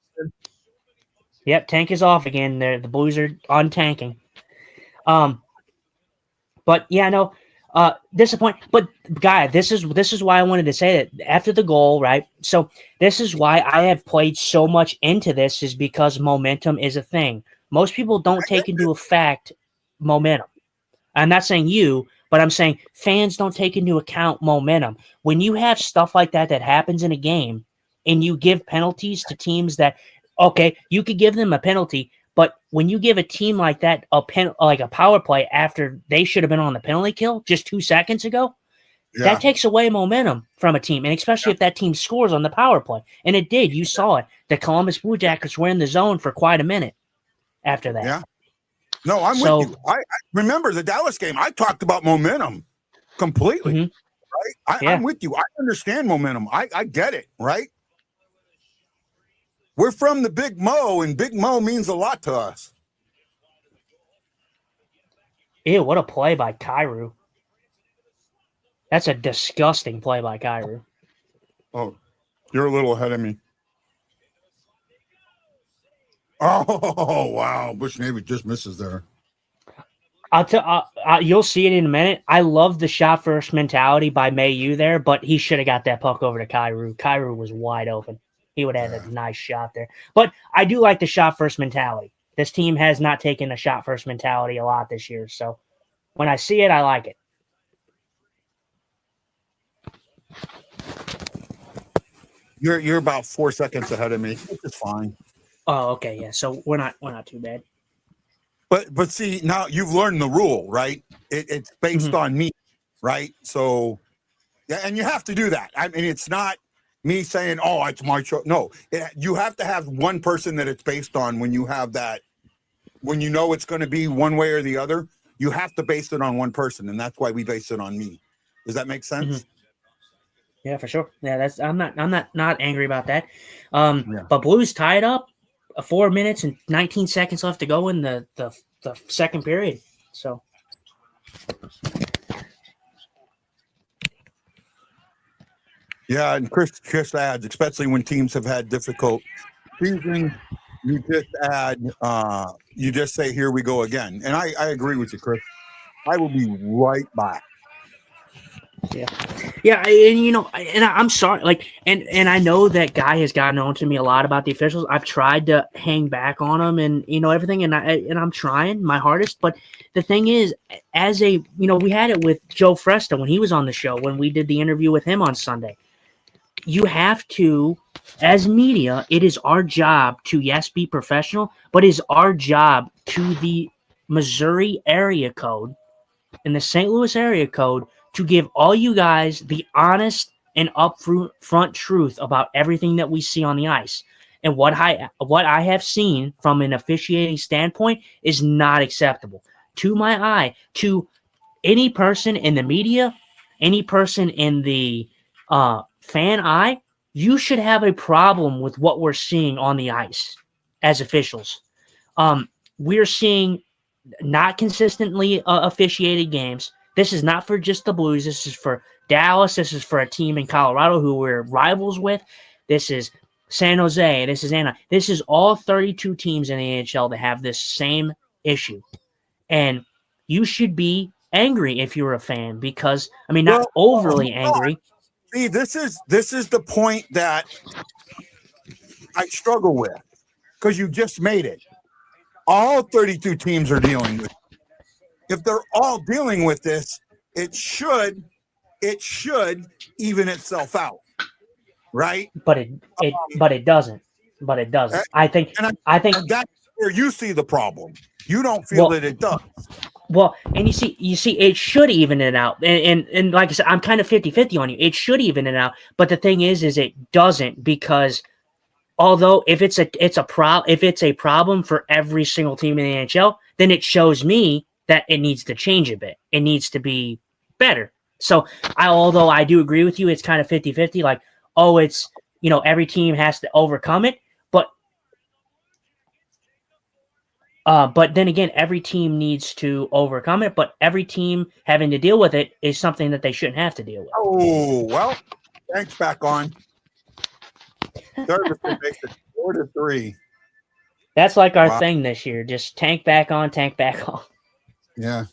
Yep, tank is off again. The Blues are on tanking. But yeah, no. Disappointing. But guy, this is why I wanted to say that after the goal, right? So this is why I have played so much into this, is because momentum is a thing. Most people don't take into effect momentum. I'm not saying you, but I'm saying fans don't take into account momentum. When you have stuff like that happens in a game, and you give penalties to teams that, okay, you could give them a penalty, but when you give a team like that like a power play after they should have been on the penalty kill just 2 seconds ago, that takes away momentum from a team, and especially if that team scores on the power play. And it did. You saw it. The Columbus Blue Jackets were in the zone for quite a minute after that. Yeah. No, I'm with you. I remember the Dallas game. I talked about momentum completely. Right? I'm with you. I understand momentum. I get it, right? We're from the Big Mo, and Big Mo means a lot to us. Ew, what a play by Kyrou. That's a disgusting play by Kyrou. Oh, you're a little ahead of me. Oh, wow. Bush Navy just misses there. You'll see it in a minute. I love the shot first mentality by Mayu there, but he should have got that puck over to Kyrou. Kyrou was wide open. He would have had a nice shot there. But I do like the shot first mentality. This team has not taken a shot first mentality a lot this year. So when I see it, I like it. You're about 4 seconds ahead of me. It's fine. Oh, okay, yeah. So we're not too bad. But see, now you've learned the rule, right? It's based on me, right? So yeah, and you have to do that. I mean, it's not me saying, "Oh, it's my show." No, you have to have one person that it's based on. When you have that, when you know it's going to be one way or the other, you have to base it on one person, and that's why we base it on me. Does that make sense? Yeah, for sure. Yeah, I'm not angry about that. But Blues tied up. 4 minutes and 19 seconds left to go in the second period. So. Yeah, and Chris adds, especially when teams have had difficult seasons, you just add, you just say, "Here we go again." And I agree with you, Chris. I will be right back. Yeah, and I'm sorry, and I know that Guy has gotten on to me a lot about the officials. I've tried to hang back on them and everything, and I'm trying my hardest. But the thing is, we had it with Joe Fresta when he was on the show, when we did the interview with him on Sunday. You have to, as media, it is our job to, yes, be professional, but it is our job to the Missouri area code and the St. Louis area code to give all you guys the honest and upfront truth about everything that we see on the ice. And what I have seen from an officiating standpoint is not acceptable. To my eye, to any person in the media, any person in the fan eye, you should have a problem with what we're seeing on the ice as officials. We're seeing not consistently officiated games. This is not for just the Blues. This is for Dallas. This is for a team in Colorado who we're rivals with. This is San Jose. This is Anaheim. This is all 32 teams in the NHL that have this same issue. And you should be angry if you're a fan because, not overly angry. See, this is the point that I struggle with because you just made it. All 32 teams are dealing with it. If they're all dealing with this, it should even itself out, right? But it doesn't. but it doesn't. And- I think And that's where you see the problem. You don't feel that it does. Well, and you see, it should even it out. And like I said, I'm kind of 50-50 on you. It should even it out. But the thing is it doesn't, because although if it's a problem for every single team in the NHL, then it shows me that it needs to change a bit. It needs to be better. So although I do agree with you, it's kind of 50-50. Like, oh, it's, every team has to overcome it. But then again, every team needs to overcome it, but every team having to deal with it is something that they shouldn't have to deal with. Oh, well, thanks back on. Ferguson makes it 4-3. That's like our thing this year. Just tank back on, tank back on. Yeah.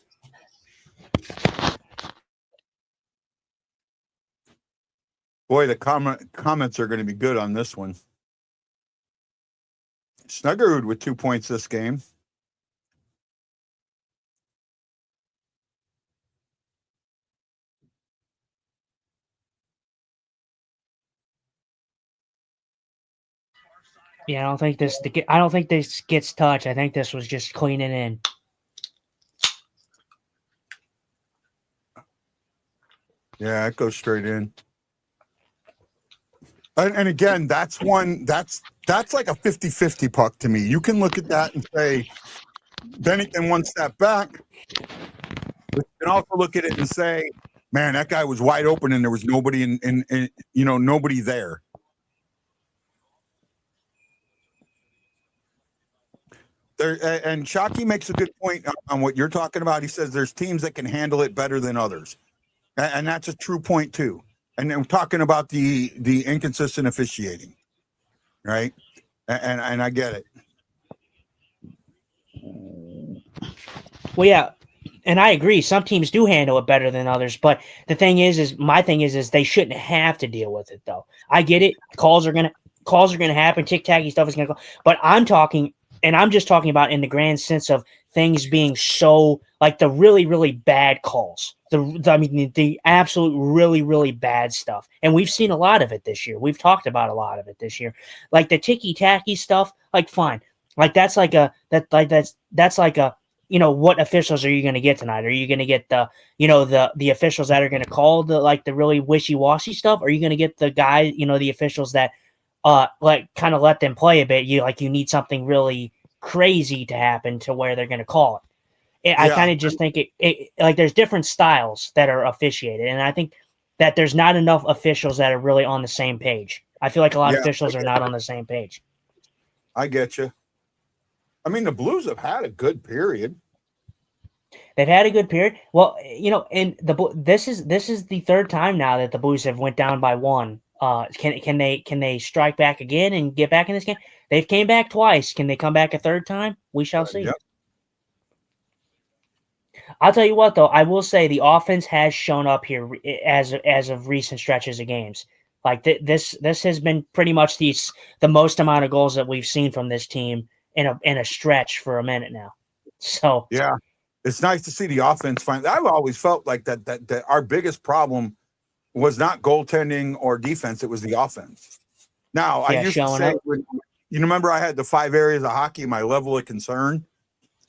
Boy, the comments are going to be good on this one. Snuggerud with 2 points this game. Yeah, I don't think this gets touched. I think this was just cleaning in. Yeah, it goes straight in. And again, that's like a 50-50 puck to me. You can look at that and say, Bennington one step back. But you can also look at it and say, man, that guy was wide open and there was nobody in nobody there. And Shockey makes a good point on what you're talking about. He says there's teams that can handle it better than others. And that's a true point too. And I'm talking about the inconsistent officiating, right? And I get it. Well, yeah, and I agree. Some teams do handle it better than others, but the thing is my thing is they shouldn't have to deal with it, though. I get it. Calls are gonna happen. Tic-tacky stuff is gonna go. But I'm just talking about in the grand sense of things being so, like, the really, really bad calls. The absolute really, really bad stuff. And we've seen a lot of it this year. We've talked about a lot of it this year. Like the ticky-tacky stuff, like, fine. Like, that's like a what officials are you going to get tonight? Are you going to get the officials that are going to call the really wishy-washy stuff? Or are you going to get the guy, the officials that kind of let them play a bit? You need something really crazy to happen to where they're going to call it. I kind of just think it there's different styles that are officiated, and I think that there's not enough officials that are really on the same page. I feel like a lot of officials are not on the same page. I get you. I mean, the Blues have had a good period. They've had a good period. Well, and this is the third time now that the Blues have went down by one. Can they strike back again and get back in this game? They've came back twice. Can they come back a third time? We shall see. Yep. I'll tell you what, though, I will say the offense has shown up here as of recent stretches of games. Like this has been pretty much the most amount of goals that we've seen from this team in a stretch for a minute now. So yeah, it's nice to see the offense finally. I've always felt like that our biggest problem was not goaltending or defense; it was the offense. Now, I used to say, you remember I had the 5 areas of hockey, my level of concern,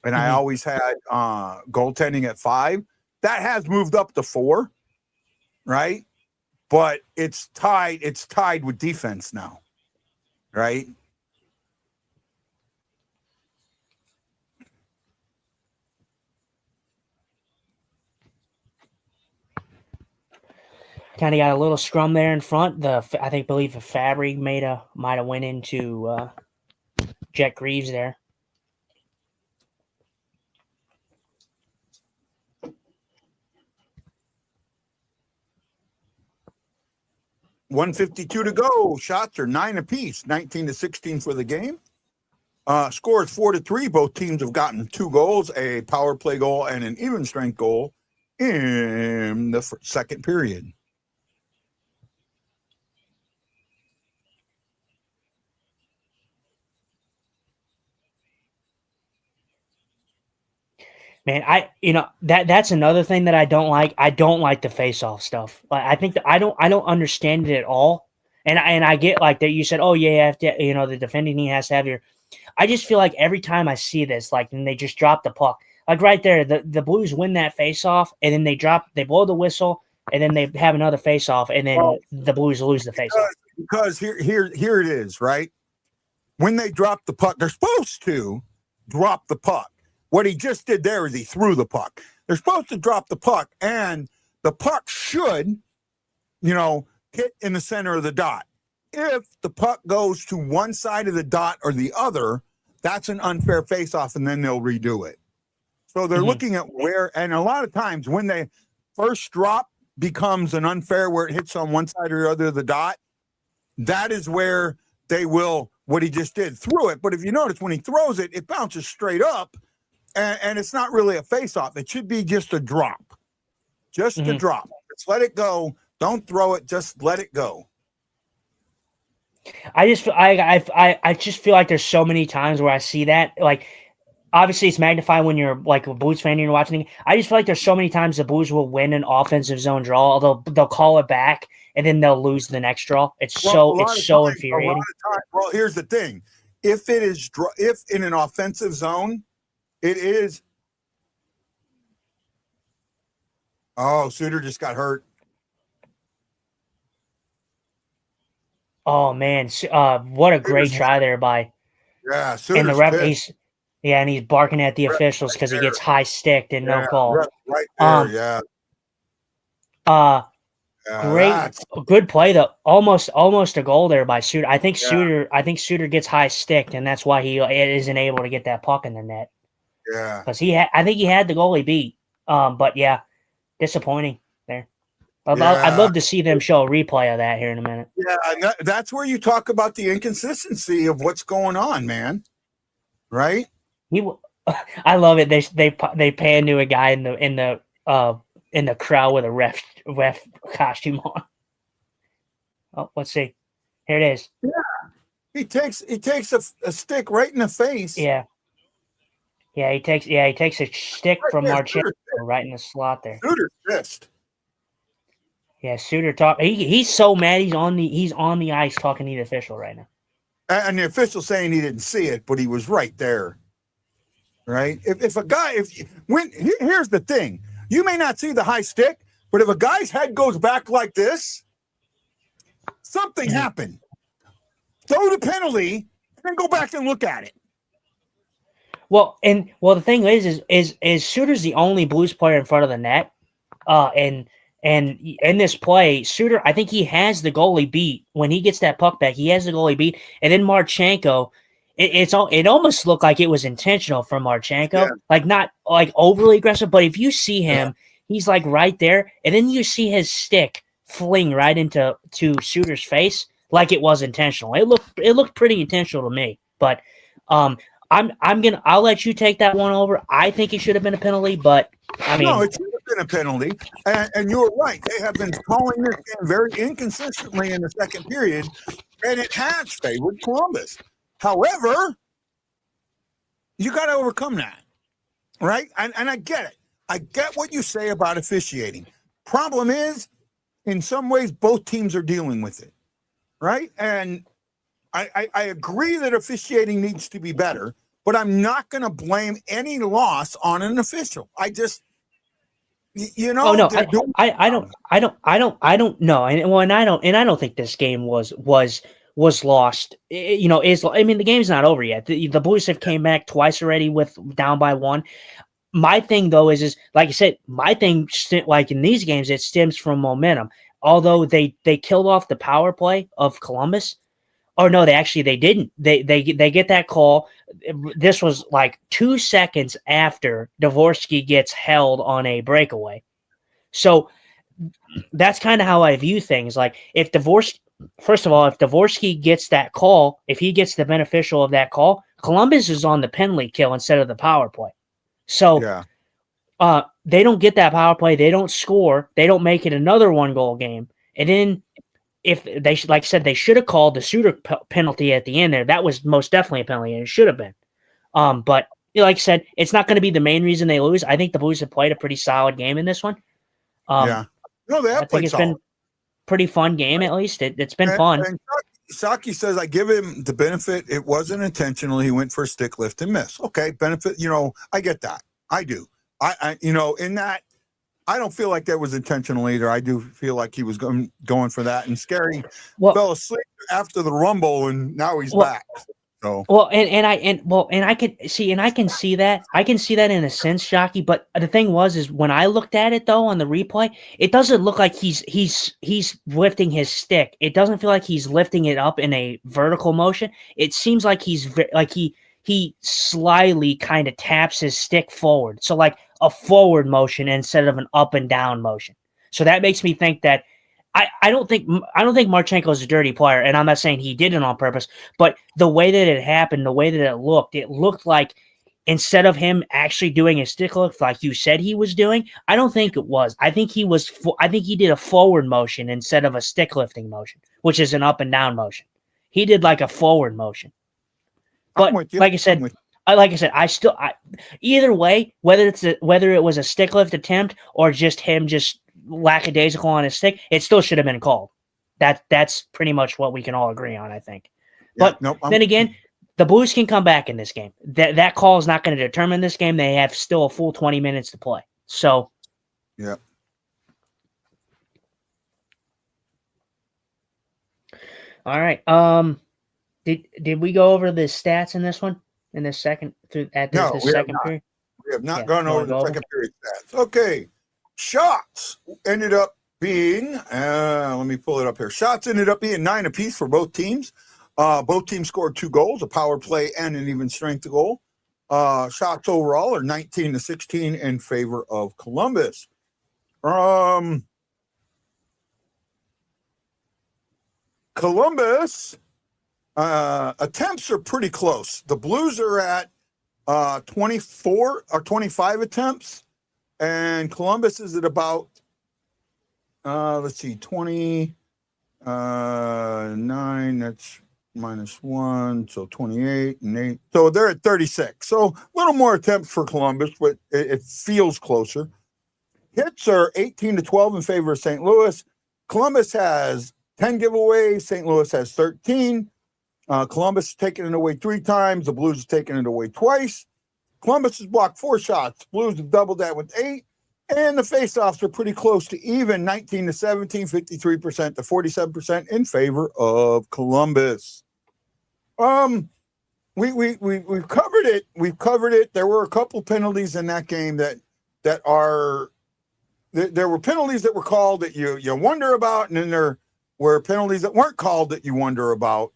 and I always had goaltending at 5. That has moved up to 4, right? But it's tied with defense now, right? Kind of got a little scrum there in front. I believe Fabry might have went into Jet Greaves there. .152 to go. Shots are 9 apiece, 19-16 for the game. Scores 4-3. Both teams have gotten 2 goals, a power play goal and an even strength goal in the second period. Man, that's another thing that I don't like. I don't like the face-off stuff. I think that I don't understand it at all. And I get like that. You said, oh yeah, you have to, the defending team has to have your. I just feel like every time I see this, like, and they just drop the puck, like right there, the Blues win that face off, and then they blow the whistle, and then they have another face off, and then the Blues lose the face off. Because here it is, right? When they drop the puck, they're supposed to drop the puck. What he just did there is he threw the puck. They're supposed to drop the puck, and the puck should, hit in the center of the dot. If the puck goes to one side of the dot or the other, that's an unfair faceoff, and then they'll redo it. So they're looking at where, and a lot of times when they first drop becomes an unfair where it hits on one side or the other of the dot, that is where they will, what he just did, threw it. But if you notice, when he throws it, it bounces straight up, and it's not really a faceoff. It should be just a drop. Just a drop. Just let it go. Don't throw it. Just let it go. I just feel I just feel like there's so many times where I see that. Like, obviously it's magnified when you're like a Blues fan and you're watching it. I just feel like there's so many times the Blues will win an offensive zone draw, although they'll call it back and then they'll lose the next draw. It's so infuriating. Well, here's the thing: if in an offensive zone, it is. Oh, Suter just got hurt. Oh man, what a great try there by. Yeah, and the ref, and he's barking at the officials because he gets high sticked and no call. Right there, great, good play though. Almost a goal there by Suter. I think Suter gets high sticked, and that's why he isn't able to get that puck in the net. Yeah, because I think he had the goalie beat. But yeah, disappointing there. I'd love to see them show a replay of that here in a minute. Yeah, and that's where you talk about the inconsistency of what's going on, man. Right? I love it. They pan to a guy in the crowd with a ref costume on. Oh, let's see. Here it is. Yeah, he takes a stick right in the face. Yeah. He takes a stick from Marchenko right in the slot there. Suter's pissed. Yeah, Suter he's so mad he's on the ice talking to the official right now. And the official saying he didn't see it, but he was right there. Right? If a guy here's the thing. You may not see the high stick, but if a guy's head goes back like this, something happened. Throw the penalty and then go back and look at it. Well, the thing is Suter's the only Blues player in front of the net. And in this play, Suter, I think he has the goalie beat. When he gets that puck back, he has the goalie beat. And then Marchenko, it almost looked like it was intentional from Marchenko. Like, not like overly aggressive, but if you see him, he's like right there. And then you see his stick fling right into Suter's face like it was intentional. It looked pretty intentional to me. But I'll let you take that one over. I think it should have been a penalty, but I mean, no, it should have been a penalty, and you're right. They have been calling this game very inconsistently in the second period, and it has favored Columbus. However, you got to overcome that, right? And I get it. I get what you say about officiating. Problem is, in some ways, both teams are dealing with it, right? And I agree that officiating needs to be better, but I'm not going to blame any loss on an official. I just, Oh no, I don't know, and I don't think this game was lost. The game's not over yet. The Blues have came back twice already with down by one. My thing though is like I said, my thing like in these games it stems from momentum. Although they killed off the power play of Columbus. Or no, they didn't. They get that call. This was like 2 seconds after Dvorsky gets held on a breakaway. So that's kind of how I view things. Like if Dvorsky gets that call, if he gets the beneficial of that call, Columbus is on the penalty kill instead of the power play. So they don't get that power play. They don't score. They don't make it another 1-goal game. And then if they, like I said, they should have called the Suter penalty at the end there. That was most definitely a penalty, and it should have been. But like I said, it's not going to be the main reason they lose. I think the Blues have played a pretty solid game in this one. No, they have played solid. pretty fun game. At least it's been fun. And Saki says, I give him the benefit. It wasn't intentional. He went for a stick lift and miss. Okay, benefit. I get that. I do. I in that, I don't feel like that was intentional either. I do feel like he was going for that. And Scary fell asleep after the Rumble, and now he's back. So I can see that. I can see that in a sense, Shockey. But the thing is when I looked at it though on the replay, it doesn't look like he's lifting his stick. It doesn't feel like he's lifting it up in a vertical motion. It seems like he slyly kind of taps his stick forward, so like a forward motion instead of an up and down motion. So that makes me think that. I don't think Marchenko is a dirty player, and I'm not saying he did it on purpose, but the way that it happened, the way that it looked like instead of him actually doing a stick lift like you said he was doing, I don't think it was. I think he did a forward motion instead of a stick lifting motion, which is an up and down motion. He did like a forward motion. But like I said, either way, whether it was a stick lift attempt or just him lackadaisical on his stick, it still should have been called. That's pretty much what we can all agree on, I think. But then again, the Blues can come back in this game. That call is not going to determine this game. They have still a full 20 minutes to play. So, yeah. All right. Did we go over the stats in this one? In this second second period? We have not gone over the second period stats. Okay. Shots ended up being, let me pull it up here. Shots ended up being 9 apiece for both teams. Both teams scored 2 goals, a power play and an even strength goal. Shots overall are 19-16 in favor of Columbus. Columbus attempts are pretty close. The Blues are at 24 or 25 attempts. And Columbus is at about, 29, that's -1, so 28 and 8. So they're at 36. So a little more attempts for Columbus, but it feels closer. Hits are 18-12 in favor of St. Louis. Columbus has 10 giveaways. St. Louis has 13. Columbus has taken it away 3 times. The Blues have taken it away twice. Columbus has blocked 4 shots. Blues have doubled that with 8. And the faceoffs are pretty close to even, 19-17, 53% to 47% in favor of Columbus. We've covered it. We've covered it. There were a couple penalties in that game that were penalties that were called that you wonder about, and then there were penalties that weren't called that you wonder about.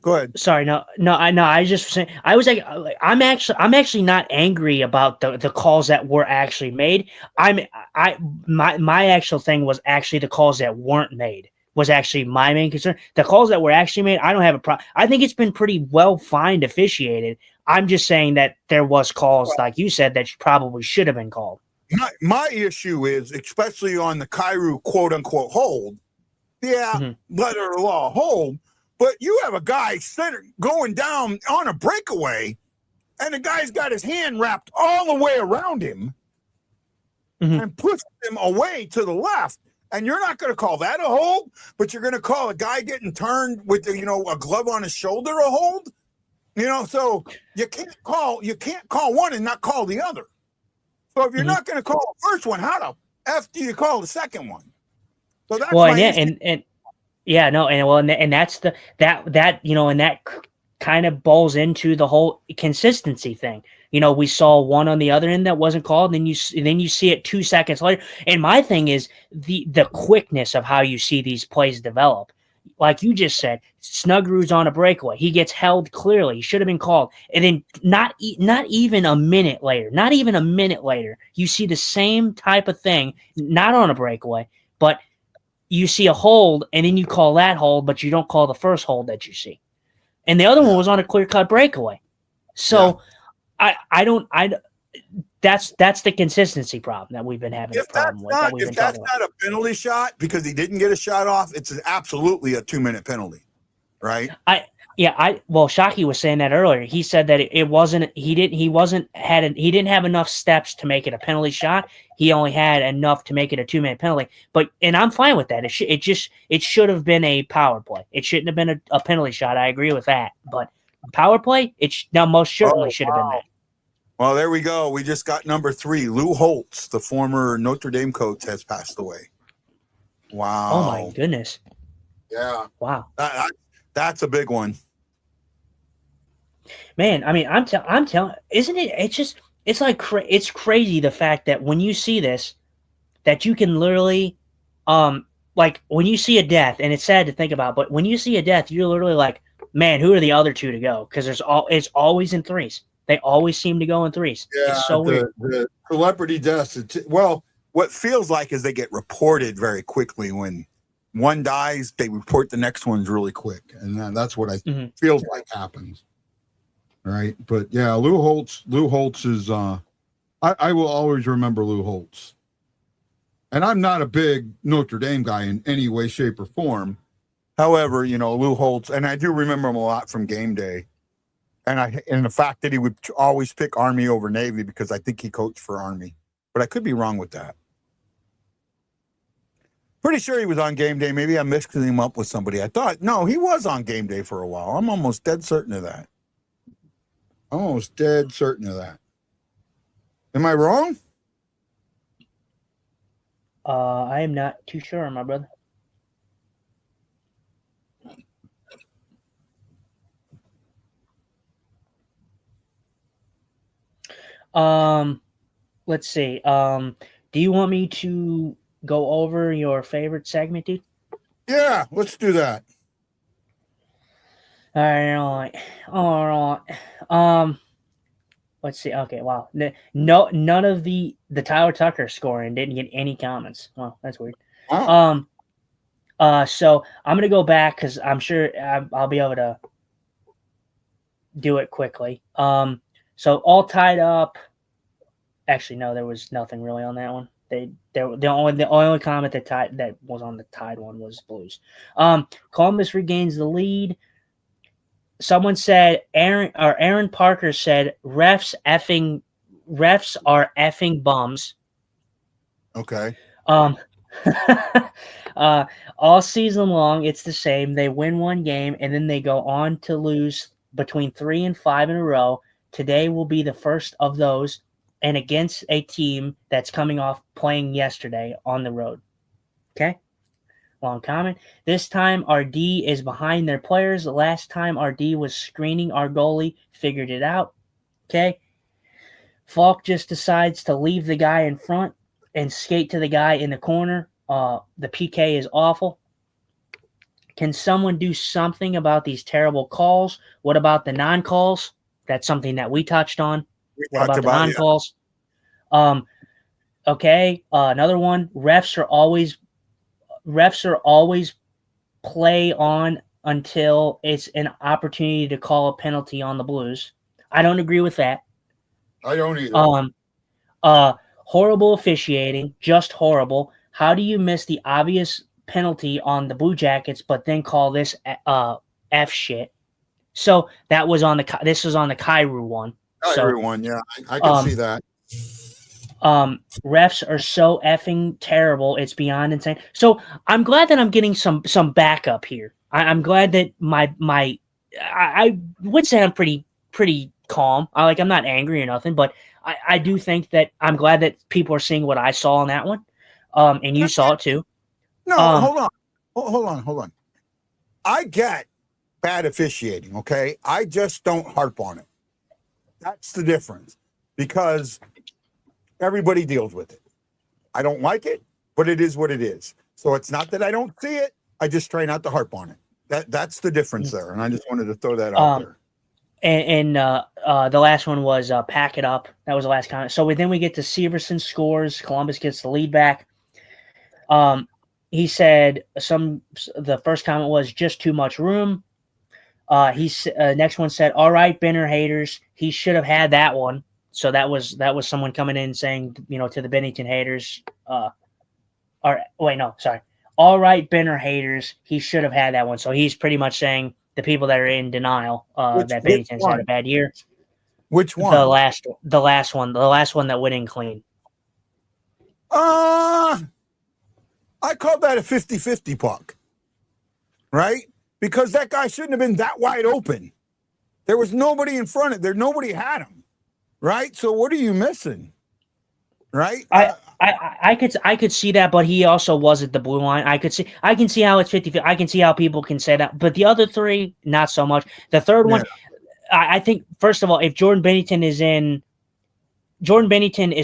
Go ahead. Sorry, no. I was just saying. I was like, I'm actually not angry about the calls that were actually made. My actual thing was actually the calls that weren't made was actually my main concern. The calls that were actually made, I don't have a problem. I think it's been pretty well officiated. I'm just saying that there was calls, like you said, that probably should have been called. My issue is, especially on the Kyrou quote unquote hold. Yeah, letter of law hold. But you have a guy going down on a breakaway, and the guy's got his hand wrapped all the way around him and pushes him away to the left. And you're not going to call that a hold, but you're going to call a guy getting turned with a glove on his shoulder a hold. So you can't call one and not call the other. So if you're not going to call the first one, how the F do you call the second one? So that's that's that kind of balls into the whole consistency thing. We saw one on the other end that wasn't called, and then you see it 2 seconds later. And my thing is the quickness of how you see these plays develop. Like you just said, Snuggerud's on a breakaway. He gets held clearly. He should have been called. And then not even a minute later, you see the same type of thing, not on a breakaway, but you see a hold, and then you call that hold, but you don't call the first hold that you see. And the other one was on a clear-cut breakaway. So that's the consistency problem that we've been having a problem with. If that's not a penalty shot because he didn't get a shot off, it's absolutely a 2-minute penalty, right? Shockey was saying that earlier. He said that it wasn't. He didn't have enough steps to make it a penalty shot. He only had enough to make it a 2-man penalty. And I'm fine with that. It should have been a power play. It shouldn't have been a penalty shot. I agree with that. But power play, now most certainly should have been that. Well, there we go. We just got number 3. Lou Holtz, the former Notre Dame coach, has passed away. Wow. Oh my goodness. Yeah. Wow. That's a big one. Man, I mean, I'm telling, isn't it? It's like it's crazy the fact that when you see this, that you can literally, like when you see a death, and it's sad to think about, but when you see a death, you're literally like, man, who are the other 2 to go? Because it's always in 3s. They always seem to go in 3s. Yeah, it's so weird. The celebrity deaths. What feels like is they get reported very quickly. When one dies, they report the next ones really quick, and that's what I feels like happens. Right, but yeah, Lou Holtz is. I will always remember Lou Holtz, and I'm not a big Notre Dame guy in any way, shape, or form. However, Lou Holtz, and I do remember him a lot from game day, and the fact that he would always pick Army over Navy because I think he coached for Army, but I could be wrong with that. Pretty sure he was on game day. Maybe I'm mixing him up with somebody. I thought, no, he was on game day for a while. I'm almost dead certain of that. Am I wrong? I am not too sure, my brother. Let's see. Do you want me to go over your favorite segment, dude? Yeah, let's do that. All right. Let's see. Okay, wow. None of the Tyler Tucker scoring didn't get any comments. Well, that's weird. Wow. So I'm gonna go back because I'm sure I'll be able to do it quickly. So all tied up. Actually, no, there was nothing really on that one. The only comment that was on the tied one was Blues. Columbus regains the lead. Someone said Aaron Parker said refs are effing bums. Okay. All season long, it's the same. They win one game and then they go on to lose between 3 and 5 in a row. Today will be the first of those, and against a team that's coming off playing yesterday on the road. Okay? Long comment. This time our D is behind their players. The last time our D was screening our goalie, figured it out. Okay? Falk just decides to leave the guy in front and skate to the guy in the corner. The PK is awful. Can someone do something about these terrible calls? What about the non-calls? That's something that we touched on. What about the non-calls? Okay. Another one. Refs are always play on until it's an opportunity to call a penalty on the Blues. I don't agree with that. I don't either. Horrible officiating, just horrible. How do you miss the obvious penalty on the Blue Jackets, but then call this F shit? So that was this was on the Kyrou one. Everyone, yeah, I can see that. Refs are so effing terrible. It's beyond insane. So I'm glad that I'm getting some backup here. I'm glad that I would say I'm pretty calm. I'm not angry or nothing, but I do think that I'm glad that people are seeing what I saw on that one. And you saw it too. No, hold on. I get bad officiating, okay? I just don't harp on it. That's the difference, because everybody deals with it. I don't like it, but it is what it is. So it's not that I don't see it. I just try not to harp on it. That's the difference there, and I just wanted to throw that out there. And the last one was pack it up. That was the last comment. So then we get to Severson scores. Columbus gets the lead back. He said the first comment was just too much room. Next one said, all right, Benner haters. He should have had that one. So that was someone coming in saying, to the Bennington haters, all right, Benner haters. He should have had that one. So he's pretty much saying the people that are in denial that Which Bennington's had a one? bad year. Which The one? last one that went in clean. I call that a 50-50 puck, right? Because that guy shouldn't have been that wide open. There was nobody in front of there. Nobody had him, right? So what are you missing, right? I could see that, but he also was at the blue line. I can see how it's 50. I can see how people can say that, but the other three, not so much. The third one, I think, first of all, if Jordan Bennington is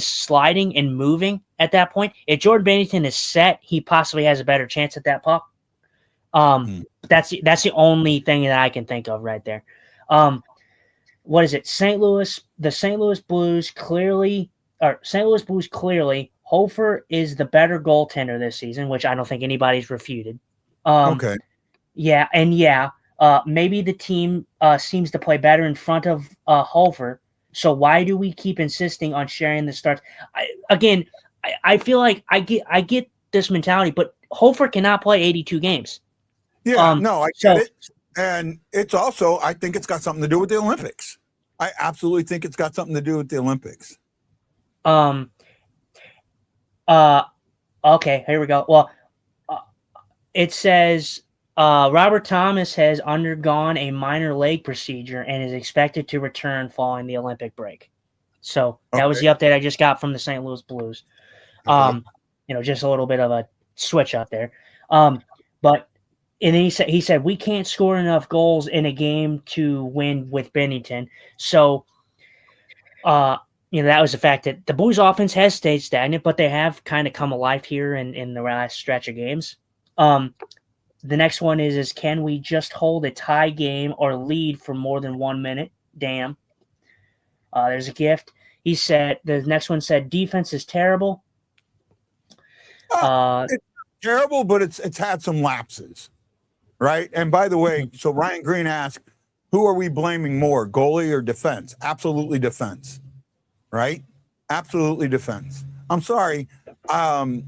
sliding and moving at that point. If Jordan Bennington is set, he possibly has a better chance at that puck. That's the only thing that I can think of right there. What is it? The St. Louis Blues clearly. Hofer is the better goaltender this season, which I don't think anybody's refuted. Okay. Yeah, and maybe the team seems to play better in front of Hofer. So why do we keep insisting on sharing the starts? I feel like I get this mentality, but Hofer cannot play 82 games. Yeah, no, I get it. And it's also, I think it's got something to do with the Olympics. I absolutely think it's got something to do with the Olympics. Okay, here we go. Well, it says Robert Thomas has undergone a minor leg procedure and is expected to return following the Olympic break. So that was the update I just got from the St. Louis Blues. Just a little bit of a switch up there. But and then he said we can't score enough goals in a game to win with Bennington. So that was the fact that the Blues offense has stayed stagnant, but they have kind of come alive here in the last stretch of games. The next one is can we just hold a tie game or lead for more than 1 minute? Damn. There's a gift. He said, the next one said, defense is terrible. It's terrible, but it's had some lapses, right? And by the way, so Ryan Green asked, who are we blaming more, goalie or defense? Absolutely defense, right? Absolutely defense. I'm sorry.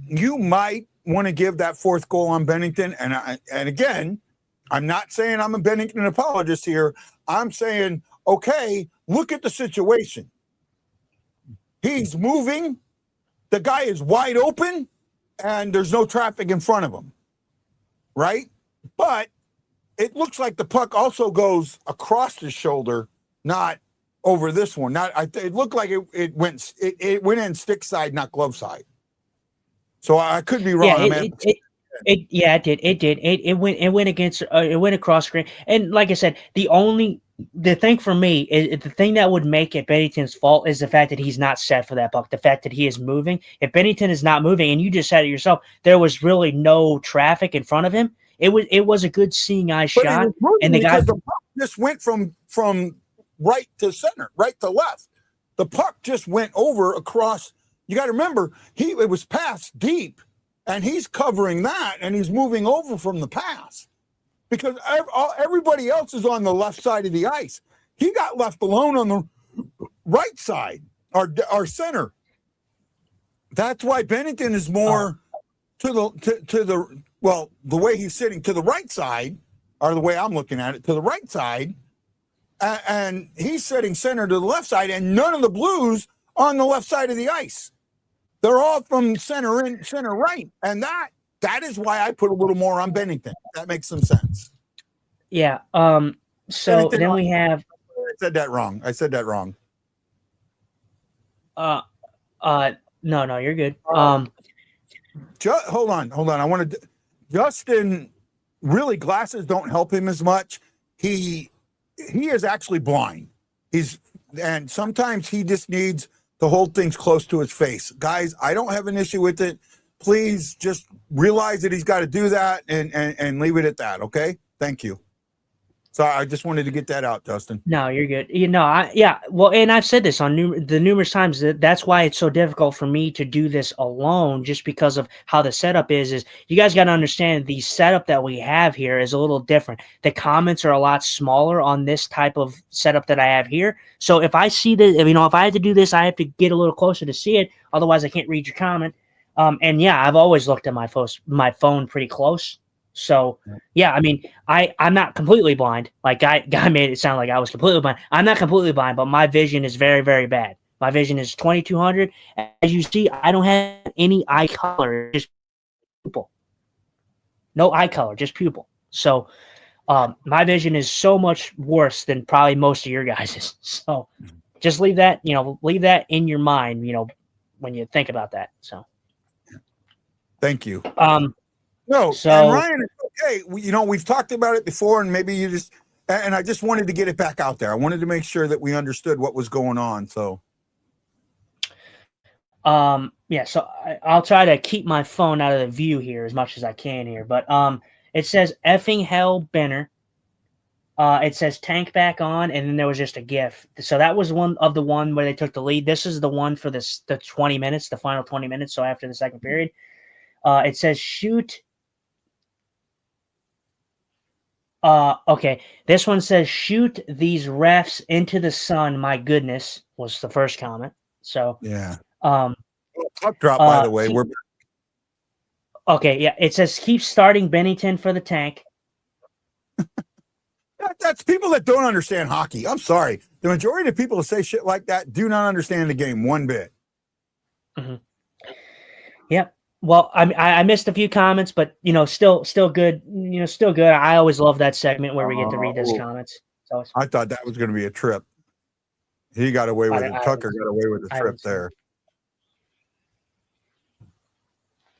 You might want to give that fourth goal on Bennington. And again, I'm not saying I'm a Bennington apologist here. I'm saying, okay, look at the situation. He's moving. The guy is wide open and there's no traffic in front of him, right? But it looks like the puck also goes across his shoulder, not over this one. It looked like it went in stick side, not glove side. So I could be wrong. It did. It went against. It went across screen. And like I said, the thing for me is the thing that would make it Bennington's fault is the fact that he's not set for that puck. The fact that he is moving. If Bennington is not moving, and you just said it yourself, there was really no traffic in front of him. It was a good seeing eye shot, and the guy just went from right to center, right to left. The puck just went over across. You got to remember, it was passed deep, and he's covering that, and he's moving over from the pass because everybody else is on the left side of the ice. He got left alone on the right side, our center. That's why Bennington is more to the way he's sitting to the right side, or the way I'm looking at it, to the right side, and he's sitting center to the left side, and none of the Blues on the left side of the ice. They're all from center in, center right. And that is why I put a little more on Bennington. That makes some sense. Yeah. So Bennington, then we have. I said that wrong. No, you're good. Hold on. I wanted Justin. Really, glasses don't help him as much. He is actually blind. And sometimes he just needs to hold things close to his face. Guys, I don't have an issue with it. Please just realize that he's got to do that and leave it at that, okay? Thank you. So I just wanted to get that out, Justin. No, you're good. Well, and I've said this on numerous times that's why it's so difficult for me to do this alone, just because of how the setup is you guys got to understand the setup that we have here is a little different. The comments are a lot smaller on this type of setup that I have here. So if I see that, if I had to do this, I have to get a little closer to see it. Otherwise, I can't read your comment. I've always looked at my phone pretty close. So yeah, I mean, I'm not completely blind. Like guy made it sound like I was completely blind. I'm not completely blind, but my vision is very, very bad. My vision is 2200. As you see, I don't have any eye color, just pupil. No eye color, just pupil. So my vision is so much worse than probably most of your guys's. So just leave that in your mind, when you think about that. So Thank you. um No, so and Ryan, it's okay. We've talked about it before, and maybe you just, and I just wanted to get it back out there. I wanted to make sure that we understood what was going on. So, yeah, so I'll try to keep my phone out of the view here as much as I can here. But it says effing hell Benner. It says tank back on, and then there was just a GIF. So that was one where they took the lead. This is the one for the 20 minutes, the final 20 minutes. So after the second period, it says shoot. Okay. This one says shoot these refs into the sun. My goodness, was the first comment. So yeah. um, Puck drop, by the way. We're okay. Yeah, it says keep starting Bennington for the tank. that's people that don't understand hockey. I'm sorry. The majority of people who say shit like that do not understand the game one bit. Mm-hmm. Yep. Well, I missed a few comments, but still good. Still good. I always love that segment where we get to read those comments. So I thought that was going to be a trip. He got away with it. Tucker got away with the trip there.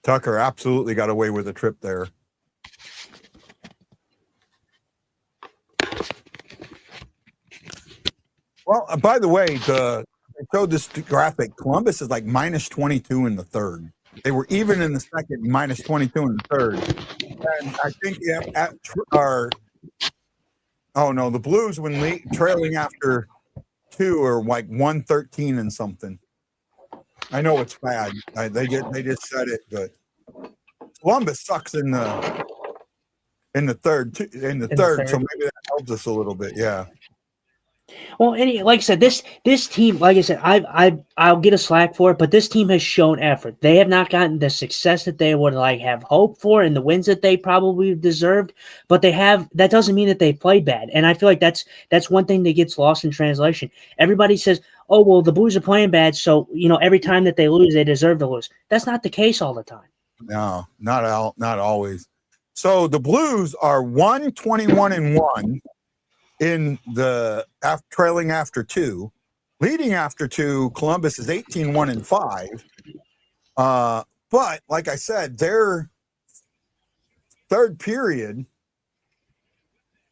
Tucker absolutely got away with a trip there. Well, by the way, I showed this graphic. Columbus is like minus 22 in the third. They were even in the second, minus 22 in the third. And I think the Blues, when trailing after 2, are like 113 and something. I know it's bad. They just said it, but Columbus sucks in the third. So maybe that helps us a little bit. Yeah. Well, like I said, this team, like I said, I'll get a slack for it, but this team has shown effort. They have not gotten the success that they would have hoped for and the wins that they probably deserved, but they have. That doesn't mean that they played bad, and I feel like that's one thing that gets lost in translation. Everybody says, "Oh, well, the Blues are playing bad, so every time that they lose, they deserve to lose." That's not the case all the time. No, not always. So the Blues are 1-21-1. In the trailing after 2, leading after 2, Columbus is 18-1-5. But like I said, their third period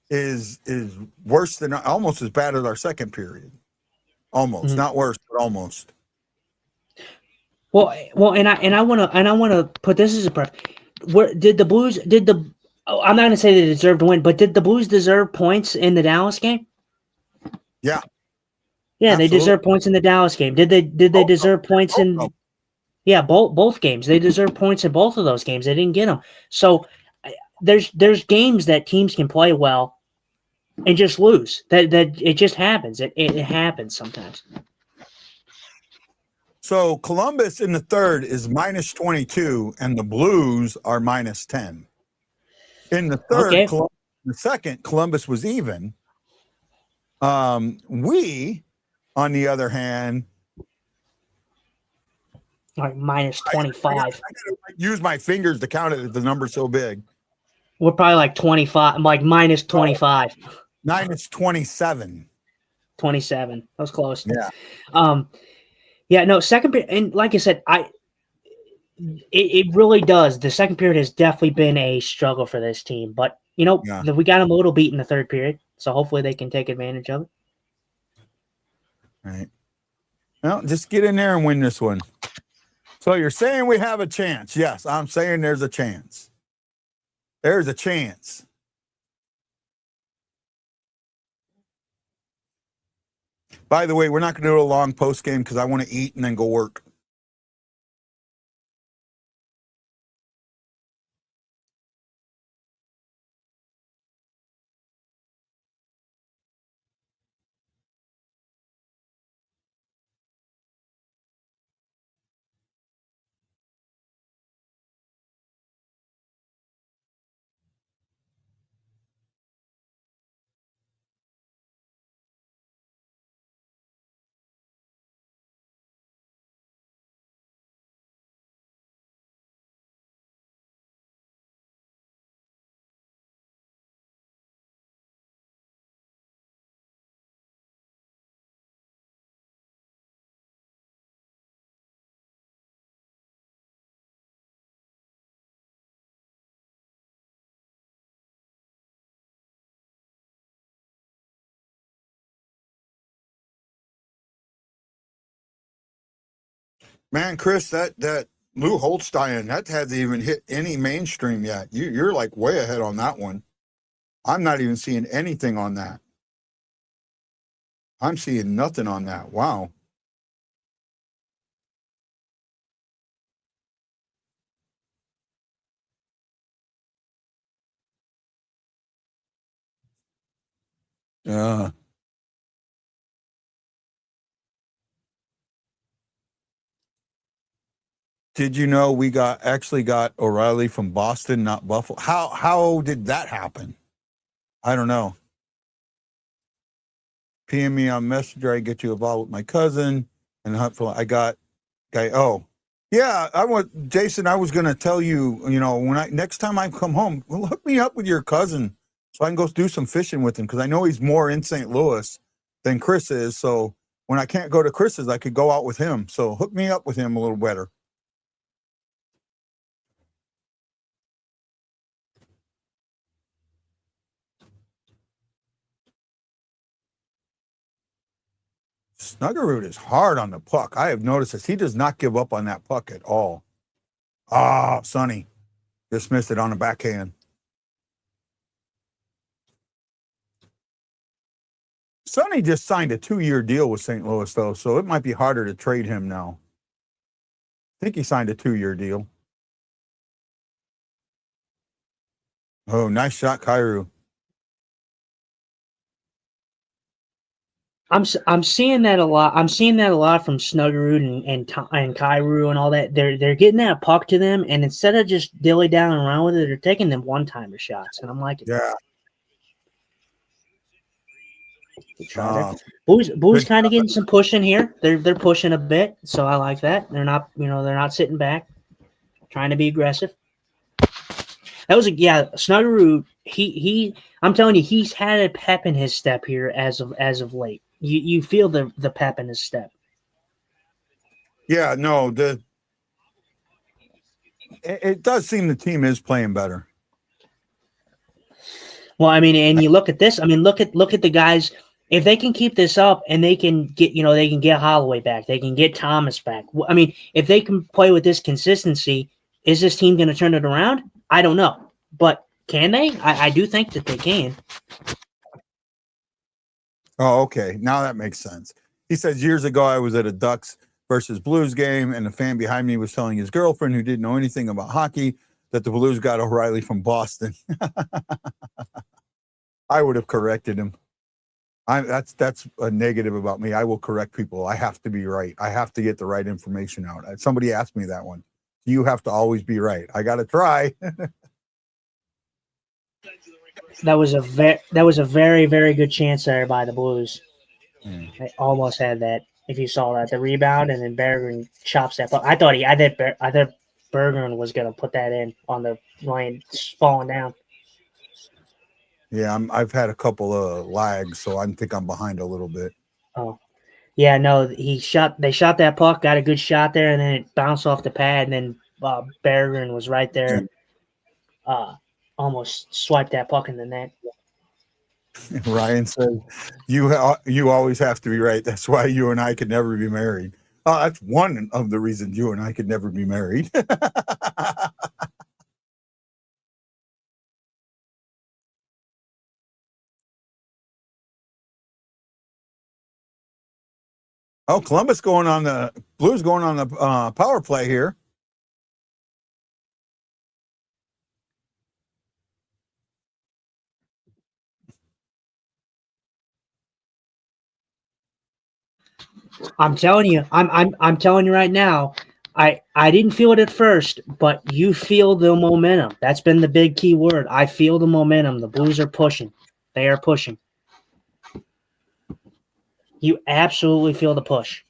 is worse than, almost as bad as our second period. Almost, not worse, but almost. Well, and I want to put this as a pref. Where did the Blues I'm not going to say they deserved to win, but did the Blues deserve points in the Dallas game? Yeah. Yeah, absolutely. they deserve points in the Dallas game. Did they deserve points in both games? They deserve points in both of those games. They didn't get them. So there's games that teams can play well and just lose. That it just happens. It happens sometimes. So Columbus in the third is minus 22, and the Blues are minus 10. In the third, Okay. the second, Columbus was even. We, on the other hand, like minus 25. I gotta use my fingers to count it. The number's so big. We're probably like 25, like minus 25. Minus 27. 27. That was close. Yeah. Yeah, no, second period, and like I said, it really does. The second period has definitely been a struggle for this team, but we got them a little beat in the third period, so hopefully they can take advantage of it. Right. Well, just get in there and win this one. So you're saying we have a chance? Yes, I'm saying there's a chance. There's a chance. By the way, we're not going to do a long post game because I want to eat and then go work. Man, Chris, that Lou Holstein, that hasn't even hit any mainstream yet. You're like way ahead on that one. I'm not even seeing anything on that. I'm seeing nothing on that. Wow. Yeah. Did you know we actually got O'Reilly from Boston, not Buffalo? How did that happen? I don't know. PM me on Messenger. I get you involved with my cousin, and I got guy. Oh, yeah. I want Jason. I was gonna tell you. When next time I come home, hook me up with your cousin so I can go do some fishing with him because I know he's more in St. Louis than Chris is. So when I can't go to Chris's, I could go out with him. So hook me up with him a little better. Snuggerud is hard on the puck. I have noticed this. He does not give up on that puck at all. Ah, Sonny just missed it on the backhand. Sonny just signed a 2-year deal with St. Louis, though, so it might be harder to trade him now. I think he signed a 2-year deal. Oh, nice shot, Kairu. I'm seeing that a lot. I'm seeing that a lot from Snuggerud and Kairu and all that. They're getting that puck to them, and instead of just dilly down and around with it, they're taking them one-timer shots, and I'm like, Yeah. Blues kind of getting some pushing here. They're pushing a bit, so I like that. They're not sitting back, trying to be aggressive. That was Snuggerud. I'm telling you, he's had a pep in his step here as of late. You feel the pep in his step. Yeah, no, it does seem the team is playing better. Well, I mean, and you look at this. I mean, look at the guys. If they can keep this up and they can get Holloway back, they can get Thomas back. I mean, if they can play with this consistency, is this team going to turn it around? I don't know, but can they? I do think that they can. Oh, okay. Now that makes sense. He says, years ago, I was at a Ducks versus Blues game, and the fan behind me was telling his girlfriend, who didn't know anything about hockey, that the Blues got O'Reilly from Boston. I would have corrected him. That's a negative about me. I will correct people. I have to be right. I have to get the right information out. Somebody asked me that one. You have to always be right. I got to try. That was a very, very good chance there by the Blues. They almost had that. If you saw that, the rebound, and then Bergeron chops that puck. I thought Bergeron was going to put that in on the line, falling down. Yeah, I've had a couple of lags, so I think I'm behind a little bit. Oh, yeah, no, they shot that puck, got a good shot there, and then it bounced off the pad, and then Bergeron was right there, almost swiped that puck in the net. Ryan says, you always have to be right. That's why you and I could never be married. Oh, that's one of the reasons you and I could never be married. Oh, Columbus Blues going on the power play here. I'm telling you, I'm telling you right now. I didn't feel it at first, but you feel the momentum. That's been the big key word. I feel the momentum. The Blues are pushing. They are pushing. You absolutely feel the push.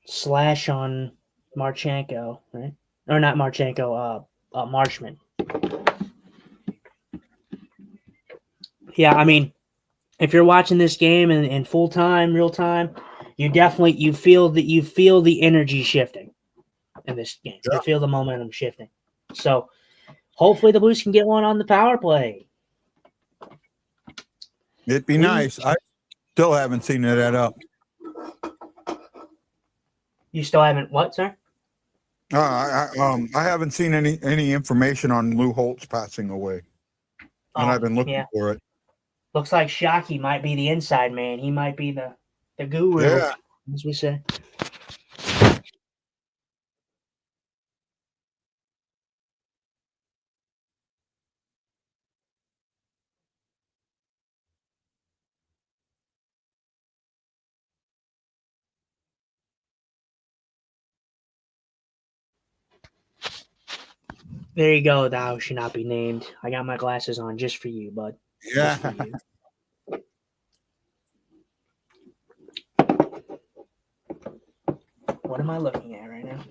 Slash on Marchenko, right? Or not Marchenko, Marchman. Yeah, I mean, if you're watching this game in full time, real time, you feel the energy shifting in this game. Yeah. You feel the momentum shifting. So hopefully the Blues can get one on the power play. It'd be nice. Still haven't seen it add up. You still haven't what, sir? I haven't seen any information on Lou Holtz passing away, and I've been looking for it. Looks like Shockey might be the inside man. He might be the guru, Yeah. as we say. There you go. Thou should not be named. I got my glasses on just for you, bud. Yeah. Just for you. What am I looking at right now?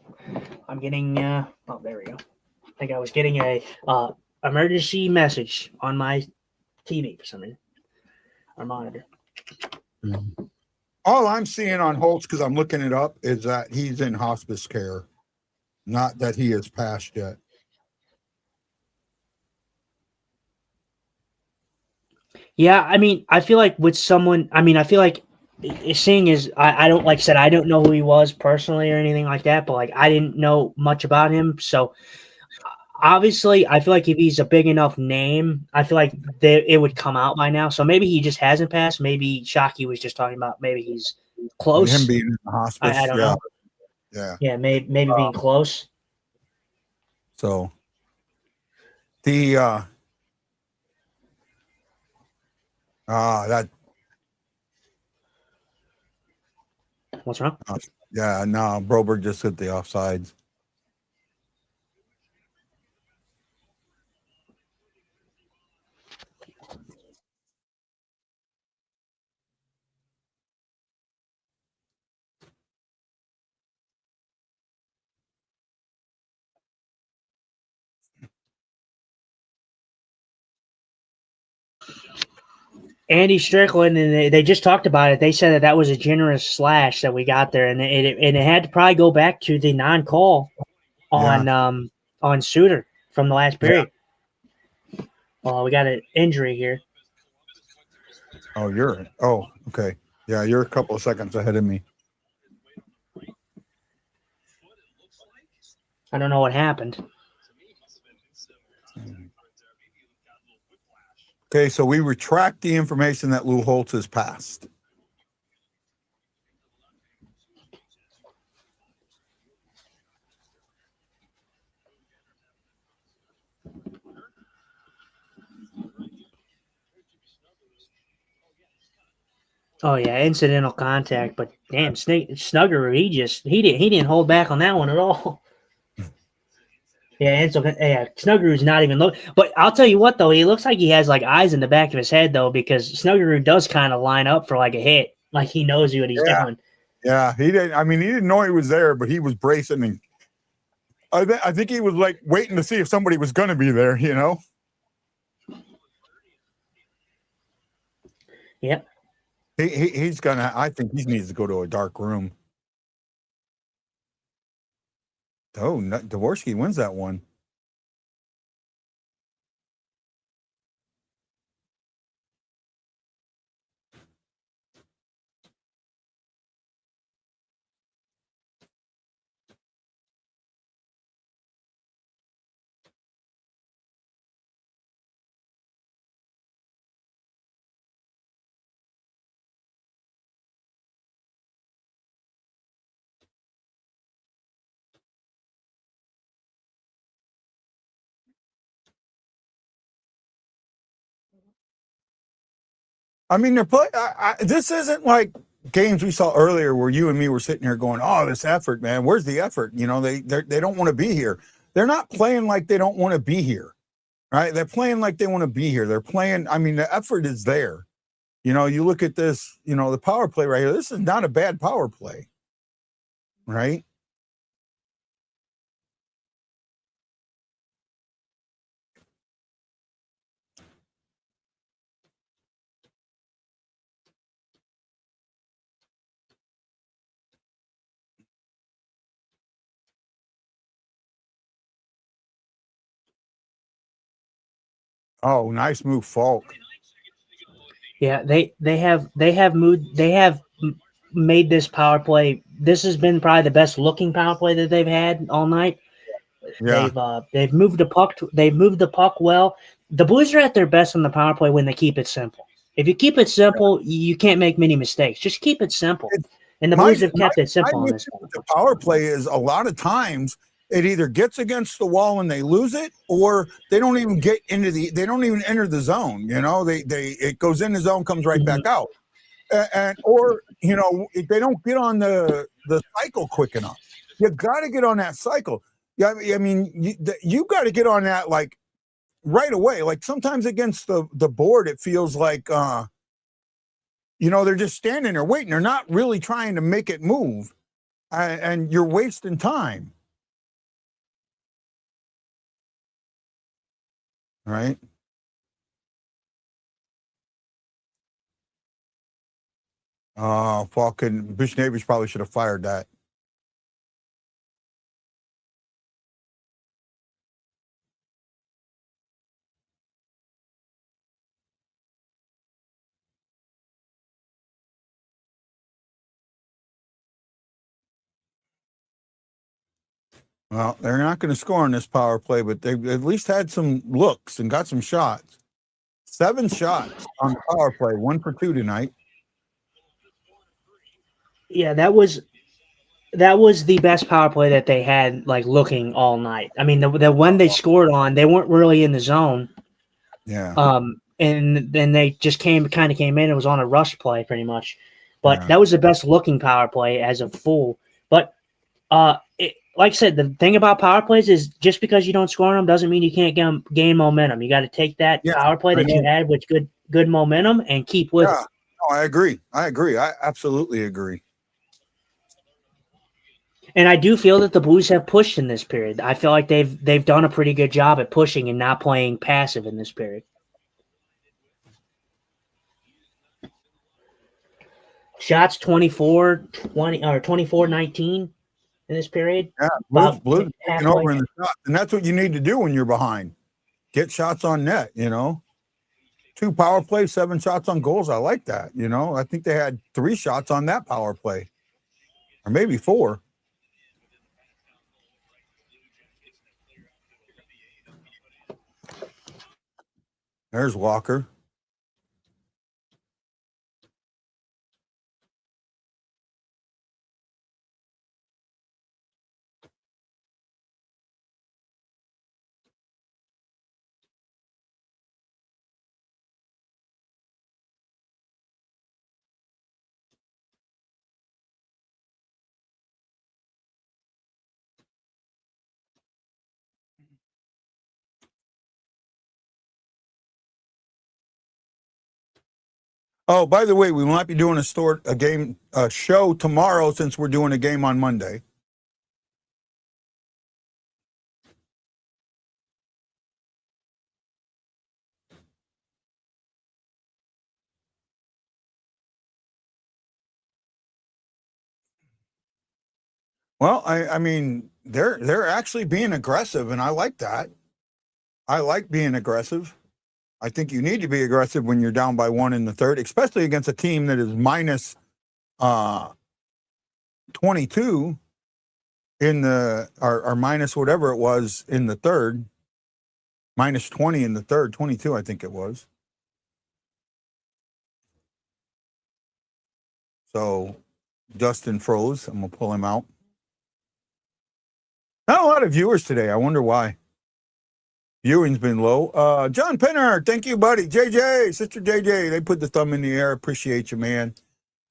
I'm getting. Oh, there we go. I think I was getting a emergency message on my TV for some reason. Our monitor. All I'm seeing on Holtz, because I'm looking it up, is that he's in hospice care, not that he has passed yet. Yeah, I mean, I feel like with someone, I feel like seeing is, I don't, like I said, I don't know who he was personally or anything like that, but like I didn't know much about him. So obviously, I feel like if he's a big enough name, I feel like it would come out by now. So maybe he just hasn't passed. Maybe Shockey was just talking about maybe he's close. Him being in the hospice. I don't know. Yeah. Yeah, maybe being close. So the that What's wrong? yeah, no, Broberg just hit the offsides. Andy Strickland, and they just talked about it. They said that was a generous slash that we got there, and it had to probably go back to the non-call on Suter from the last period. Yeah. Well, we got an injury here. Oh, okay. Yeah, you're a couple of seconds ahead of me. I don't know what happened. Okay, so we retract the information that Lou Holtz has passed. Oh yeah, incidental contact, but damn, Snuggerud, he didn't hold back on that one at all. Yeah, Snuggerud's not even look. But I'll tell you what, though, he looks like he has like eyes in the back of his head, though, because Snuggerud does kind of line up for like a hit, like he knows what he's doing. Yeah, he didn't. I mean, he didn't know he was there, but he was bracing, and I think he was like waiting to see if somebody was going to be there. You know. Yep. He's gonna. I think he needs to go to a dark room. Oh, Dvorsky wins that one. I mean, they're playing. This isn't like games we saw earlier where you and me were sitting here going, "Oh, this effort, man. Where's the effort?" You know, they don't want to be here. They're not playing like they don't want to be here, right? They're playing like they want to be here. They're playing. I mean, the effort is there. You know, you look at this. You know, the power play right here. This is not a bad power play, right? Oh, nice move, Falk. Yeah, they have made this power play. This has been probably the best looking power play that they've had all night. Yeah. They've moved the puck. They've moved the puck well. The Blues are at their best on the power play when they keep it simple. If you keep it simple, you can't make many mistakes. Just keep it simple, It's and the my Blues have kept it my simple on issue this with one. the power play is a lot of times it either gets against the wall and they lose it, or they don't even get into they don't even enter the zone. You know, they it goes in the zone, comes right back Mhm. out, and or you know if they don't get on the cycle quick enough. You got to get on that cycle. Yeah, I mean you got to get on that like right away. Like sometimes against the board, it feels like you know they're just standing there waiting. They're not really trying to make it move, and you're wasting time. Right? Falcon Bush Neighbors probably should have fired that. Well, they're not going to score on this power play, but they've at least had some looks and got some shots. 7 shots on the power play, 1 for 2 tonight. Yeah, that was the best power play that they had, like looking all night. I mean, the one they scored on, they weren't really in the zone. Yeah, And then they just kind of came in. It was on a rush play, pretty much. But yeah, that was the best looking power play as a full. But like I said, the thing about power plays is just because you don't score on them doesn't mean you can't gain momentum. You got to take that yeah. power play I that you mean, had with good momentum and keep with it. yeah. No, I agree. I agree. I absolutely agree. And I do feel that the Blues have pushed in this period. I feel like they've done a pretty good job at pushing and not playing passive in this period. Shots 24-20 or 24-19 in this period. Yeah, About Blues taking halfway. over in the shot, and that's what you need to do when you're behind. Get shots on net. You know, 2 power plays, 7 shots on goals. I like that. You know, I think they had 3 shots on that power play, or maybe 4. There's Walker. Oh, by the way, we might be doing a show tomorrow since we're doing a game on Monday. Well, I mean, they're actually being aggressive, and I like that. I like being aggressive. I think you need to be aggressive when you're down by 1 in the third, especially against a team that is minus uh 22 in the or minus whatever it was in the third, minus 20 in the third, 22, I think it was. So Dustin froze. I'm gonna pull him out. Not a lot of viewers today. I wonder why. Viewing's been low. John Penner, thank you, buddy. JJ, Sister JJ, they put the thumb in the air. Appreciate you, man.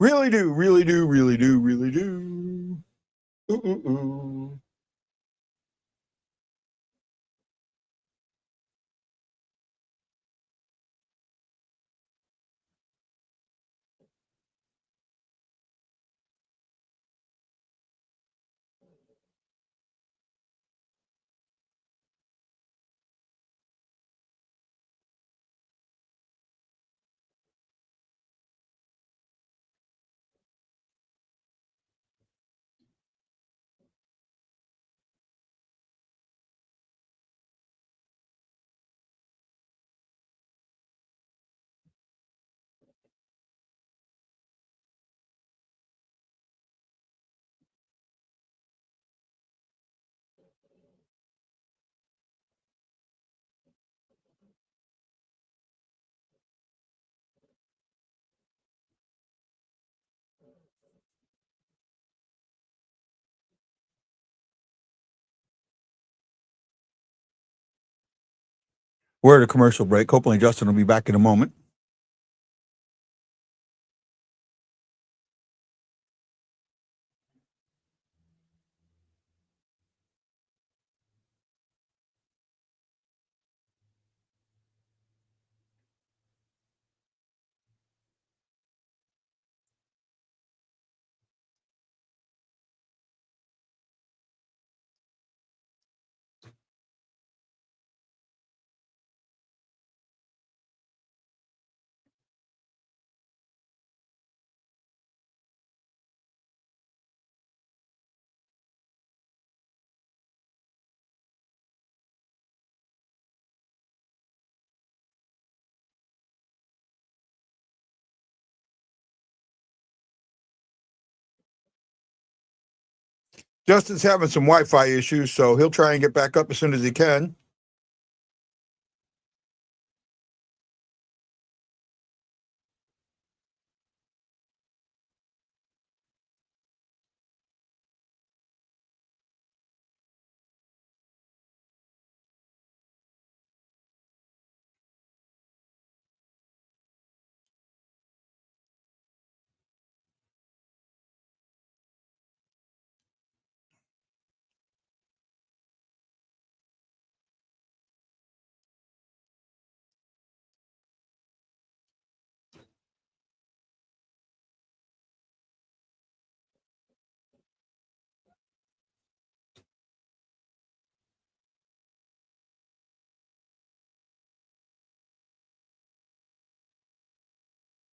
Really do, really do, really do, really do. Ooh, ooh, ooh. We're at a commercial break. Hopefully Justin will be back in a moment. Justin's having some Wi-Fi issues, so he'll try and get back up as soon as he can.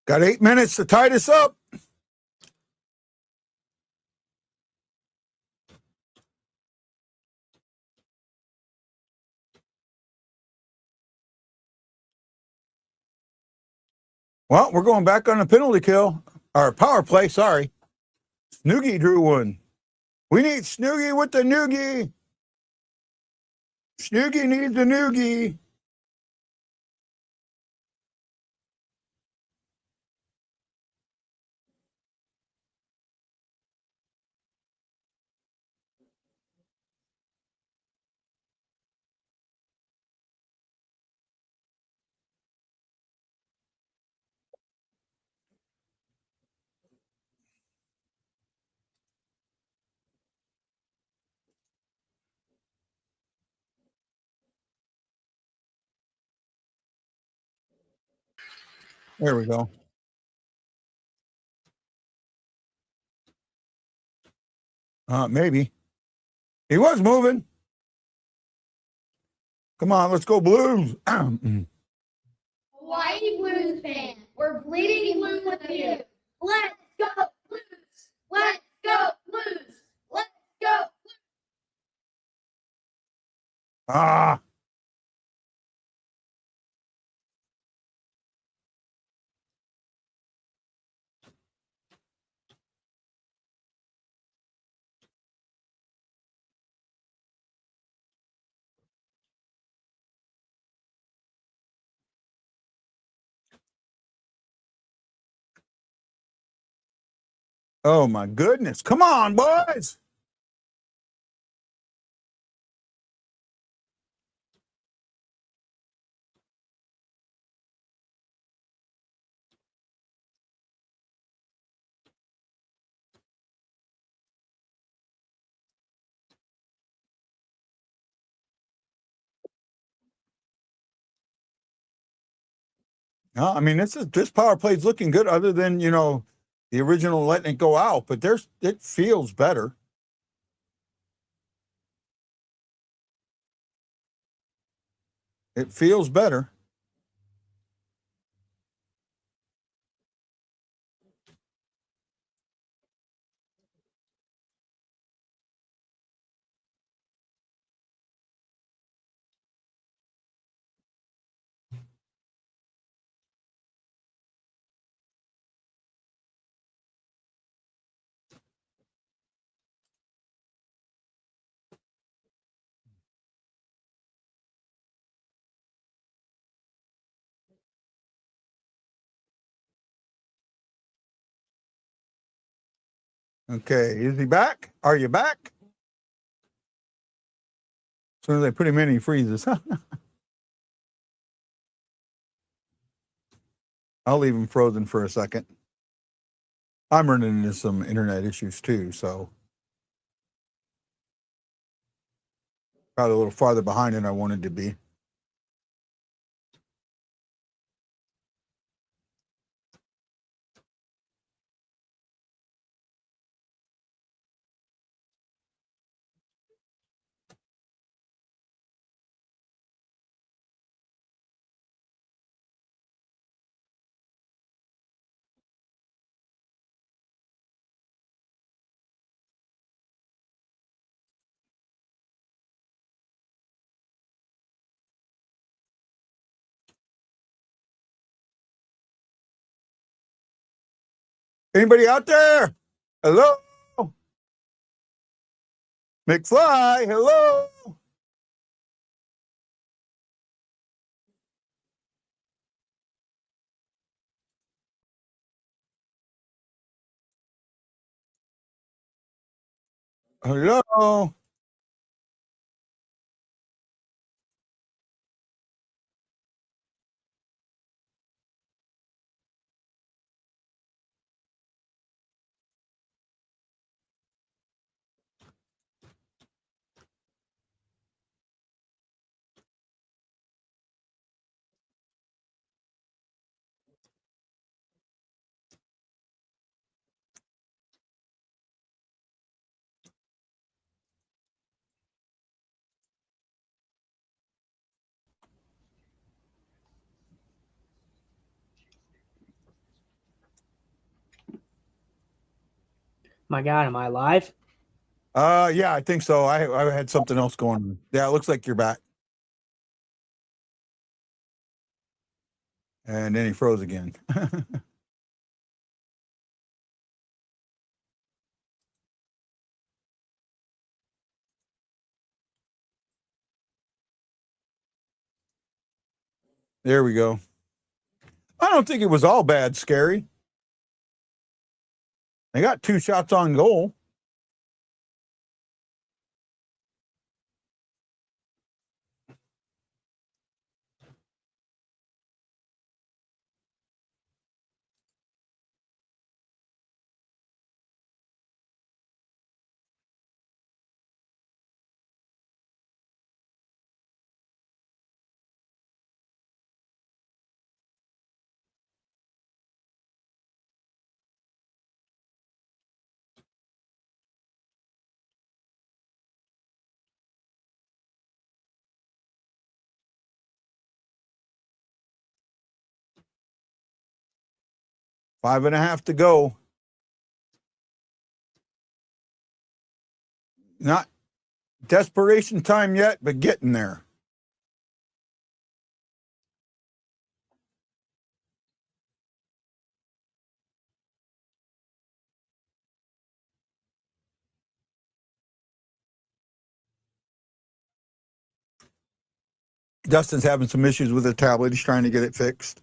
Got 8 minutes to tie this up. Well, we're going back on a penalty kill, or power play, sorry. Snoogie drew one. We need Snoogie with the noogie. Snoogie needs a noogie. There we go. Maybe. He was moving. Come on, let's go Blues. Hawaii Blues fan, we're bleeding blue with you. Let's go Blues! Let's go Blues! Let's go! Ah. Oh my goodness. Come on, boys. No, I mean, this power play is looking good, other than, the original letting it go out, but it feels better. It feels better. Okay, is he back? Are you back? As soon as I put him in, he freezes. I'll leave them frozen for a second. I'm running into some internet issues too, so probably a little farther behind than I wanted to be. Anybody out there? Hello? McFly, hello? Hello? My God, am I live? Yeah, I think so. I had something else going on. Yeah, it looks like you're back. And then he froze again. There we go. I don't think it was all bad, Scary. They got 2 shots on goal. Five and a half to go. Not desperation time yet, but getting there. Dustin's having some issues with the tablet. He's trying to get it fixed.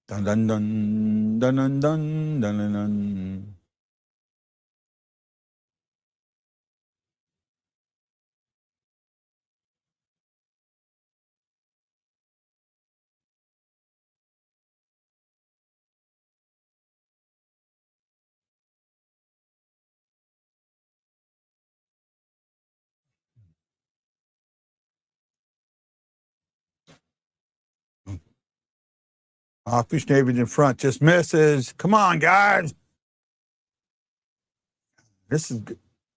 Dun dun dun dun dun dun dun dun dun. 'Fish Navy's in front, just misses. Come on, guys. This is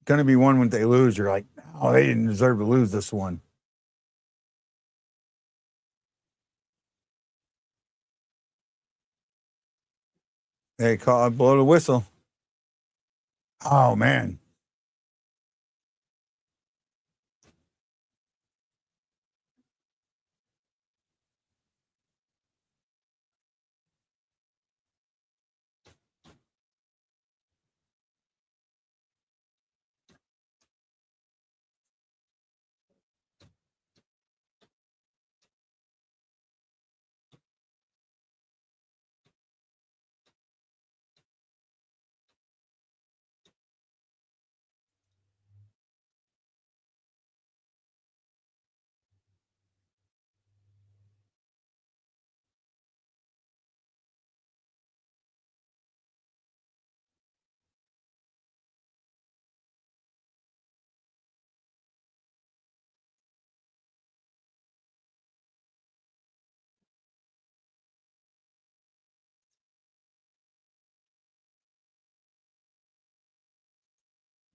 going to be one when they lose. You're like, oh, they didn't deserve to lose this one. They blow the whistle. Oh, man.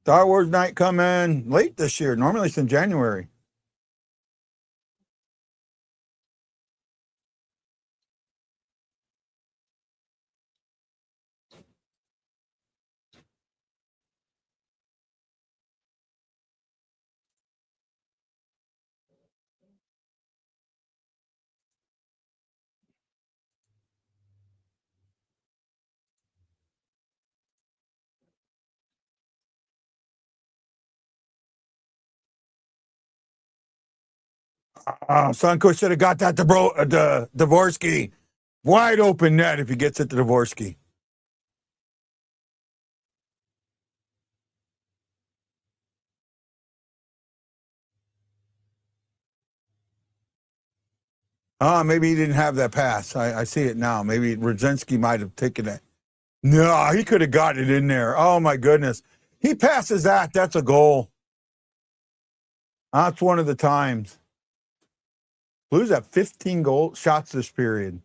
Star Wars night coming late this year. Normally it's in January. Sunko should have got that the Dvorsky. Wide open net if he gets it to Dvorsky. Maybe he didn't have that pass. I see it now. Maybe Rudzinski might have taken it. No, he could have got it in there. Oh, my goodness. He passes that. That's a goal. That's one of the times. Blues have 15 goal shots this period.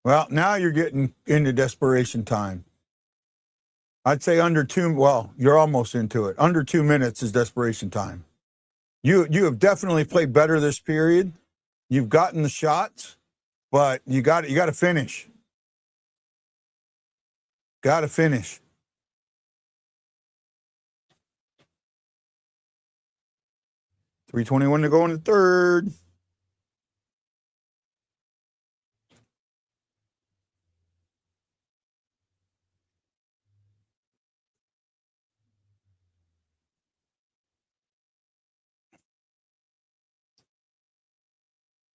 Well, now you're getting into desperation time. I'd say under two. Well, you're almost into it. Under 2 minutes is desperation time. You have definitely played better this period. You've gotten the shots, but you got to finish. Got to finish. .321 to go in the third.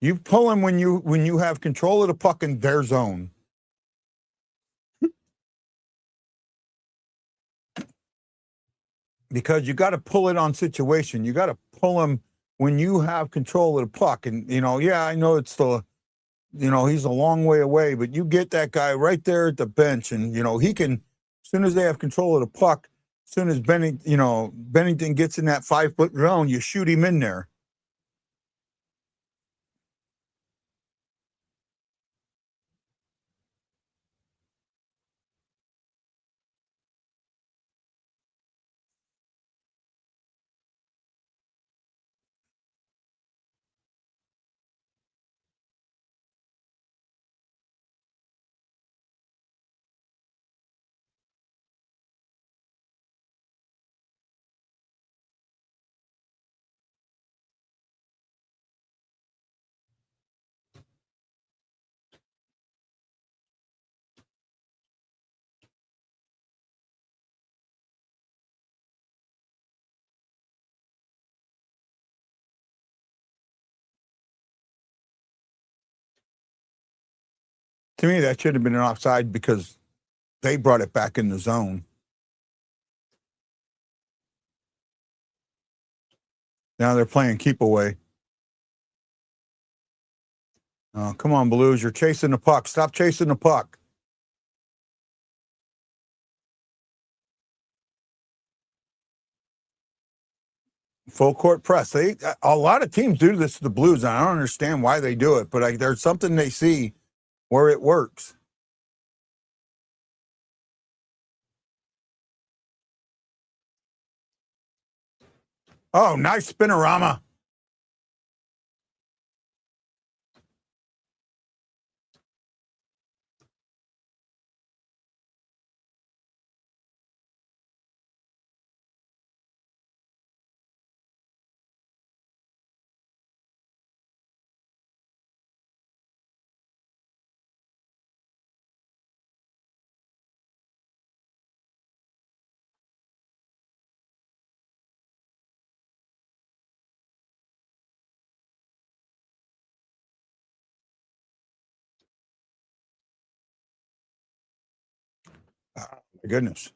You pull them when you have control of the puck in their zone. Because you got to pull it on situation. You got to pull them when you have control of the puck. And, yeah, I know it's he's a long way away, but you get that guy right there at the bench and, he can, as soon as they have control of the puck, as soon as Bennington gets in that 5-foot zone, you shoot him in there. To me, that should have been an offside because they brought it back in the zone. Now they're playing keep away. Oh, come on, Blues. You're chasing the puck. Stop chasing the puck. Full court press. A lot of teams do this to the Blues, and I don't understand why they do it, but there's something they see where it works. Oh, nice spinorama. Oh, my goodness.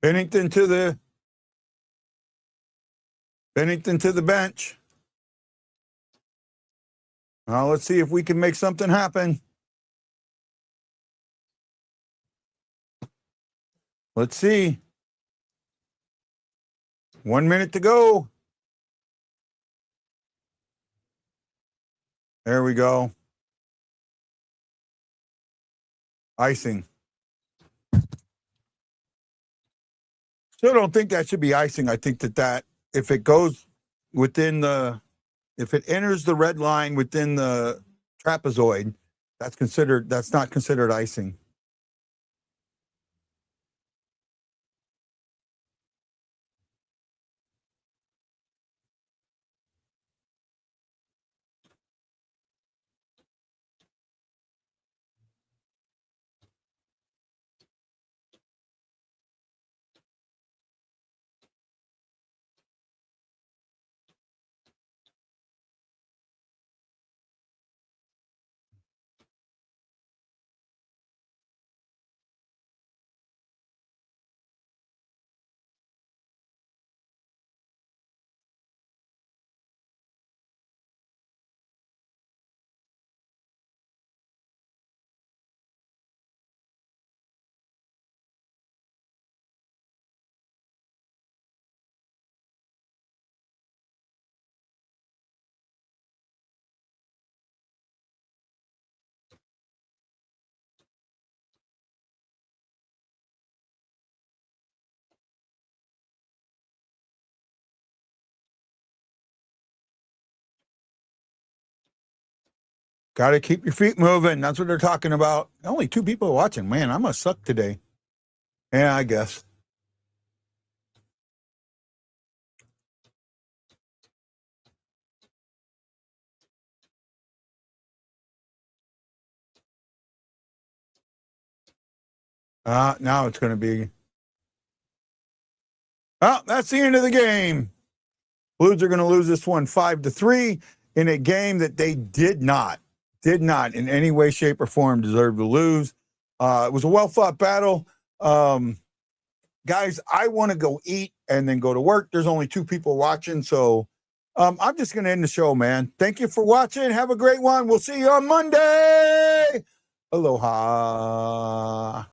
Bennington to the bench. Now let's see if we can make something happen. Let's see. 1 minute to go. There we go. Icing. Still don't think that should be icing. I think that if it goes within if it enters the red line within the trapezoid, that's not considered icing. Got to keep your feet moving. That's what they're talking about. Only 2 people watching. Man, I must suck today. Yeah, I guess. Now it's going to be. Oh, that's the end of the game. Blues are going to lose this one 5-3 in a game that they did not in any way, shape, or form deserve to lose. It was a well-fought battle. Guys, I want to go eat and then go to work. There's only 2 people watching, so I'm just going to end the show, man. Thank you for watching. Have a great one. We'll see you on Monday. Aloha.